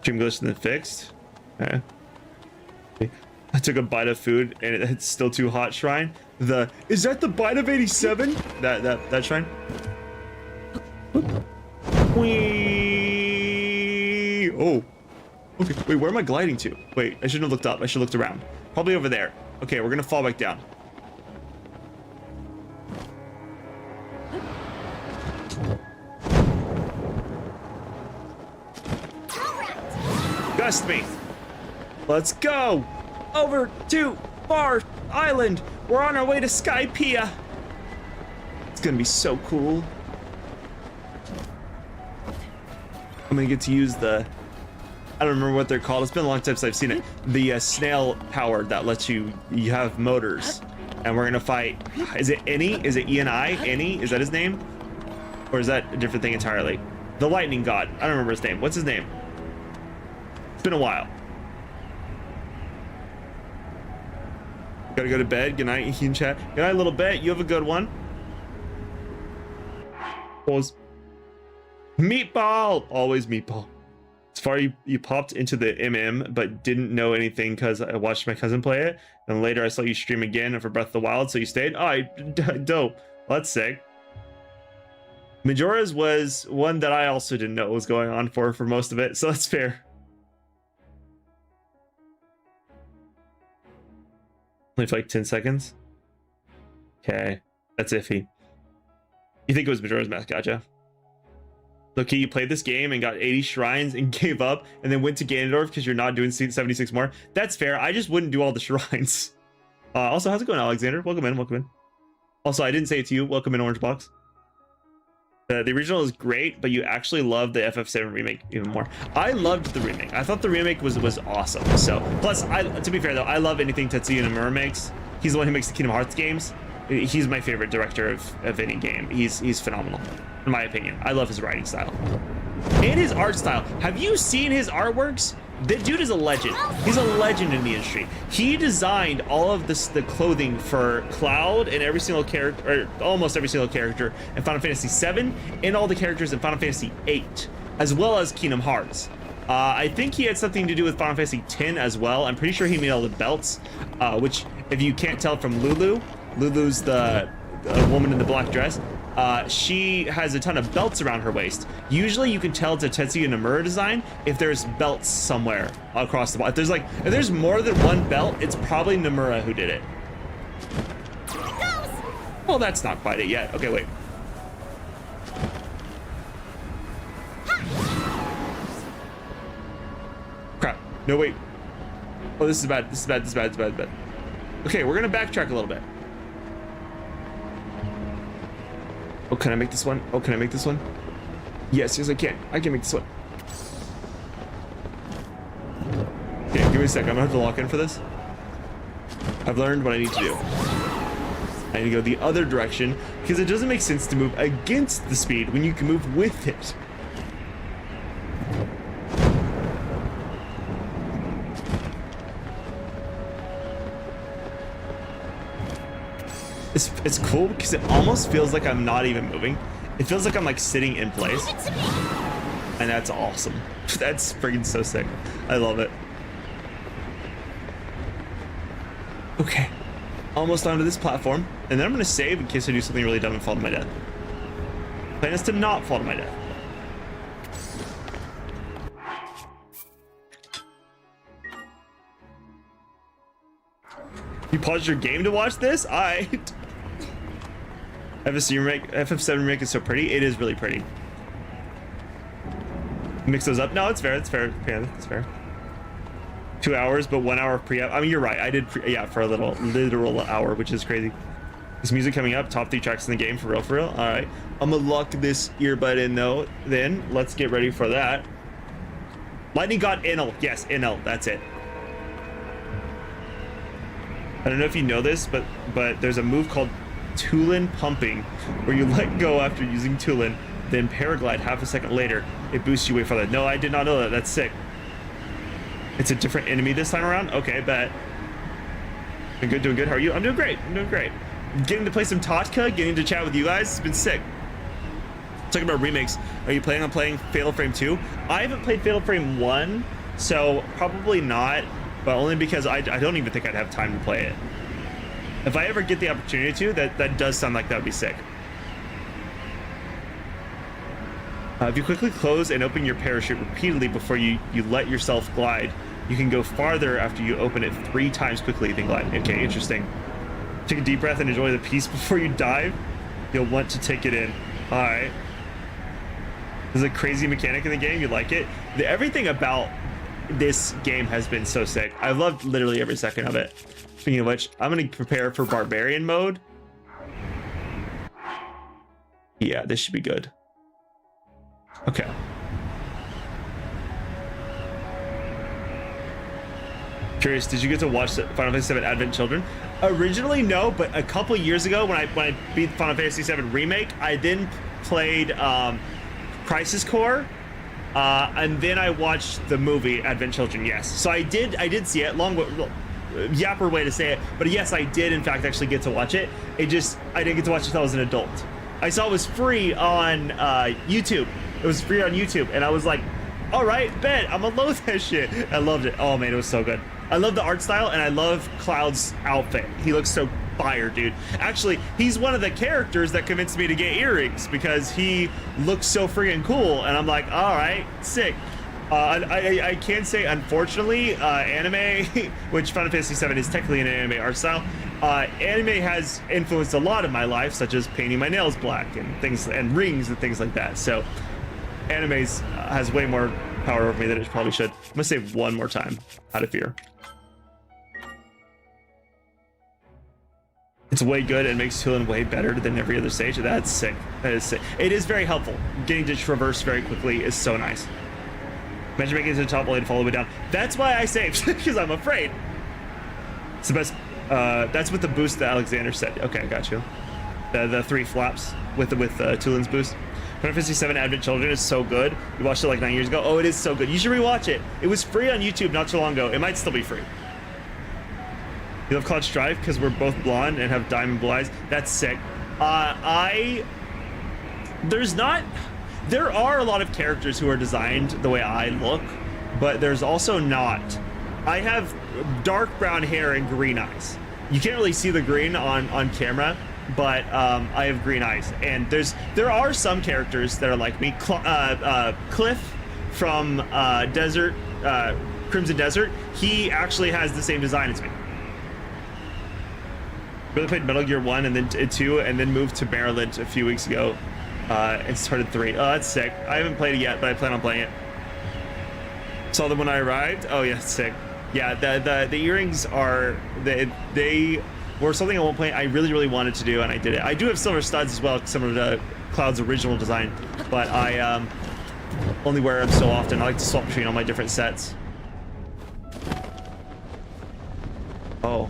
Stream glitch and then fixed. Okay. I took a bite of food and it's still too hot. Shrine. Is that the bite of 87? That shrine. Whee! Oh. Okay. Wait, where am I gliding to? Wait, I shouldn't have looked up. I should have looked around. Probably over there. Okay, we're gonna fall back down. Gust me. Let's go over to Bar Island. We're on our way to Skypiea. It's gonna be so cool. I'm gonna get to use the, I don't remember what they're called. It's been a long time since I've seen it. The snail power that lets you have motors. And we're gonna fight, is it Eni? Is it Eni? Eni? Is that his name? Or is that a different thing entirely? The lightning god. I don't remember his name. What's his name? It's been a while. Gotta go to bed. Good night, in chat. Good night, little bet. You have a good one. Pause. Meatball! Always meatball. As far you popped into the MM, but didn't know anything because I watched my cousin play it. And later I saw you stream again for Breath of the Wild, so you stayed. Oh, dope. Well, that's sick. Majora's was one that I also didn't know what was going on for most of it, so that's fair. Only for like 10 seconds. Okay, that's iffy. You think it was Majora's Mask? Gotcha. Okay, you played this game and got 80 shrines and gave up and then went to Ganondorf because you're not doing 76 more. That's fair. I just wouldn't do all the shrines. Also, how's it going, Alexander? Welcome in, welcome in. Also, I didn't say it to you. Welcome in, Orange Box. The original is great, but you actually love the FF7 remake even more. I loved the remake. I thought the remake was awesome. So, plus, to be fair though, I love anything Tetsuya Nomura makes. He's the one who makes the Kingdom Hearts games. He's my favorite director of any game. He's phenomenal, in my opinion. I love his writing style and his art style. Have you seen his artworks? The dude is a legend. He's a legend in the industry. He designed all of the clothing for Cloud and every single character, or almost every single character in Final Fantasy VII, and all the characters in Final Fantasy VIII, as well as Kingdom Hearts. I think he had something to do with Final Fantasy X as well. I'm pretty sure he made all the belts, which, if you can't tell from Lulu's the woman in the black dress. She has a ton of belts around her waist. Usually you can tell it's a Tetsuya Nomura design if there's belts somewhere across the body. If there's more than one belt, it's probably Nomura who did it. Well, that's not quite it yet. Okay, wait. Crap. No, wait. Oh, this is bad. This is bad. This is bad. This is bad. Okay, we're gonna backtrack a little bit. Oh, can I make this one? Oh, can I make this one? Yes, I can. I can make this one. Okay, give me a sec. I'm gonna have to lock in for this. I've learned what I need to do. I need to go the other direction because it doesn't make sense to move against the speed when you can move with it. It's cool because it almost feels like I'm not even moving. It feels like I'm like sitting in place. Give it to me. And that's awesome. That's freaking so sick. I love it. Okay. Almost onto this platform. And then I'm going to save in case I do something really dumb and fall to my death. Plan is to not fall to my death. You paused your game to watch this? FF7 remake is so pretty. It is really pretty. Mix those up. No, it's fair. It's fair. Yeah, it's fair. 2 hours, but 1 hour of pre-up. I mean, you're right. I did, yeah, for a literal hour, which is crazy. Is music coming up? Top 3 tracks in the game, for real, for real? All right. I'm gonna lock this earbud in, though. Then let's get ready for that. Lightning got Inel. Yes, Inel. That's it. I don't know if you know this, but there's a move called Tulin pumping, where you let go after using Tulin, then paraglide half a second later. It boosts you way farther. No, I did not know that. That's sick. It's a different enemy this time around? Okay, bet. Doing good, doing good. How are you? I'm doing great. I'm doing great. Getting to play some totk, getting to chat with you guys. It's been sick. Talking about remakes. Are you planning on playing Fatal Frame 2? I haven't played Fatal Frame 1, so probably not, but only because I don't even think I'd have time to play it. If I ever get the opportunity to, that does sound like that would be sick. If you quickly close and open your parachute repeatedly before you let yourself glide, you can go farther after you open it 3 times quickly, then glide. Okay, interesting. Take a deep breath and enjoy the peace before you dive. You'll want to take it in. All right. There's a crazy mechanic in the game. You like it? Everything about this game has been so sick. I've loved literally every second of it. Speaking of which, I'm going to prepare for Barbarian mode. Yeah, this should be good. Okay. Curious, did you get to watch the Final Fantasy VII Advent Children? Originally, no, but a couple years ago when I beat Final Fantasy VII Remake, I then played Crisis Core, and then I watched the movie Advent Children. Yes, so I did see it. Long yapper way to say it, but yes, I did in fact actually get to watch it. I didn't get to watch it until I was an adult. I saw it was free on YouTube. It was free on YouTube, and I was like, all right, bet, I'm gonna load that shit. I loved it. Oh man, it was so good. I love the art style, and I love Cloud's outfit. He looks so fire, dude. Actually, he's one of the characters that convinced me to get earrings because he looks so freaking cool, and I'm like, all right, sick. I can say, unfortunately, anime, which Final Fantasy VII is technically an anime art style, anime has influenced a lot of my life, such as painting my nails black and things, and rings and things like that. So, anime has way more power over me than it probably should. I'm gonna save one more time, out of fear. It's way good and makes Tulin way better than every other stage. That's sick. That is sick. It is very helpful. Getting to traverse very quickly is so nice. Imagine making it to the top only to fall all the way down. That's why I saved, because I'm afraid. It's the best. That's with the boost that Alexander said. Okay, I got you. The 3 flaps with Tulin's boost. Final Fantasy VII Advent Children is so good. We watched it like 9 years ago. Oh, it is so good. You should rewatch it. It was free on YouTube not too long ago. It might still be free. You love Cloud Strife because we're both blonde and have diamond blue eyes. That's sick. There are a lot of characters who are designed the way I look, but there's also not. I have dark brown hair and green eyes. You can't really see the green on camera, but I have green eyes. And there are some characters that are like me. Cliff from Crimson Desert, he actually has the same design as me. Really played Metal Gear 1 and then 2, and then moved to Maryland a few weeks ago and started 3. Oh, that's sick. I haven't played it yet, but I plan on playing it. Saw them when I arrived. Oh yeah, sick. Yeah, the earrings are they were something I won't play. I really wanted to do, and I did it. I do have silver studs as well, similar to Cloud's original design, but I only wear them so often. I like to swap between all my different sets. Oh.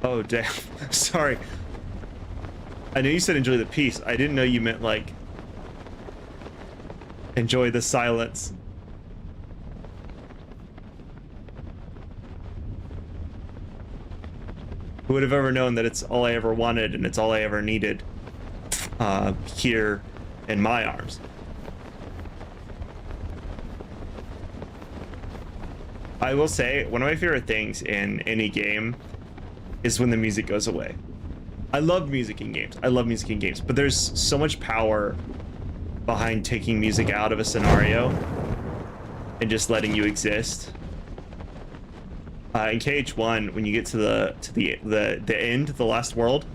Oh, damn. Sorry. I know you said enjoy the peace. I didn't know you meant, like, enjoy the silence. Who would have ever known that it's all I ever wanted and it's all I ever needed here in my arms? I will say, one of my favorite things in any game is when the music goes away. I love music in games. I love music in games, but there's so much power behind taking music out of a scenario and just letting you exist. In KH1, when you get to the end, the last world,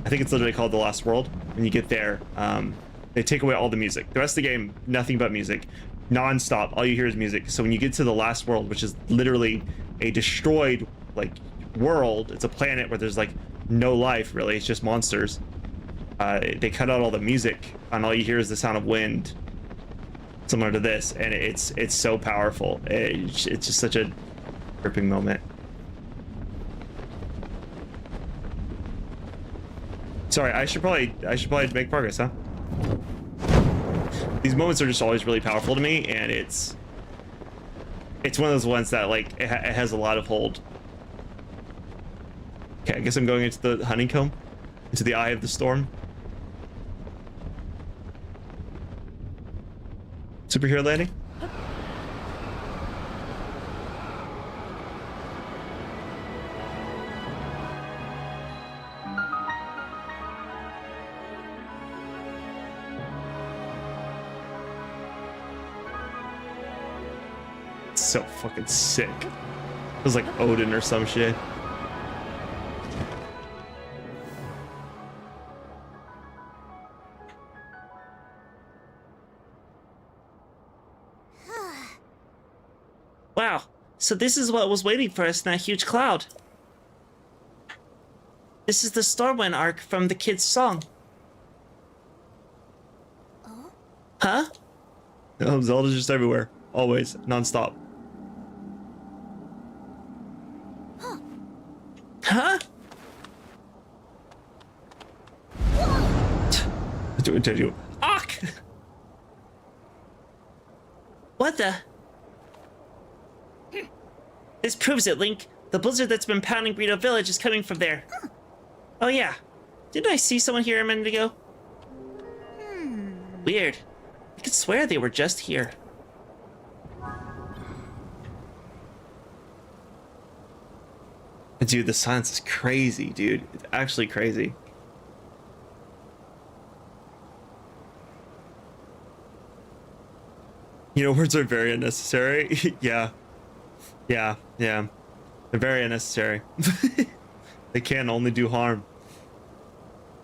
I think it's literally called the last world. When you get there, they take away all the music. The rest of the game, nothing but music, non-stop. All you hear is music. So when you get to the last world, which is literally a destroyed like world, it's a planet where there's like no life really. It's just monsters. They cut out all the music, and all you hear is the sound of wind, similar to this, and it's so powerful. It's just such a gripping moment. Sorry, I should probably make progress, huh? These moments are just always really powerful to me, and it's one of those ones that like it has a lot of hold. Okay, I guess I'm going into the honeycomb, into the eye of the storm. Superhero landing. So fucking sick. It was like Odin or some shit. Wow, so this is what was waiting for us in that huge cloud. This is the Stormwind arc from the kid's song. Huh? Oh, Zelda's just everywhere. Always. Non-stop. Huh? Did you? Ach! What the? This proves it, Link. The blizzard that's been pounding Burrito Village is coming from there. Oh yeah. Didn't I see someone here a minute ago? Weird. I could swear they were just here. Dude, the silence is crazy, dude. It's actually crazy. You know, words are very unnecessary. Yeah. Yeah. They're very unnecessary. They can only do harm.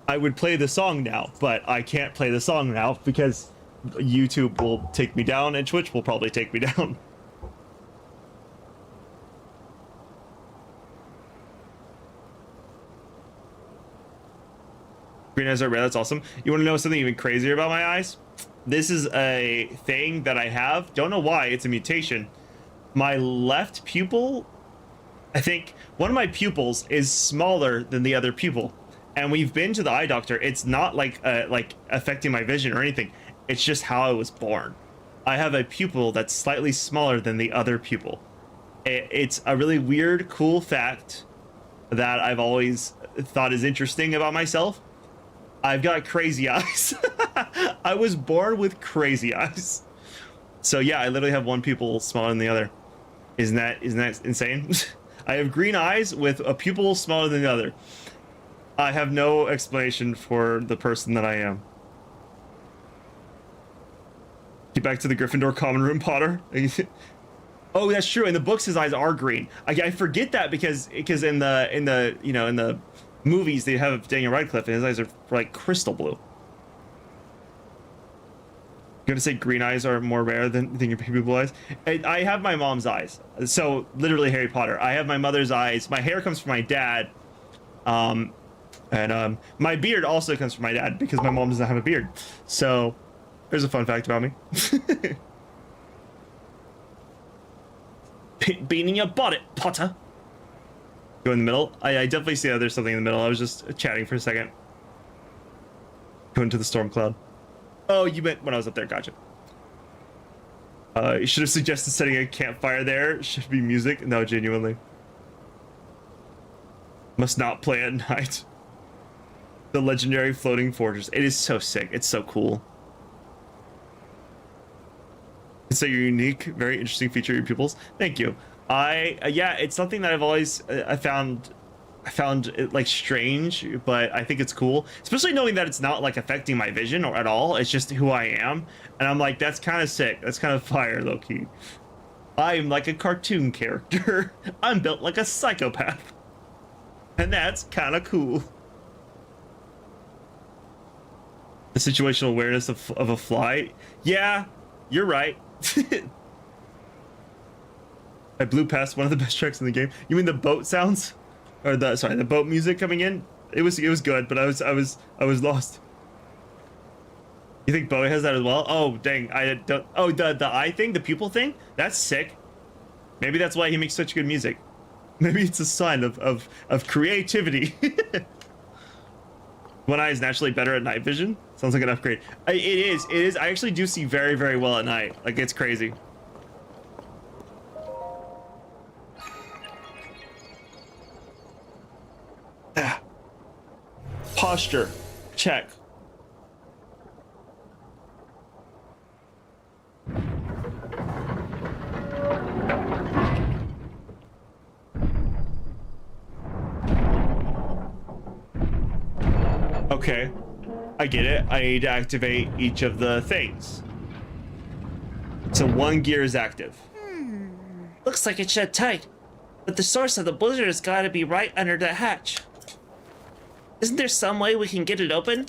I would play the song now, but I can't play the song now because YouTube will take me down and Twitch will probably take me down. Green eyes are red, that's awesome. You want to know something even crazier about my eyes? This is a thing that I have. Don't know why, it's a mutation. My left pupil, I think one of my pupils is smaller than the other pupil. And we've been to the eye doctor. It's not like affecting my vision or anything. It's just how I was born. I have a pupil that's slightly smaller than the other pupil. It's a really weird, cool fact that I've always thought is interesting about myself. I've got crazy eyes. I was born with crazy eyes. So yeah, I literally have one pupil smaller than the other. Isn't that insane? I have green eyes with a pupil smaller than the other. I have no explanation for the person that I am. Get back to the Gryffindor common room, Potter. Oh, that's true. In the books, his eyes are green. I forget that because in the movies they have Daniel Radcliffe and his eyes are like crystal blue. You're gonna say green eyes are more rare than your pupil eyes? I have my mom's eyes, so literally Harry Potter. I have my mother's eyes. My hair comes from my dad, and my beard also comes from my dad because my mom doesn't have a beard. So there's a fun fact about me. Beaning your bonnet, Potter. Go in the middle. I definitely see that there's something in the middle. I was just chatting for a second. Go into the storm cloud. Oh, you meant when I was up there. Gotcha. You should have suggested setting a campfire there. Should be music. No, genuinely. Must not play at night. The legendary floating fortress. It is so sick. It's so cool. It's a unique, very interesting feature of your pupils. Thank you. Yeah, it's something that I've always I found it like strange, but I think it's cool, especially knowing that it's not like affecting my vision or at all. It's just who I am, and I'm like, that's kind of sick. That's kind of fire, low key. I'm like a cartoon character. I'm built like a psychopath, and that's kind of cool. The situational awareness of a fly. Yeah, you're right. I blew past one of the best tracks in the game. You mean the boat sounds, or the boat music coming in? It was good, but I was lost. You think Bowie has that as well? Oh dang, I don't. Oh, the eye thing, the pupil thing. That's sick. Maybe that's why he makes such good music. Maybe it's a sign of creativity. One eye is naturally better at night vision. Sounds like an upgrade. It is. I actually do see very, very well at night. Like, it's crazy. Posture. Check. Okay, I get it. I need to activate each of the things. So one gear is active. Looks like it's shut tight, but the source of the blizzard has got to be right under that hatch. Isn't there some way we can get it open?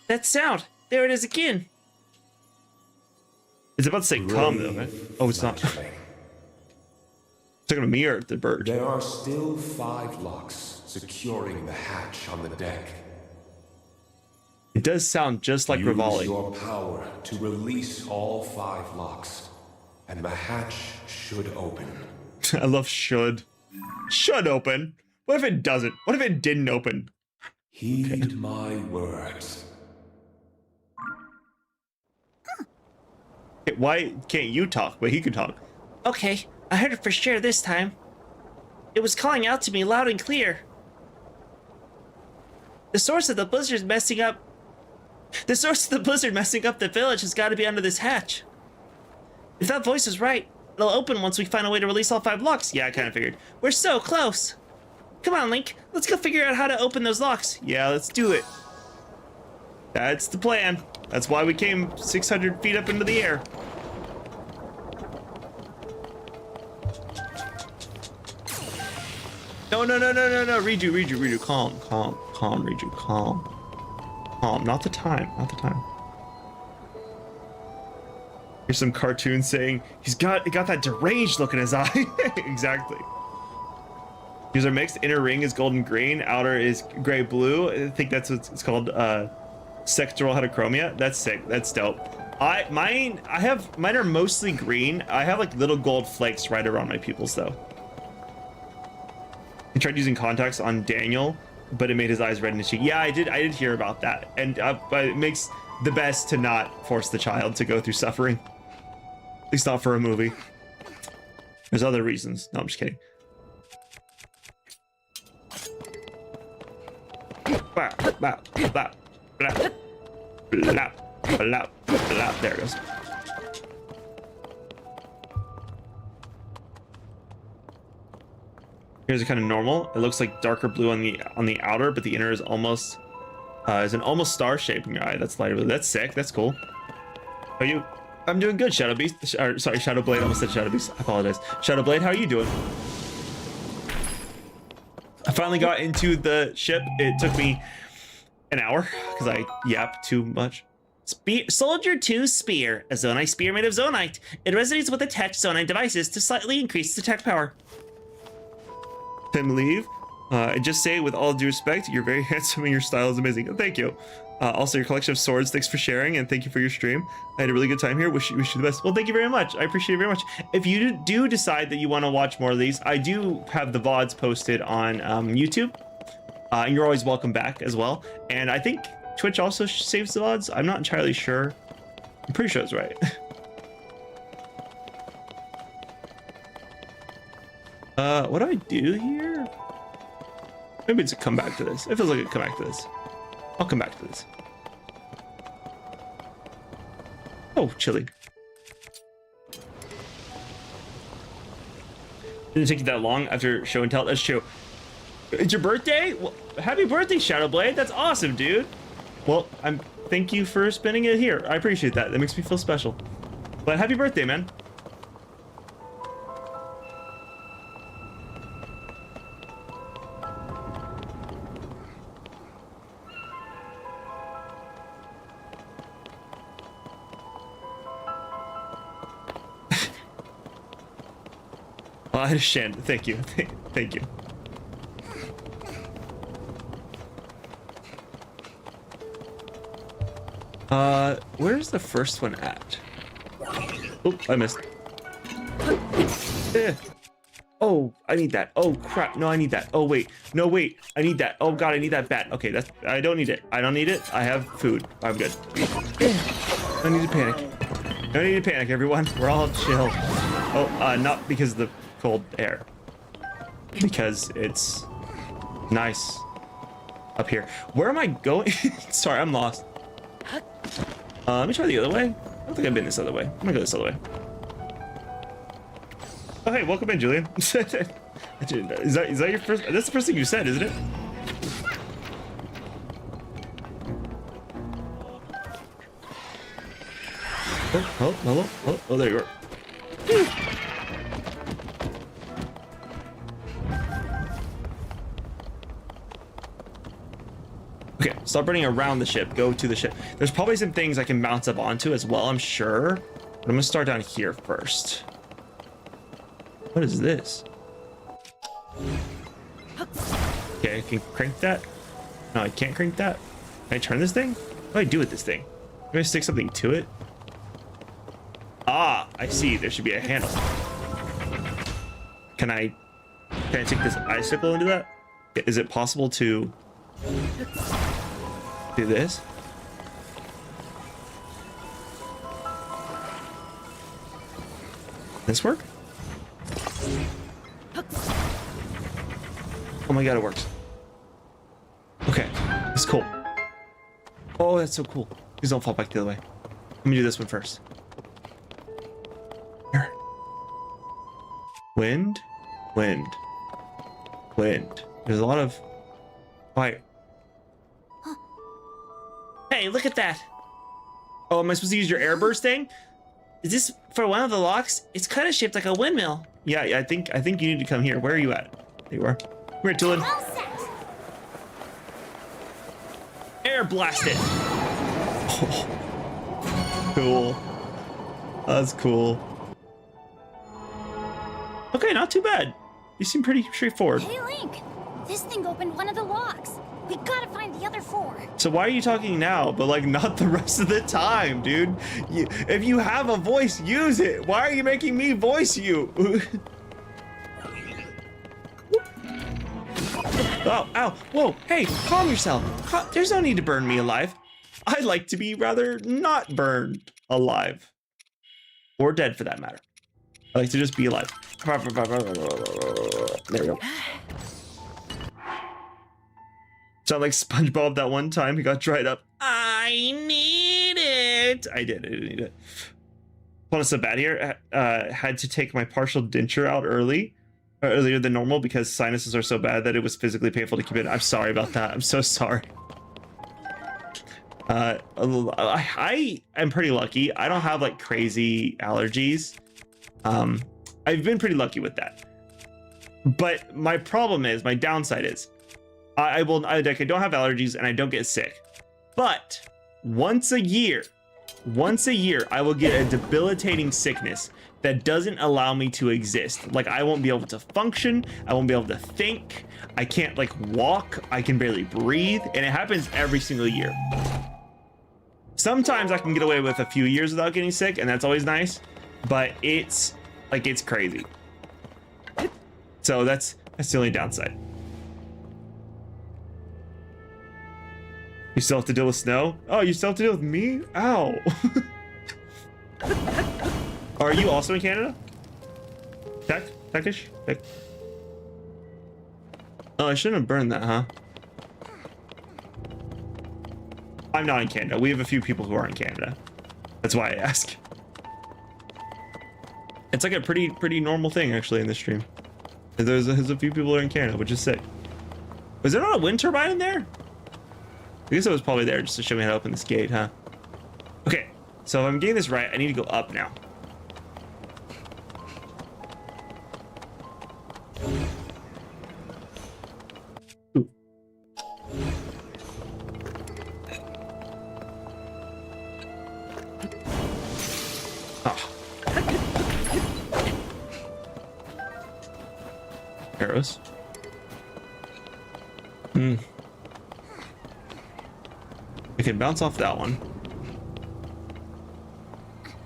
That sound! There it is again! It's about to say come though, right? Oh, it's not. It's talking to me or the bird? There are still 5 locks securing the hatch on the deck. It does sound just like Rivali. Use your power to release all 5 locks, and the hatch should open. I love should. Should open. What if it doesn't? What if it didn't open? Heed my words. Why can't you talk, but he can talk? Okay, I heard it for sure this time. It was calling out to me loud and clear. The source of the blizzard messing up the village has got to be under this hatch. If that voice is right, it'll open once we find a way to release all 5 locks. Yeah, I kind of figured. We're so close. Come on, Link. Let's go figure out how to open those locks. Yeah, let's do it. That's the plan. That's why we came 600 feet up into the air. No. Redo. Calm, Redo, calm. Not the time. Here's some cartoon saying he's got that deranged look in his eye. Exactly. These are mixed. Inner ring is golden green. Outer is gray blue. I think that's what it's called. Sectoral heterochromia. That's sick. That's dope. Mine are mostly green. I have like little gold flakes right around my pupils though. I tried using contacts on Daniel, but it made his eyes red and itchy. Yeah, I did hear about that, and but it makes the best to not force the child to go through suffering. At least not for a movie. There's other reasons. No, I'm just kidding. There it goes. Here's a kind of normal. It looks like darker blue on the outer, but the inner is almost is an almost star shape in your eye. That's lighter blue. That's sick. That's cool. Are you? I'm doing good, Shadow Beast. Sorry, Shadow Blade. I almost said Shadow Beast. I apologize. Shadow Blade, how are you doing? I finally got into the ship. It took me an hour because I yapped too much. Soldier 2 Spear, a Zonite spear made of Zonite. It resonates with attached Zonite devices to slightly increase the attack power. Tim leave. I just say with all due respect, you're very handsome and your style is amazing. Thank you. Also, your collection of swords, thanks for sharing, and thank you for your stream. I had a really good time here. Wish you the best. Well, thank you very much. I appreciate it very much. If you do decide that you want to watch more of these, I do have the VODs posted on YouTube. And you're always welcome back as well. And I think Twitch also saves the VODs. I'm not entirely sure. I'm pretty sure it's right. What do I do here? Maybe it's a come back to this. It feels like a come back to this. I'll come back to this. Oh, chilly. Didn't take you that long after show and tell. That's true. It's your birthday? Well, happy birthday, Shadowblade. That's awesome, dude. Well, thank you for spending it here. I appreciate that. That makes me feel special. But happy birthday, man. I understand. Thank you. Thank you. Where's the first one at? Oh, I missed. Oh, I need that. Oh crap. No, I need that. Oh wait. No, wait. I need that. Oh god, I need that bat. Okay, I don't need it. I don't need it. I have food. I'm good. I need to panic. No need to panic, everyone. We're all chill. Oh, not because of the cold air. Because it's nice up here. Where am I going? Sorry, I'm lost. Let me try the other way. I don't think I've been this other way. I'm gonna go this other way. Oh, hey, welcome in, Julian. is that your first? That's the first thing you said, isn't it? Oh, hello. Oh, there you are. Okay, stop running around the ship. Go to the ship. There's probably some things I can bounce up onto as well, I'm sure. But I'm gonna start down here first. What is this? Okay, I can crank that. No, I can't crank that. Can I turn this thing? What do I do with this thing? I'm gonna stick something to it. Ah, I see. There should be a handle. Can I take this icicle into that? Is it possible to do this? This work? Oh my god, it works. Okay, it's cool. Oh, that's so cool. Please don't fall back the other way. Let me do this one first. Here. Wind, wind, wind. There's a lot of fire. Hey, look at that. Oh, am I supposed to use your airburst thing? Is this for one of the locks? It's kind of shaped like a windmill. Yeah, I think you need to come here. Where are you at? There you are. Come here, Tulin. All set. Air blast it. Oh. Cool. That's cool. Okay, not too bad. You seem pretty straightforward. Hey, Link. This thing opened one of the locks. We gotta find the other 4. So why are you talking now, but like not the rest of the time, dude? If you have a voice, use it. Why are you making me voice you? Oh, ow, whoa, hey, calm yourself. There's no need to burn me alive. I like to be rather not burned alive. Or dead for that matter. I like to just be alive. There we go. Sound like SpongeBob that one time he got dried up. I need it. I didn't need it. Well, it's so bad here. Had to take my partial denture out earlier than normal because sinuses are so bad that it was physically painful to keep it. I'm sorry about that. I'm so sorry. I am pretty lucky. I don't have like crazy allergies. I've been pretty lucky with that. But my problem is, my downside is, I don't have allergies and I don't get sick. But once a year, I will get a debilitating sickness that doesn't allow me to exist. Like I won't be able to function. I won't be able to think. I can't like walk. I can barely breathe. And it happens every single year. Sometimes I can get away with a few years without getting sick, and that's always nice. But it's like it's crazy. So that's the only downside. You still have to deal with snow? Oh, you still have to deal with me? Ow. Are you also in Canada? Techish? Oh, I shouldn't have burned that, huh? I'm not in Canada. We have a few people who are in Canada. That's why I ask. It's like a pretty normal thing actually in this stream. There's a few people who are in Canada, which is sick. Was there not a wind turbine in there? I guess it was probably there just to show me how to open this gate, huh? Okay, so if I'm getting this right, I need to go up now. Ooh. Oh. Arrows. I can bounce off that one.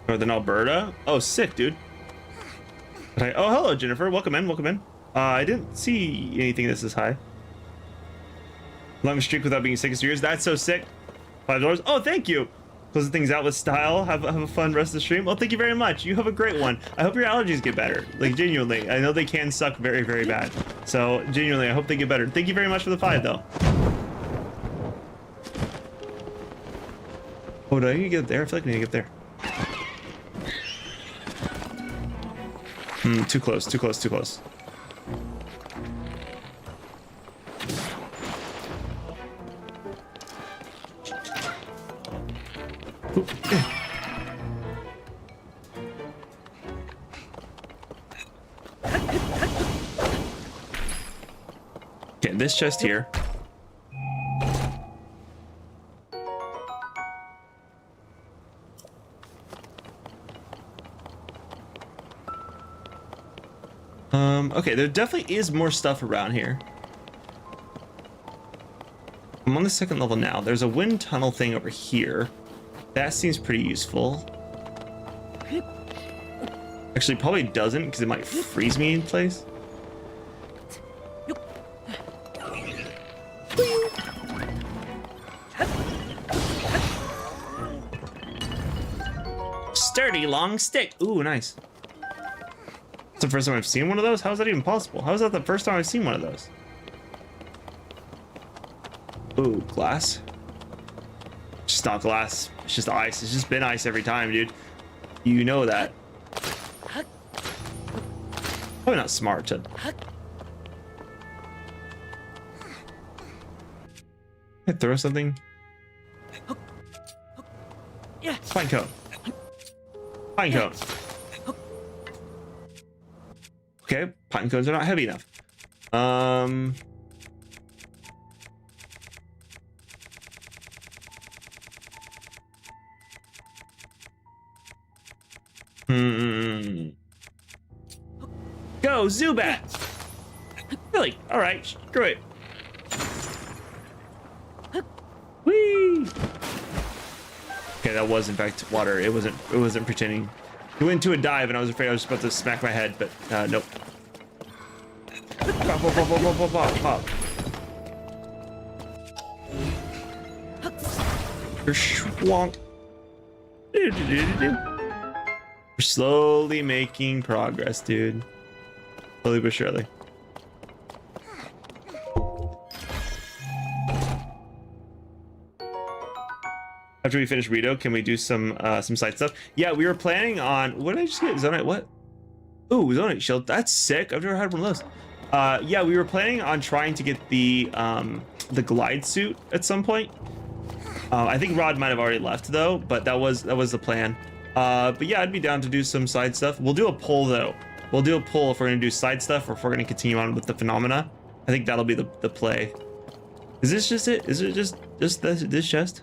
Northern Alberta. Oh, sick, dude. Oh, hello, Jennifer. Welcome in. Welcome in. I didn't see anything this is high. Long streak without being sick is yours. That's so sick. $5. Oh, thank you. Closing things out with style. Have a fun rest of the stream. Well, thank you very much. You have a great one. I hope your allergies get better. Like, genuinely. I know they can suck very, very bad. So, genuinely, I hope they get better. Thank you very much for the 5, though. Oh, do I need to get there? I feel like I need to get there. Too close, too close, too close. Ooh. Okay, this chest here. Okay, there definitely is more stuff around here. I'm on the second level now. There's a wind tunnel thing over here. That seems pretty useful. Actually, probably doesn't because it might freeze me in place. Sturdy long stick. Ooh, nice. It's the first time I've seen one of those? How is that even possible? How is that the first time I've seen one of those? Ooh, glass. Just not glass. It's just ice. It's just been ice every time, dude. You know that. Probably not smart to... I throw something? Pine cone. Pine cone. Okay, pine cones are not heavy enough. Go, Zubat! Really? Alright, screw it. Whee! Okay, that was in fact water. It wasn't pretending. He went into a dive and I was afraid I was about to smack my head, but nope. Pop, pop, pop, pop, pop, pop, pop. Schwonk. We're slowly making progress, dude. Slowly but surely. After we finish Rito, can we do some side stuff? Yeah, we were planning on. What did I just get? Zonite? What? Ooh, Zonite shield. That's sick. I've never had one of those. Yeah, we were planning on trying to get the glide suit at some point. I think Rod might have already left though, but that was the plan. But yeah, I'd be down to do some side stuff. We'll do a poll though. We'll do a poll if we're gonna do side stuff or if we're gonna continue on with the phenomena. I think that'll be the play. Is this just it? Is it just this chest?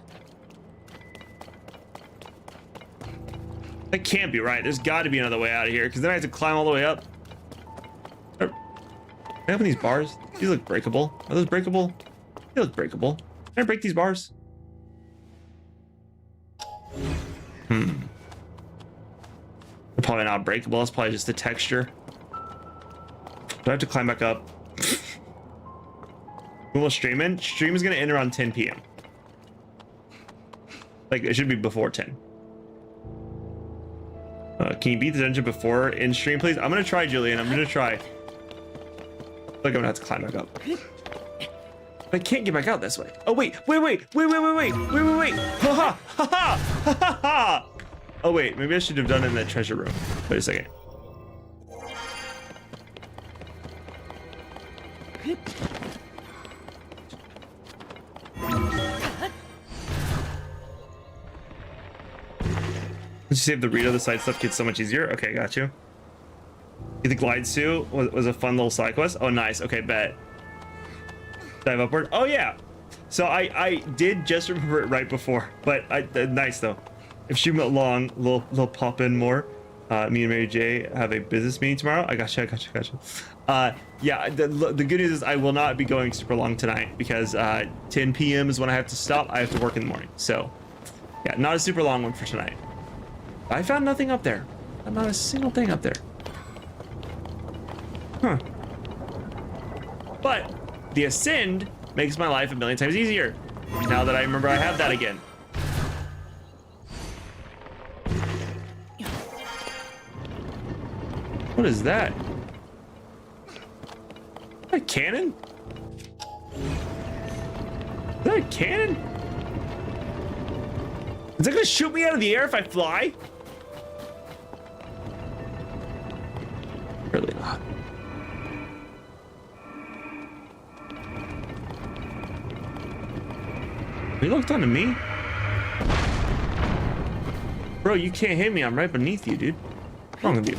That can't be right. There's got to be another way out of here, because then I have to climb all the way up. Can I open these bars? These look breakable. Are those breakable? They look breakable. Can I break these bars? probably not breakable. That's probably just the texture. Do I have to climb back up? When will stream in? Stream is gonna end around 10 p.m. Like, it should be before 10. Can you beat the dungeon before in stream, please? I'm gonna try, Julian. I'm gonna try. I feel like I'm gonna have to climb back up. I can't get back out this way. Oh wait. Ha ha ha ha ha. Oh wait, maybe I should have done it in that treasure room. Wait a second. Did you save the Rito? The side stuff gets so much easier. Okay, got you. The glide suit was a fun little side quest. Oh, nice. Okay, bet. Dive upward. Oh yeah. So I did just remember it right before, but nice though. If she went long, they'll pop in more. Me and Mary J have a business meeting tomorrow. I gotcha. Yeah. The good news is I will not be going super long tonight because 10 p.m. is when I have to stop. I have to work in the morning. So yeah, not a super long one for tonight. I found nothing up there. Not a single thing up there. Huh. But the ascend makes my life a million times easier. Now that I remember I have that again. What is that? Is that a cannon? Is that a cannon? Is that gonna shoot me out of the air if I fly? Really not. He looked onto me. Bro, you can't hit me. I'm right beneath you, dude. What's wrong with you?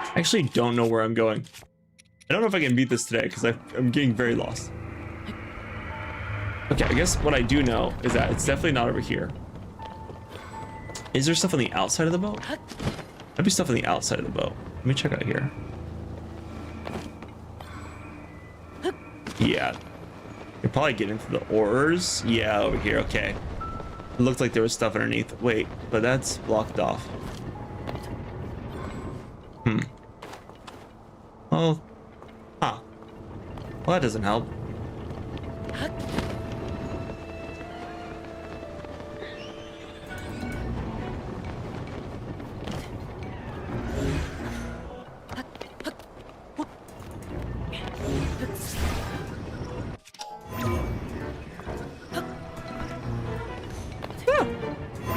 I actually don't know where I'm going. I don't know if I can beat this today because I'm getting very lost. Okay, I guess what I do know is that it's definitely not over here. Is there stuff on the outside of the boat? Might be stuff on the outside of the boat. Let me check out here. Yeah. You probably get into the oars. Yeah, over here. Okay. It looked like there was stuff underneath. Wait, but that's blocked off. Oh. Huh. Well, that doesn't help.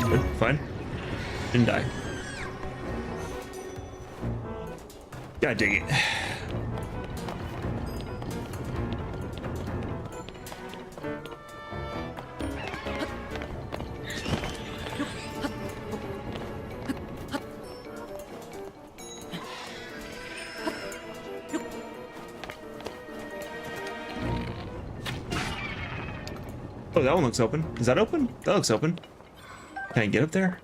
Good, fine. Didn't die. God dang it. Oh, that one looks open. Is that open? That looks open. Can I get up there?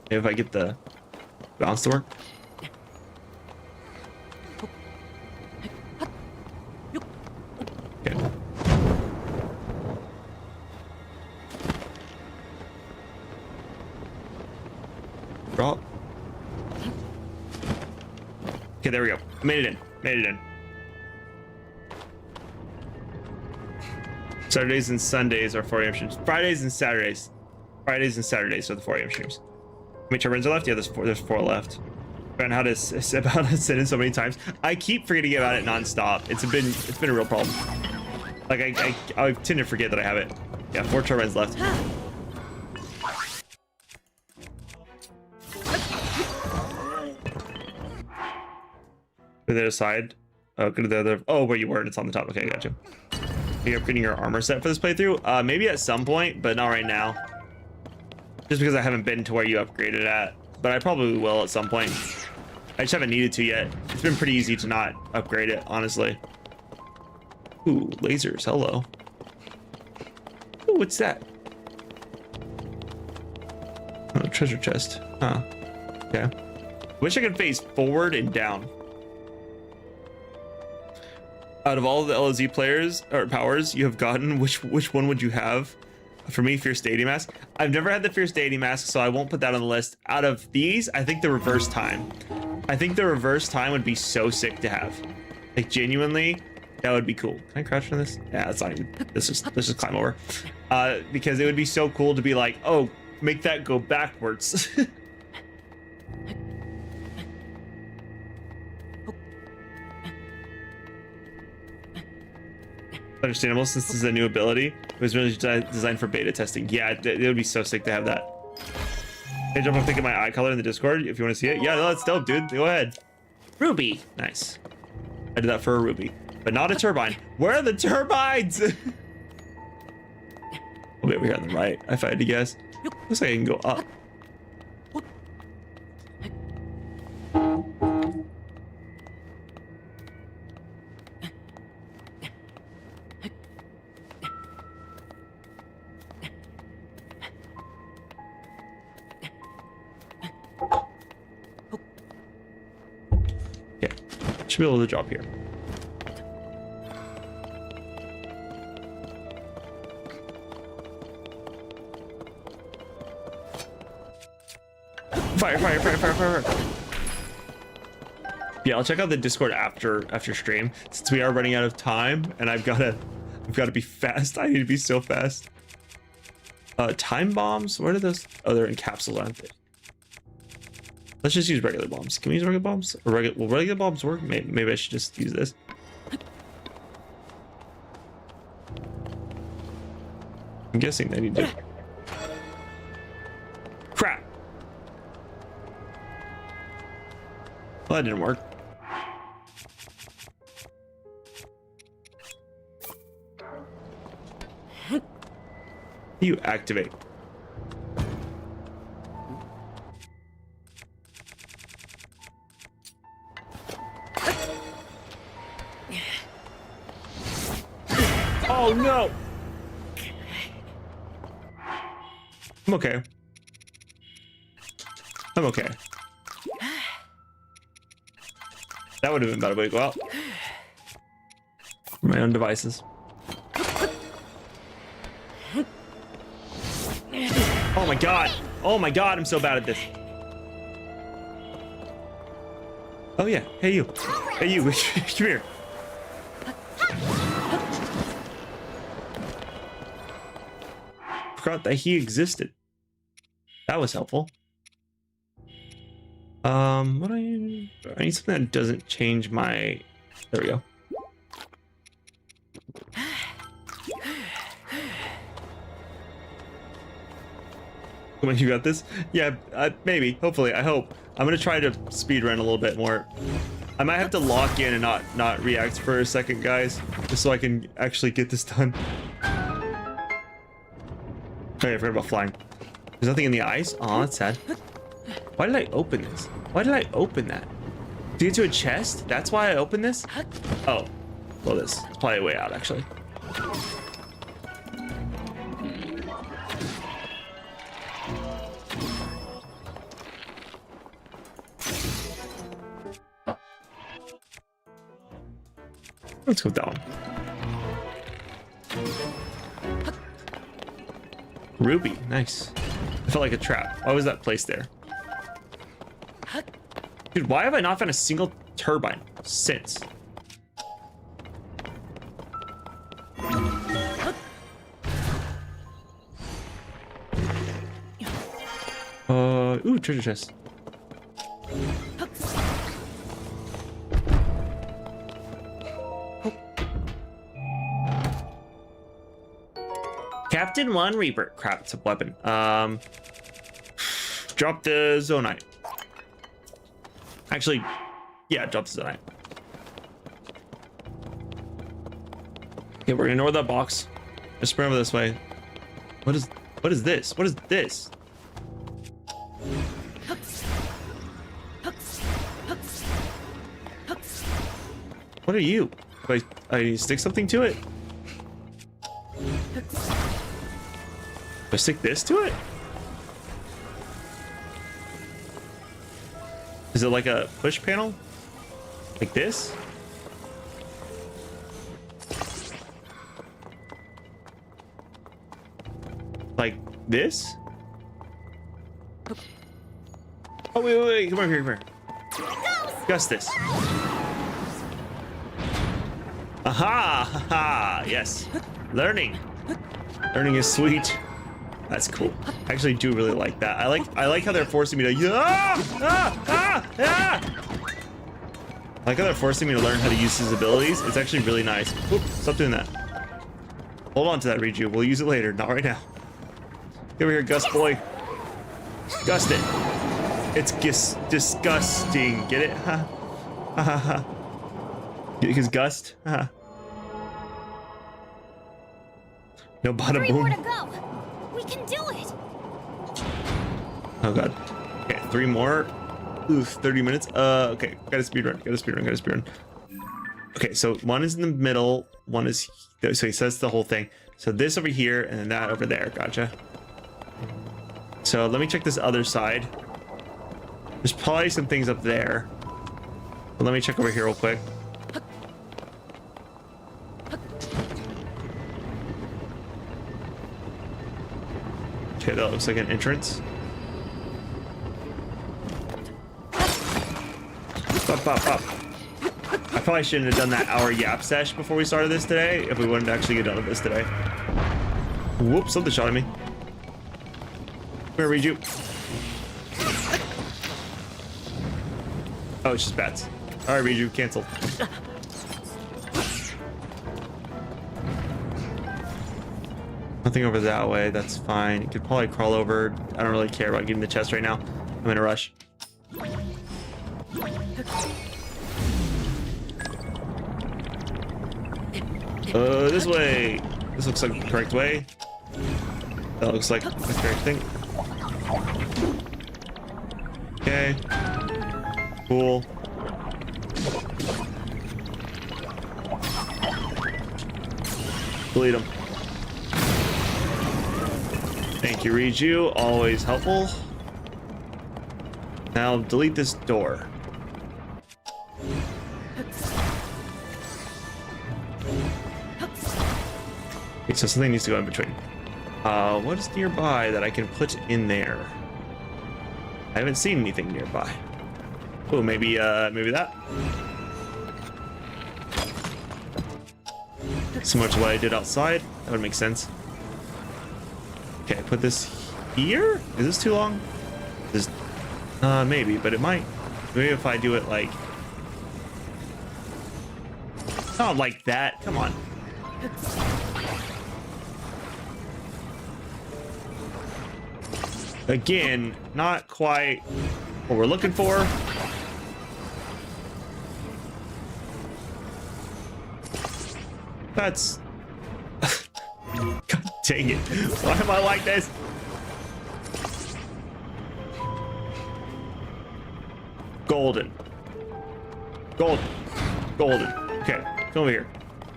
Maybe if I get the bounce to work. Okay. Drop. Okay, there we go. Made it in. Made it in. Saturdays and Sundays are 4 a.m. streams. Fridays and Saturdays. Fridays and Saturdays are the 4 a.m. streams. How many turns are left? Yeah, there's four left. Found how to sit in so many times. I keep forgetting about it nonstop. It's been a real problem. Like I tend to forget that I have it. Yeah, 4 turbines left. To the other side. Oh, go to the other. Oh, where you were. It's on the top. Okay, gotcha. You're upgrading your armor set for this playthrough? Maybe at some point, but not right now. Just because I haven't been to where you upgraded at. But I probably will at some point. I just haven't needed to yet. It's been pretty easy to not upgrade it, honestly. Ooh, lasers. Hello. Ooh, what's that? Oh, treasure chest. Huh. Okay. Wish I could face forward and down. Out of all the LOZ players or powers you have gotten, which one would you have? For me, Fierce Deity Mask. I've never had the Fierce Deity Mask, so I won't put that on the list. Out of these, I think the Reverse Time. I think the Reverse Time would be so sick to have. Like, genuinely, that would be cool. Can I crouch on this? Yeah, that's not even. Let's just climb over. Because it would be so cool to be like, oh, make that go backwards. Understandable, since this is a new ability. It was really designed for beta testing. Yeah, it would be so sick to have that. Hey, jump up, think of my eye color in the Discord if you want to see it. Yeah, no, that's dope, dude. Go ahead. Ruby. Nice. I did that for a ruby, but not a turbine. Where are the turbines? Oh, wait, over here on the right, if I had to guess. Looks like I can go up. Should be able to drop here. Fire, fire, fire, fire, fire, fire. Yeah, I'll check out the Discord after stream, since we are running out of time and I've gotta be fast. I need to be so fast. Time bombs, where are those? Oh, they're encapsulated, aren't they? Let's just use regular bombs. Can we use regular bombs? Or will regular bombs work? Maybe I should just use this. I'm guessing they need to. Crap. Well, that didn't work. You activate. Oh no! I'm okay. I'm okay. That would have been a better way to go out. For my own devices. Oh my god! Oh my god, I'm so bad at this. Oh yeah, hey you. Hey you, come here. Forgot that he existed. That was helpful. What do I need something that doesn't change my. There we go. Come on, you got this? Yeah, maybe. Hopefully, I hope. I'm gonna try to speed run a little bit more. I might have to lock in and not react for a second, guys, just so I can actually get this done. Okay, I forgot about flying. There's nothing in the eyes? Oh, that's sad. Why did I open this? Why did I open that? To get to a chest? That's why I opened this? Oh. Well, this is probably a way out, actually. Let's go with that one. Ruby, nice. I felt like a trap. Why was that placed there? Dude, why have I not found a single turbine since? Ooh, treasure chest. Captain 1 Reaper. Crap, it's a weapon. Drop the Zonite. Actually, yeah, drop the Zonite. Okay, we're gonna ignore that box. Just sprint over this way. What is this? What is this? What are you? Do I stick something to it? I stick this to it? Is it like a push panel? Like this? Like this? Oh, wait. Come over here. Gust this. Aha! Haha! Yes. Learning. Learning is sweet. That's cool. I actually do really like that. I like how they're forcing me to I like how they're forcing me to learn how to use his abilities. It's actually really nice. Oop, stop doing that. Hold on to that, Riju. We'll use it later, not right now. Get over here, Gust boy. Gust it. It's disgusting. Get it? Ha ha ha ha. Because Gust? Ha. No bada Three more boom. to go. We can do it. Oh god. Okay, 3 more. Oof, 30 minutes. Okay, gotta speedrun. Okay, so one is in the middle, one is, so he says the whole thing. So this over here, and then that over there, gotcha. So let me check this other side. There's probably some things up there. But let me check over here real quick. Okay, that looks like an entrance. Pop. I probably shouldn't have done that hour yap sesh before we started this today, if we wouldn't actually get done with this today. Whoops, something shot at me. Where read you? Oh, it's just bats. Alright, Riju, cancel. Nothing over that way, that's fine. You could probably crawl over. I don't really care about getting the chest right now. I'm in a rush. This way. This looks like the correct way. That looks like the correct thing. Okay. Cool. Delete them. Thank you, Riju. Always helpful. Now delete this door. Okay, so something needs to go in between. What is nearby that I can put in there? I haven't seen anything nearby. Oh, maybe that. Similar to what I did outside. That would make sense. Okay, put this here. Is this too long? This, maybe, but it might. Maybe if I do it like, not like that. Come on. Again, not quite what we're looking for. That's... God dang it. Why am I like this? Golden. Okay, come over here.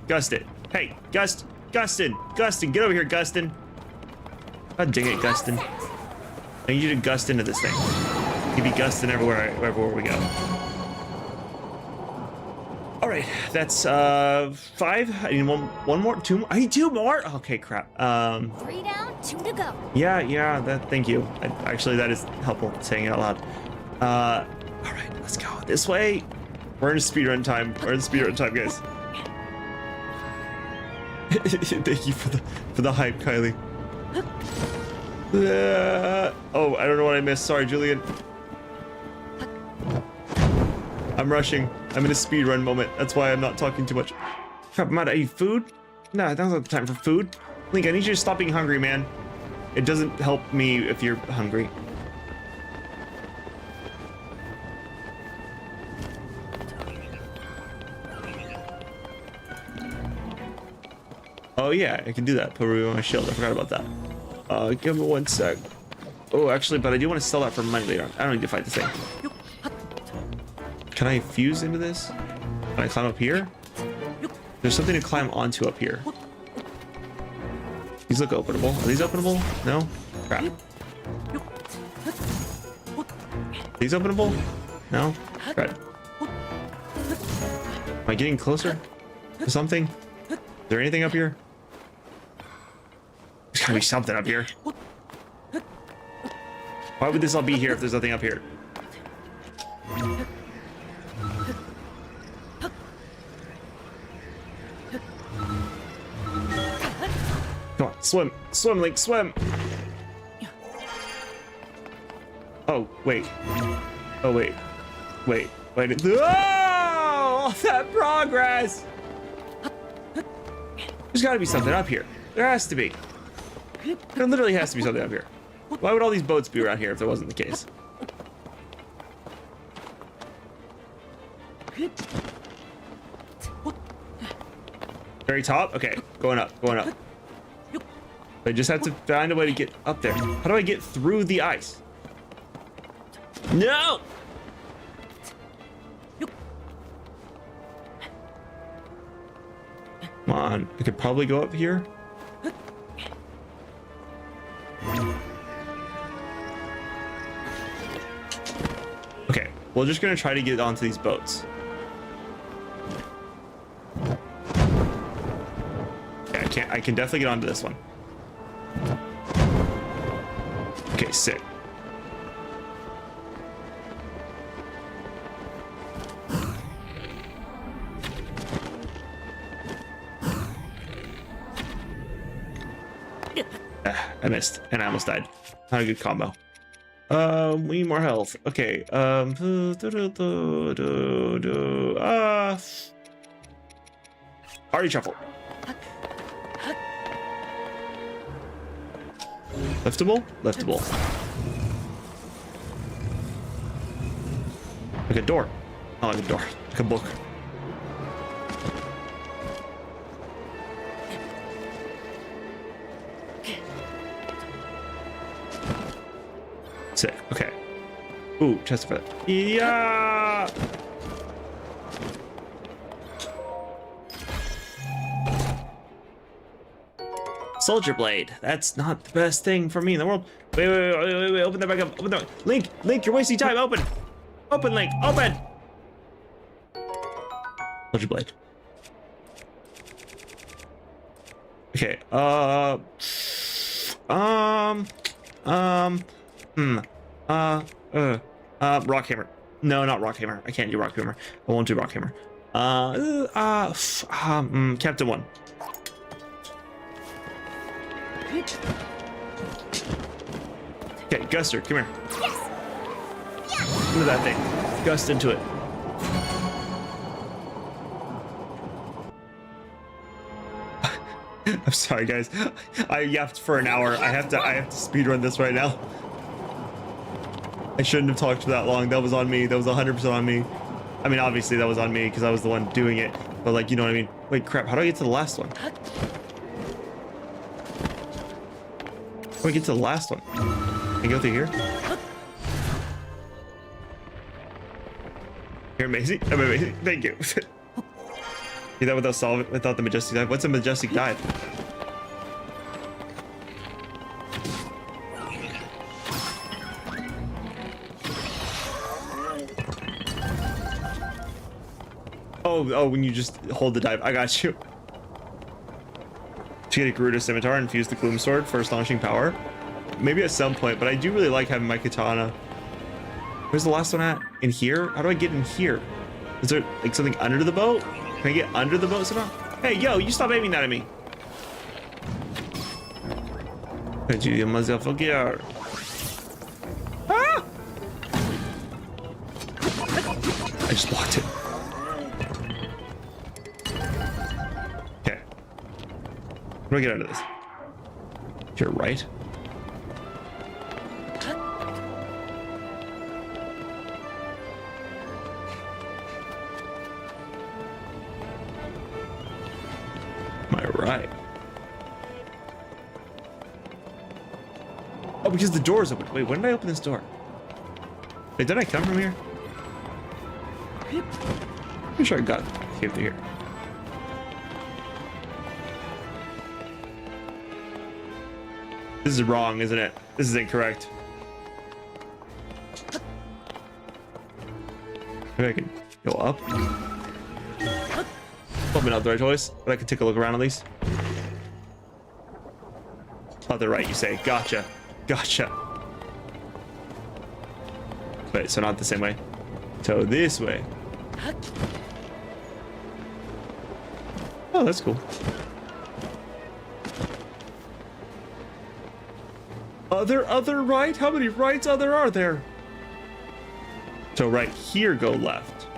Gust it. Hey, Gustin, get over here, Gustin. God dang it, Gustin. I need you to gust into this thing. You be gusting everywhere we go. All right, that's 5. I need one more, 2 more. I need 2 more. Okay, crap. 3 down, 2 to go. Yeah. Thank you. Actually, that is helpful saying it out loud. All right, let's go this way. We're in speedrun time. Guys. Thank you for the hype, Kylie. Oh, I don't know what I missed. Sorry, Julian. I'm rushing. I'm in a speedrun moment. That's why I'm not talking too much. Crap, I'm out of food? No, that's not the time for food. Link, I need you to stop being hungry, man. It doesn't help me if you're hungry. Oh yeah, I can do that. Put Ryu on my shield. I forgot about that. Give me 1 sec. Oh, actually, but I do want to sell that for money later on. I don't need to fight this thing. Can I fuse into this? Can I climb up here? There's something to climb onto up here. These look openable. Are these openable? No? Crap. These openable? No? Crap. Am I getting closer to something? Is there anything up here? There's gotta be something up here. Why would this all be here if there's nothing up here? Come on, swim. Swim, Link, swim. Oh, wait. Oh, wait. Wait. Wait. Oh! That progress! There's gotta be something up here. There has to be. There literally has to be something up here. Why would all these boats be around here if that wasn't the case? Very top? Okay, going up, going up. I just have to find a way to get up there. How do I get through the ice? No! Come on, I could probably go up here. Okay, we're just gonna try to get onto these boats. Yeah, I can definitely get onto this one. Okay, sick. I missed, and I almost died. Not a good combo. We need more health. Okay. Party shuffle. Liftable? Liftable. Like a door. Not like a door. Like a book. Sick. Okay. Ooh, chest of it. Yeah. Soldier blade. That's not the best thing for me in the world. Wait. Open that back up. Open that. Link, you're wasting time. Open. Open, Link. Open. Soldier blade. Okay. Rock hammer. No, not rock hammer. I can't do rock hammer. I won't do rock hammer. Captain 1. Okay, Guster, come here. Yes. Into that thing. Gust into it. I'm sorry, guys. I yapped for an hour. I have to speedrun this right now. I shouldn't have talked for that long. That was on me. That was 100% on me. I mean, obviously that was on me because I was the one doing it. But like, you know what I mean? Wait, crap. How do I get to the last one? How do I get to the last one? Can I go through here? You're amazing. I'm amazing. Thank you. Do that without solving, without the majestic dive. What's a majestic dive? Oh, when you just hold the dive. I got you. To get a Gerudo Scimitar and fuse the Gloom Sword for astonishing power. Maybe at some point, but I do really like having my katana. Where's the last one at? In here? How do I get in here? Is there like something under the boat? Can I get under the boat somehow? Hey, yo, you stop aiming that at me. You motherfucker. Ah! I just blocked it. Okay. How do I get out of this? To your right? Right. Oh, because the door is open. Wait, when did I open this door? Wait, did I come from here? Pretty sure I got came through here. This is wrong, isn't it? This is incorrect. Maybe I can go up. Probably not the right choice, but I can take a look around at least. Oh, they're right, you say. Gotcha. Gotcha. Wait, so not the same way. So this way. Oh, that's cool. Other right? How many rights other are there? So right here, go left.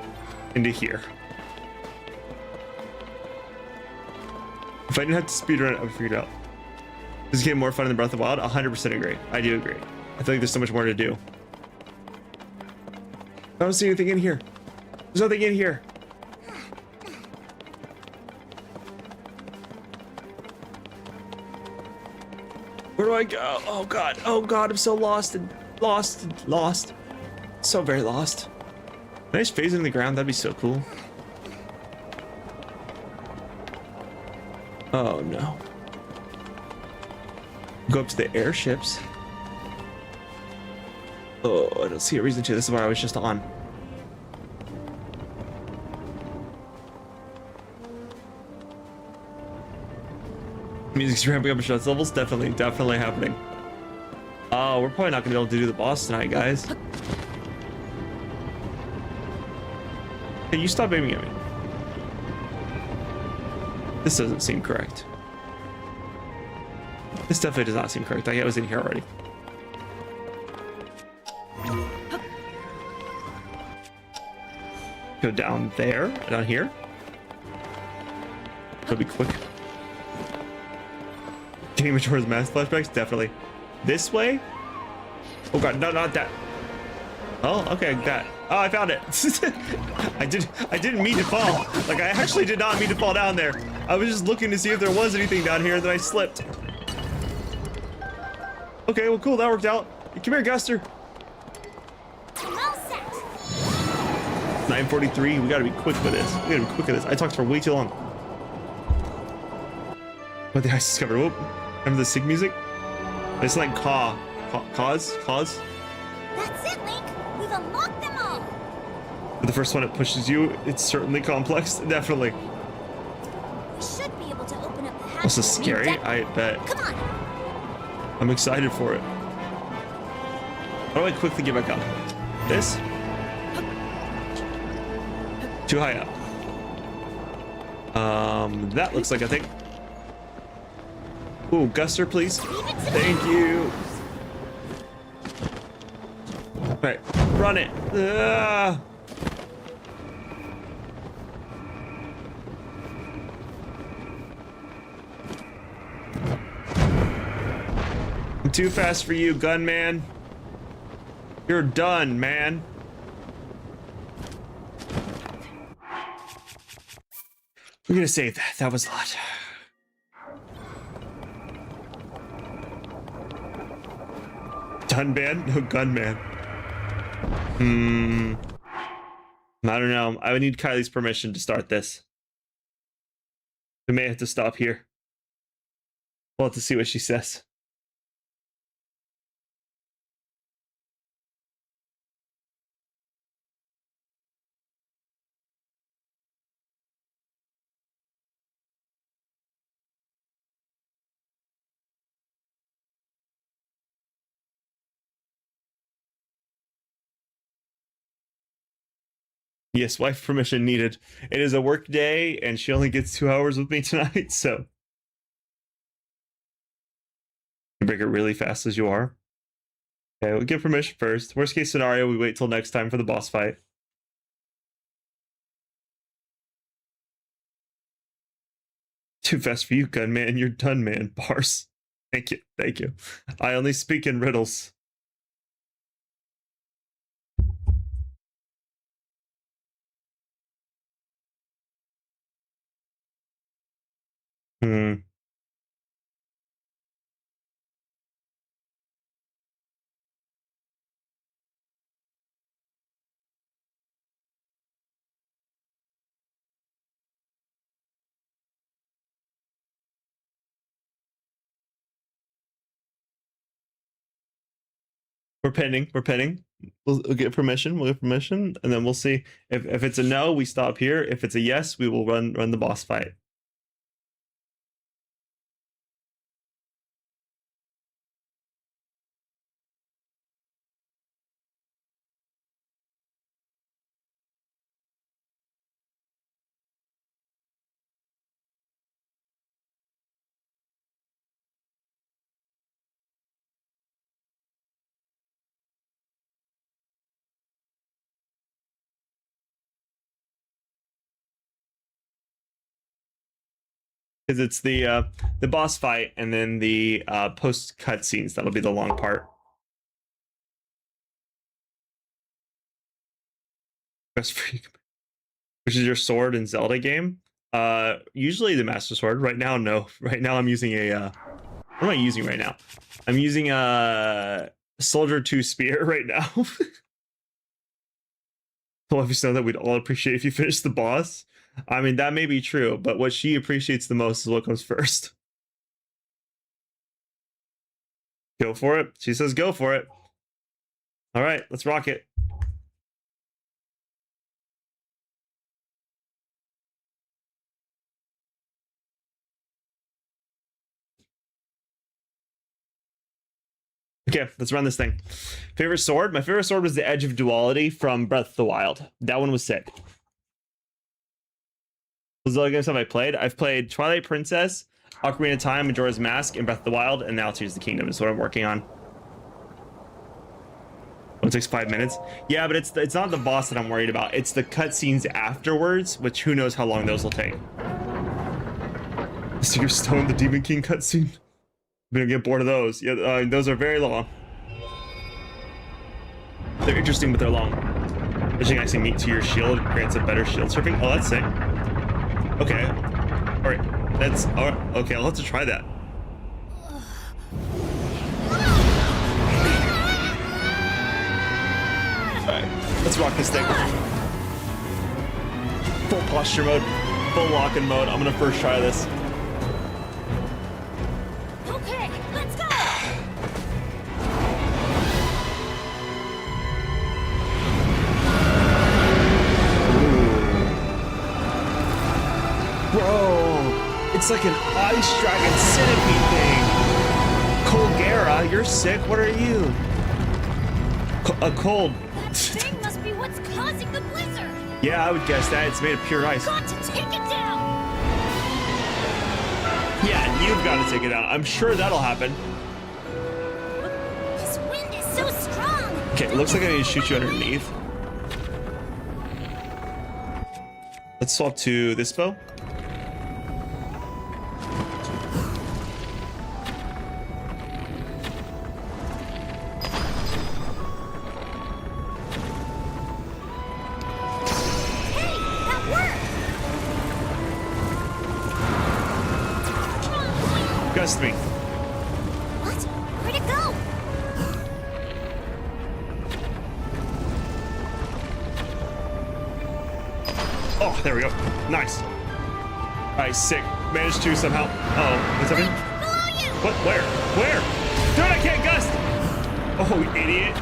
Into here. If I didn't have to speed run it, I would figure it out. This game more fun than Breath of the Wild? 100% agree. I do agree. I feel like there's so much more to do. I don't see anything in here. There's nothing in here. Where do I go? Oh god. Oh god, I'm so lost and lost. So very lost. Nice phase in the ground, that'd be so cool. Oh no. Go up to the airships. Oh, I don't see a reason to. This is where I was just on. Music's ramping up shots levels. Definitely happening. Oh, we're probably not gonna be able to do the boss tonight, guys. Hey, you stop aiming at me. This doesn't seem correct. This definitely does not seem correct. I was in here already. Go down there, down here. It'll be quick. Getting Majora's Mask flashbacks, definitely. This way? Oh god, no, not that. Oh, okay, that. Oh, I found it. I didn't mean to fall. Like, I actually did not mean to fall down there. I was just looking to see if there was anything down here, and then I slipped. Okay, well, cool, that worked out. Come here, Guster. 9:43. We gotta be quick with this. I talked for way too long. What the ice discovered? Whoop. Remember the Sig music? It's like cause. That's it, Link. We've unlocked them all. But the first one, it pushes you. It's certainly complex. Definitely. We should be able to open up the hatch. Also with the new scary, deck. I bet. Come on. I'm excited for it. How do I quickly get back up? This? Too high up. That looks like a thing. Ooh, Guster, please. Thank you. Right, run it. I'm too fast for you, gunman. You're done, man. We're gonna save that. That was a lot. Done man? No, gunman. I don't know. I would need Kylie's permission to start this. We may have to stop here. We'll have to see what she says. Yes, wife permission needed. It is a work day, and she only gets 2 hours with me tonight, so. You break it really fast as you are. Okay, we'll get permission first. Worst case scenario, we wait till next time for the boss fight. Too fast for you, gunman. You're done, man. Bars. Thank you. Thank you. I only speak in riddles. Hmm. We're pending. We're pending. We'll get permission. We'll get permission, and then we'll see if it's a no, we stop here. If it's a yes, we will run the boss fight. Because it's the boss fight and then the post cutscenes. That'll be the long part. Best for you, which is your sword in Zelda game. Usually the Master Sword. Right now, no. Right now I'm using a what am I using right now? I'm using a Soldier 2 spear right now. Well, if you know that, we'd all appreciate if you finish the boss. I mean, that may be true, but what she appreciates the most is what comes first. Go for it. She says go for it. All right, let's rock it. Okay, let's run this thing. Favorite sword? My favorite sword was the Edge of Duality from Breath of the Wild. That one was sick. Those are the games have I played. I've played Twilight Princess, Ocarina of Time, Majora's Mask, and Breath of the Wild, and now Tears of the Kingdom is what I'm working on. Oh, it takes 5 minutes. Yeah, but it's not the boss that I'm worried about. It's the cutscenes afterwards, which who knows how long those will take. Secret Stone, the Demon King cutscene. I'm gonna get bored of those. Yeah, those are very long. They're interesting, but they're long. Pushing actually meet to your shield grants a better shield surfing. Oh, that's sick. Okay. All right. That's all right. Okay, I'll have to try that. All right, let's rock this thing. Full posture mode, full lock-in mode. I'm gonna first try this. Okay, let's go. Bro, it's like an ice dragon centipede thing. Colgera, you're sick. What are you? A cold. That thing must be what's causing the blizzard. Yeah, I would guess that. It's made of pure ice. Got to take it down. Yeah, you've got to take it out. I'm sure that'll happen. This wind is so strong. Okay, it looks like I need to shoot you underneath. Let's swap to this bow. Hey, that worked. Gust me. What? Where'd it go? Oh, there we go. Nice. All right, sick. Managed to somehow. Oh, what's happening? Below you. What? Where? Where? Dude, I can't gust. Oh, you idiot.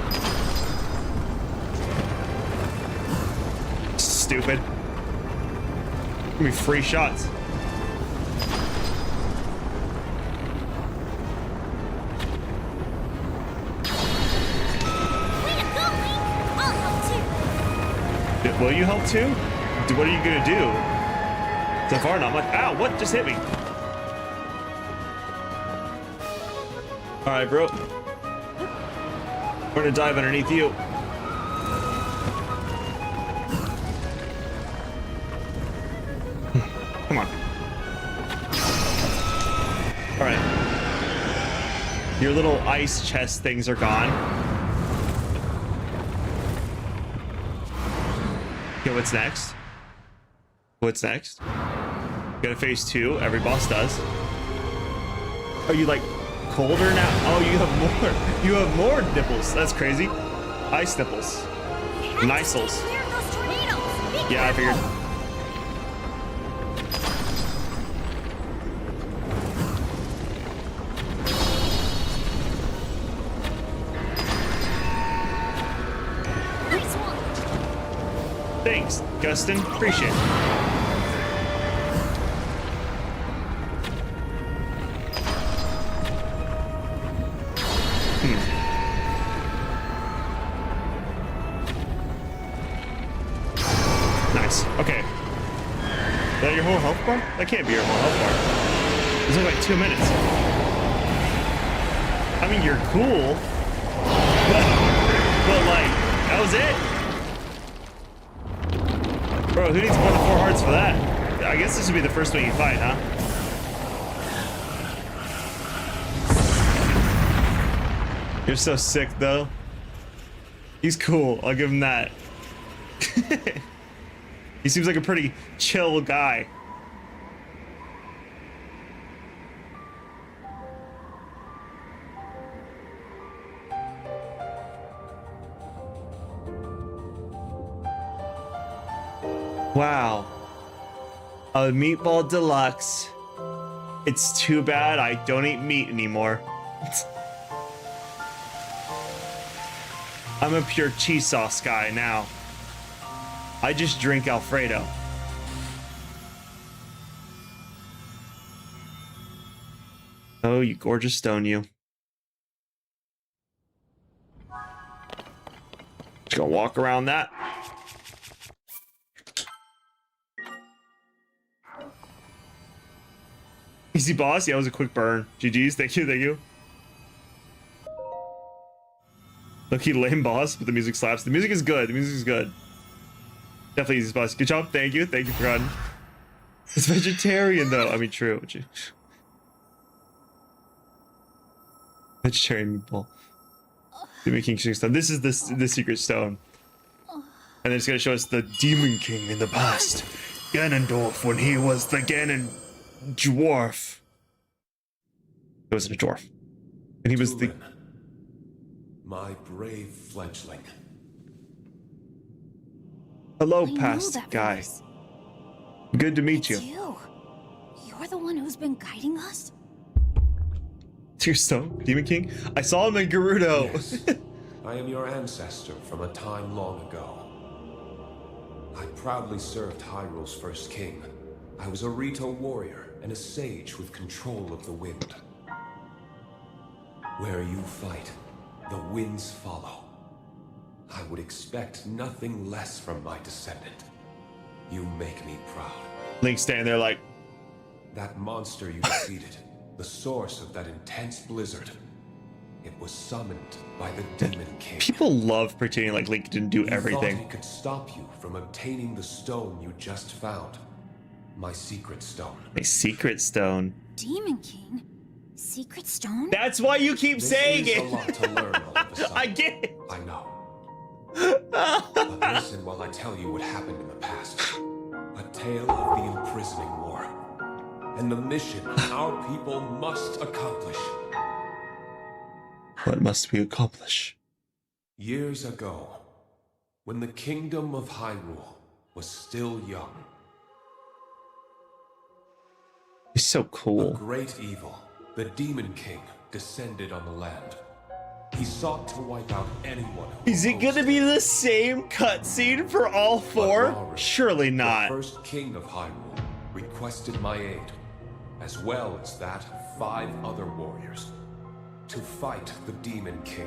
Stupid. Give me free shots. Way to go, Link. I'll help too. Will you help too? What are you gonna do? So far, not much. Ow! What just hit me? All right, bro. We're gonna dive underneath you. Come on. All right. Your little ice chest things are gone. Okay, what's next? What's next? Go to phase 2. Every boss does. Are you like colder now? Oh, you have more. You have more nipples. That's crazy. Ice nipples. Nicels. Clear of those tornadoes. Be Yeah, I figured. careful. Thanks, Gustin. Appreciate it. Nice. Okay. Is that your whole health bar? That can't be your whole health bar. It's only like 2 minutes. I mean, you're cool, but like, that was it. Bro, who needs more than 4 hearts for that? I guess this would be the first one you fight, huh? You're so sick, though. He's cool. I'll give him that. He seems like a pretty chill guy. Wow. A meatball deluxe. It's too bad I don't eat meat anymore. I'm a pure cheese sauce guy now. I just drink Alfredo. Oh, you gorgeous stone, you. Just gonna walk around that. Easy boss? Yeah, it was a quick burn. GG's, thank you, thank you. Look, lame boss, but the music slaps. The music is good, the music is good. Definitely easy boss. Good job, thank you for God. It's vegetarian though. I mean, true. Vegetarian meatball. Demon King Stone. This is the secret stone. And then it's gonna show us the Demon King in the past. Ganondorf when he was the Ganon dwarf. He wasn't a dwarf. And he was the... My brave fledgling. Hello, I past know that guy. voice. Good to meet you. It's you. You're the one who's been guiding us? It's your stone, Demon King? I saw him in Gerudo. Yes, I am your ancestor from a time long ago. I proudly served Hyrule's first king. I was a Rito warrior and a sage with control of the wind. Where you fight, the winds follow. I would expect nothing less from my descendant. You make me proud. Link standing there like... That monster you defeated, the source of that intense blizzard, it was summoned by the Demon King. People love pretending like Link didn't do You thought everything. it could stop you from obtaining the stone you just found. My secret stone. A secret stone. Demon King? Secret stone? That's why you keep This saying is it. a lot to learn all of a sudden. I get it. I know. But listen while I tell you what happened in the past. A tale of the imprisoning war. And the mission our people must accomplish. What must we accomplish? Years ago, when the kingdom of Hyrule was still young, He's so a cool. great evil, the Demon King, descended on the land. He sought to wipe out anyone who Is it opposed gonna be the same cutscene for all four? Rauru, Surely the not. first king of Hyrule, requested my aid, as well as that of 5 other warriors, to fight the Demon King.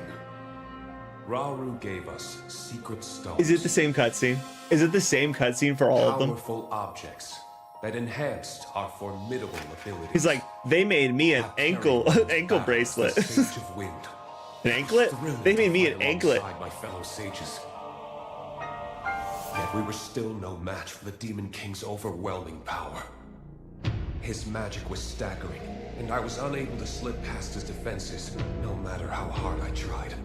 Rauru gave us secret stones. Is it the same cutscene? Is it the same cutscene for all of them? Powerful objects that enhanced our formidable abilities. He's like, they made me an I carried ankle them to ankle battle, bracelet. the Sage of Wind. An anklet? Thrilling They made me to an fight anklet. alongside my fellow sages. Yet we were still no match for the Demon King's overwhelming power. His magic was staggering, and I was unable to slip past his defenses, no matter how hard I tried.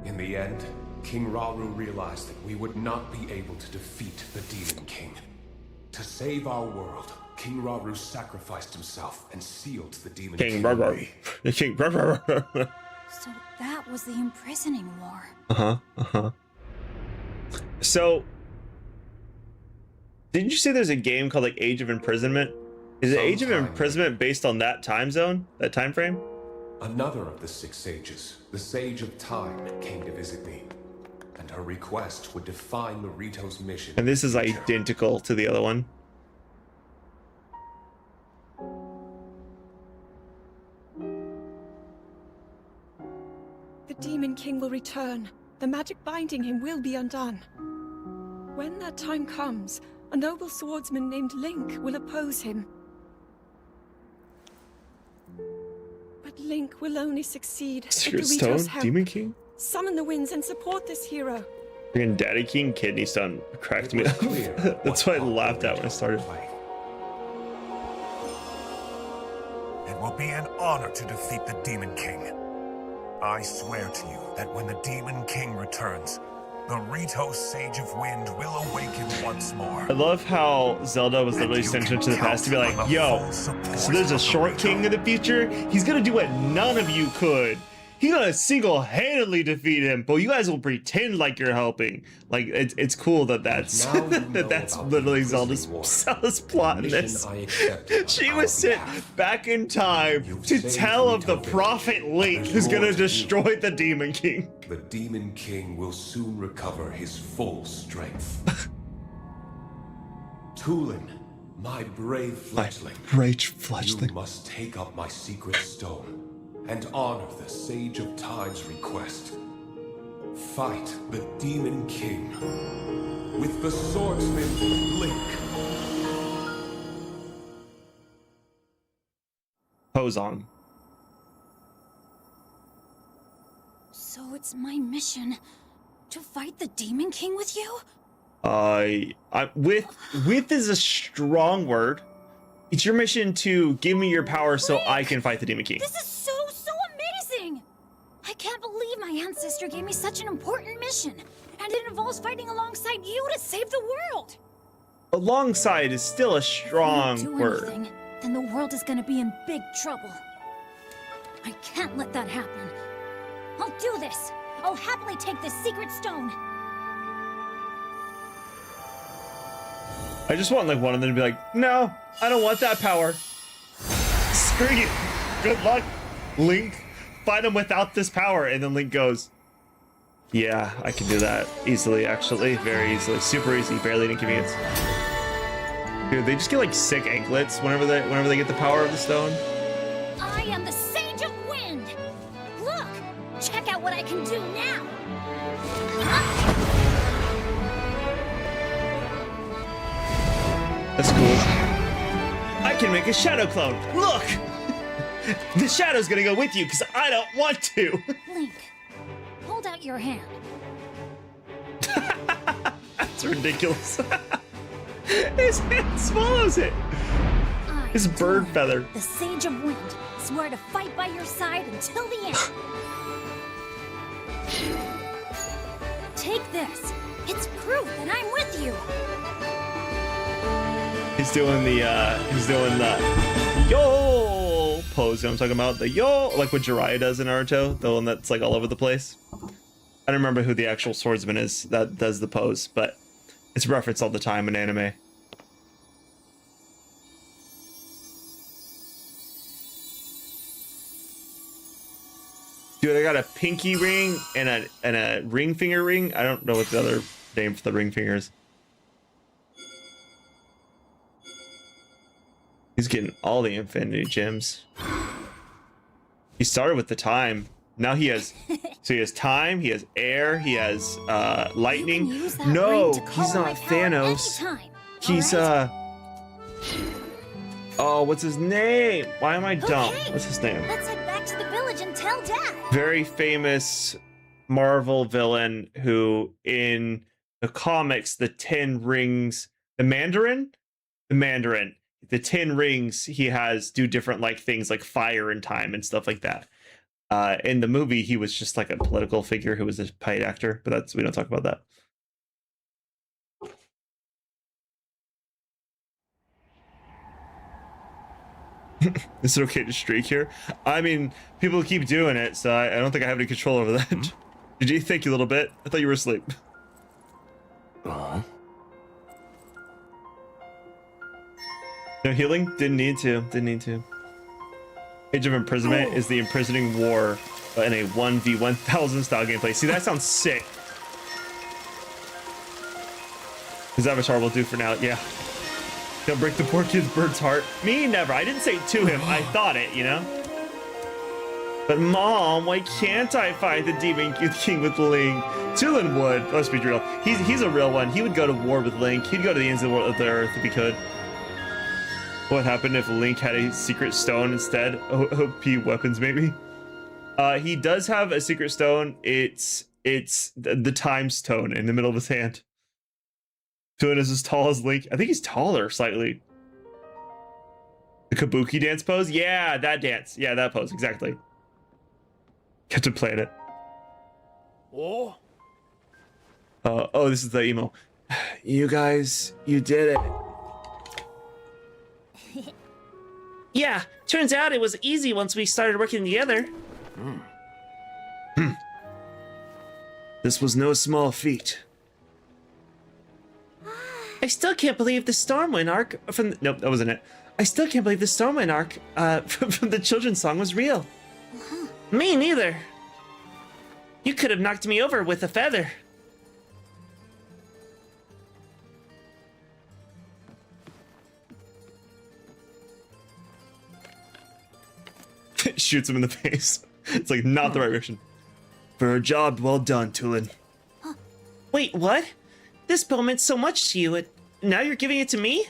In the end, King Rauru realized that we would not be able to defeat the Demon King. To save our world, King Rauru sacrificed himself and sealed the Demon King King. Rubber. King Rubber. So that was the imprisoning war. So, didn't you say there's a game called like Age of Imprisonment? Is it Age of Sometime. Imprisonment based on that time zone, that time frame? Another of the 6 sages, the Sage of Time, came to visit me. and her request would define Marito's mission. And this is identical to the other one. The Demon King will return. The magic binding him will be undone. When that time comes, a noble swordsman named Link will oppose him. But Link will only succeed with Secret Dorito's Stone? help. Demon King? Summon the winds and support this hero. Freaking Daddy King Kidney Stone cracked It me was up. clear That's what why I laughed at when I started. It will be an honor to defeat the Demon King. I swear to you that when the Demon King returns, the Rito Sage of Wind will awaken once more. I love how Zelda was literally sent into the past to be like, yo, so there's a short king in the future. He's gonna do what none of you could. He's gonna single-handedly defeat him, but you guys will pretend like you're helping. Like it's cool that that's Now you know that's about literally the Zelda's Grizzly War. plot in Mission this. I accepted on She our was sent behalf. back in time You've to saved tell of the Rito prophet Village. Link There's who's more gonna to do. destroy the Demon King. The Demon King will soon recover his full strength. Tulin, my brave fledgling, Rage you fledgling. must take up my secret stone and honor the Sage of Time's request. Fight the Demon King with the swordsman Link. Pose on. So it's my mission to fight the Demon King with you? With is a strong word. It's your mission to give me your power so I can fight the Demon King. This is so amazing! I can't believe my ancestor gave me such an important mission. And it involves fighting alongside you to save the world. Alongside is still a If we strong don't do word. anything, then the world is gonna be in big trouble. I can't let that happen. I'll do this. I'll happily take this secret stone. I just want like one of them to be like, no, I don't want that power. Screw you. Good luck, Link. Fight him without this power. And then Link goes, yeah, I can do that easily, actually. Very easily. Super easy. Barely an inconvenience. Dude, they just get like sick anklets whenever they get the power of the stone. I am the Sage of Wind. Look, check out what I can do now. That's cool. I can make a shadow clone. Look! The shadow's gonna go with you because I don't want to. Link, hold out your hand. That's ridiculous. His hand swallows it. I, His bird Tulin, feather. the Sage of Wind, swear to fight by your side until the end. Take this. It's proof that I'm with you. He's doing the yo pose. You know what I'm talking about? The yo, like what Jiraiya does in Naruto, the one that's like all over the place. I don't remember who the actual swordsman is that does the pose, but it's referenced all the time in anime. Dude, I got a pinky ring and a ring finger ring. I don't know what the other name for the ring finger is. He's getting all the infinity gems. He started with the time. Now he has, so he has time, he has air, he has lightning. You can use that No, ring to call he's on not my power Thanos. anytime, He's alright? oh, what's his name? Why am I dumb? Okay, What's his name? Let's head back to the village and tell Dad. Very famous Marvel villain who in the comics, the 10 rings, the Mandarin, the 10 rings he has do different like things like fire and time and stuff like that. In the movie, he was just like a political figure who was a paid actor, but we don't talk about that. Is it okay to streak here? I mean, people keep doing it, so I don't think I have any control over that. Did you think a little bit? I thought you were asleep. No healing? Didn't need to. Age of Imprisonment is the imprisoning war in a 1v1000 style gameplay. See, that sounds sick. His avatar will do for now, yeah. Don't break the poor kid's bird's heart. Me, never. I didn't say it to him. I thought it, you know? But Mom, why can't I fight the Demon King with Link? Tulin would. Let's be real. He's a real one. He would go to war with Link. He'd go to the ends of the earth if he could. What happened if Link had a secret stone instead? OP weapons, maybe? He does have a secret stone. It's the time stone in the middle of his hand. Tulin is as tall as Link. I think he's taller slightly. The Kabuki dance pose? Yeah, that dance. Yeah, that pose, exactly. Captain Planet. Oh? Oh, this is the emo. You guys, you did it. Yeah, turns out it was easy once we started working together. This was no small feat. I still can't believe the Stormwind arc from nope, that wasn't it. I still can't believe the Stormwind arc from the children's song was real. Me neither. You could have knocked me over with a feather. Shoots him in the face. It's like not the right mission. For a job well done, Tulin. Wait, what? This bow meant so much to you, now you're giving it to me?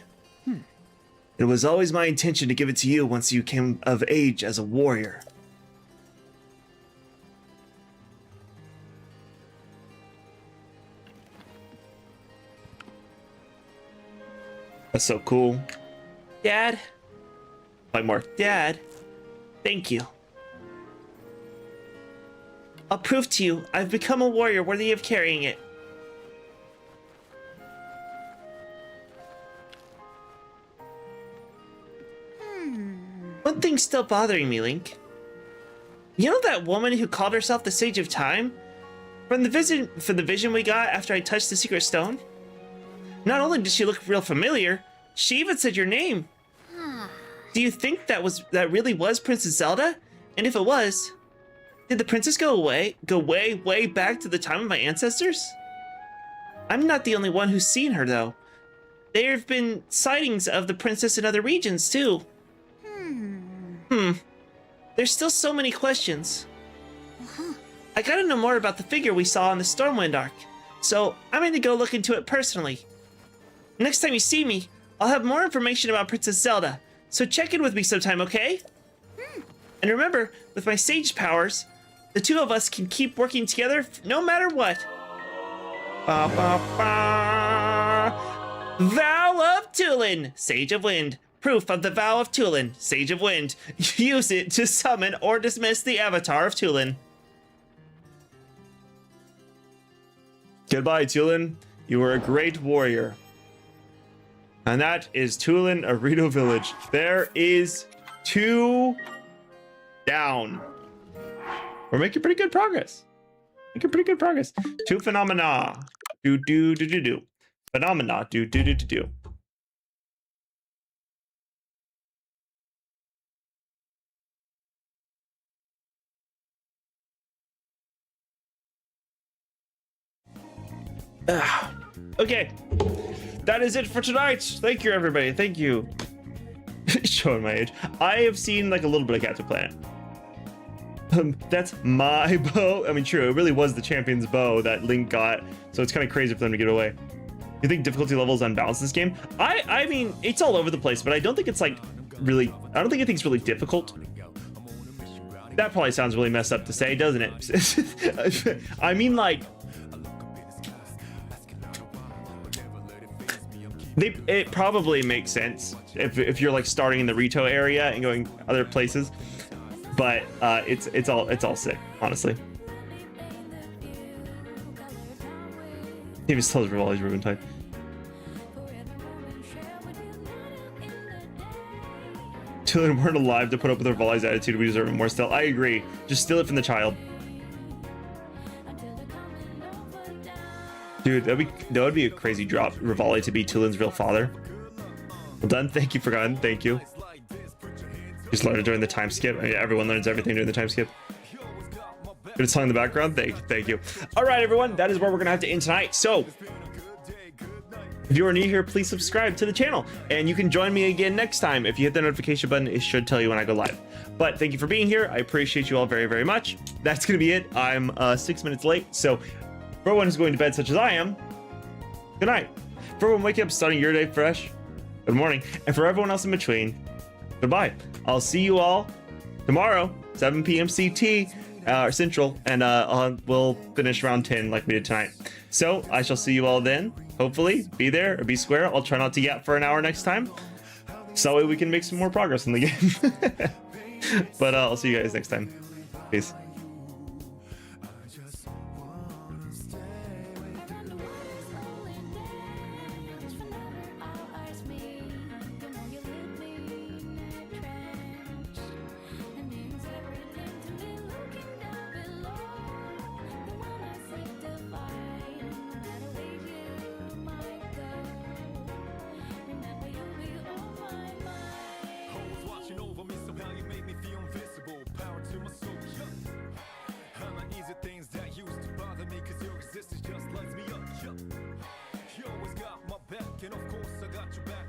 It was always my intention to give it to you once you came of age as a warrior. That's so cool. Dad? Like more. Dad? Thank you. I'll prove to you I've become a warrior worthy of carrying it. One thing's still bothering me, Link. You know that woman who called herself the Sage of Time? From the vision we got after I touched the secret stone? Not only did she look real familiar, she even said your name. Do you think that really was Princess Zelda? And if it was, did the princess go way, way back to the time of my ancestors? I'm not the only one who's seen her, though. There have been sightings of the princess in other regions, too. There's still so many questions. I gotta know more about the figure we saw on the Stormwind arc, so I'm going to go look into it personally. Next time you see me, I'll have more information about Princess Zelda, so check in with me sometime, okay? And remember, with my sage powers, the two of us can keep working together no matter what. Ba, ba, ba. Vow of Tulin, Sage of Wind. Proof of the Vow of Tulin, Sage of Wind. Use it to summon or dismiss the avatar of Tulin. Goodbye, Tulin. You were a great warrior. And that is Tulin, Arito Village. There is 2 down. We're making pretty good progress. 2 phenomena. Do. Phenomena. Do. Okay, that is it for tonight. Thank you, everybody. Thank you. Showing my age. I have seen like a little bit of Captain Planet. That's my bow. I mean, true, it really was the champion's bow that Link got, so it's kind of crazy for them to give it away. You think difficulty level is unbalanced in this game? I mean, it's all over the place, but I don't think it's like really, I don't think it's really difficult. That probably sounds really messed up to say, doesn't it? I mean, like, it probably makes sense if you're like starting in the Rito area and going other places, but it's all sick, honestly. He even still has Rivali's Rubentide. Tulin weren't alive to put up with Rivali's attitude. We deserve it more still. I agree. Just steal it from the child. Dude, that would be a crazy drop. Rivali to be Tulin's real father. Well done. Thank you, Forgotten. Thank you. Just learned it during the time skip. I mean, everyone learns everything during the time skip. Good song in the background. Thank you. All right, everyone. That is where we're gonna have to end tonight. So, if If you are new here, please subscribe to the channel, and you can join me again next time. If you hit the notification button, it should tell you when I go live. But thank you for being here. I appreciate you all very, very much. That's going to be it. I'm 6 minutes late, so for everyone who's going to bed such as I am, good night. For everyone waking up, starting your day fresh, good morning. And for everyone else in between, goodbye. I'll see you all tomorrow, 7 p.m. CT, Central, and we'll finish round 10 like we did tonight. So I shall see you all then. Hopefully, be there or be square. I'll try not to yap for an hour next time, so that way we can make some more progress in the game. But I'll see you guys next time. Peace.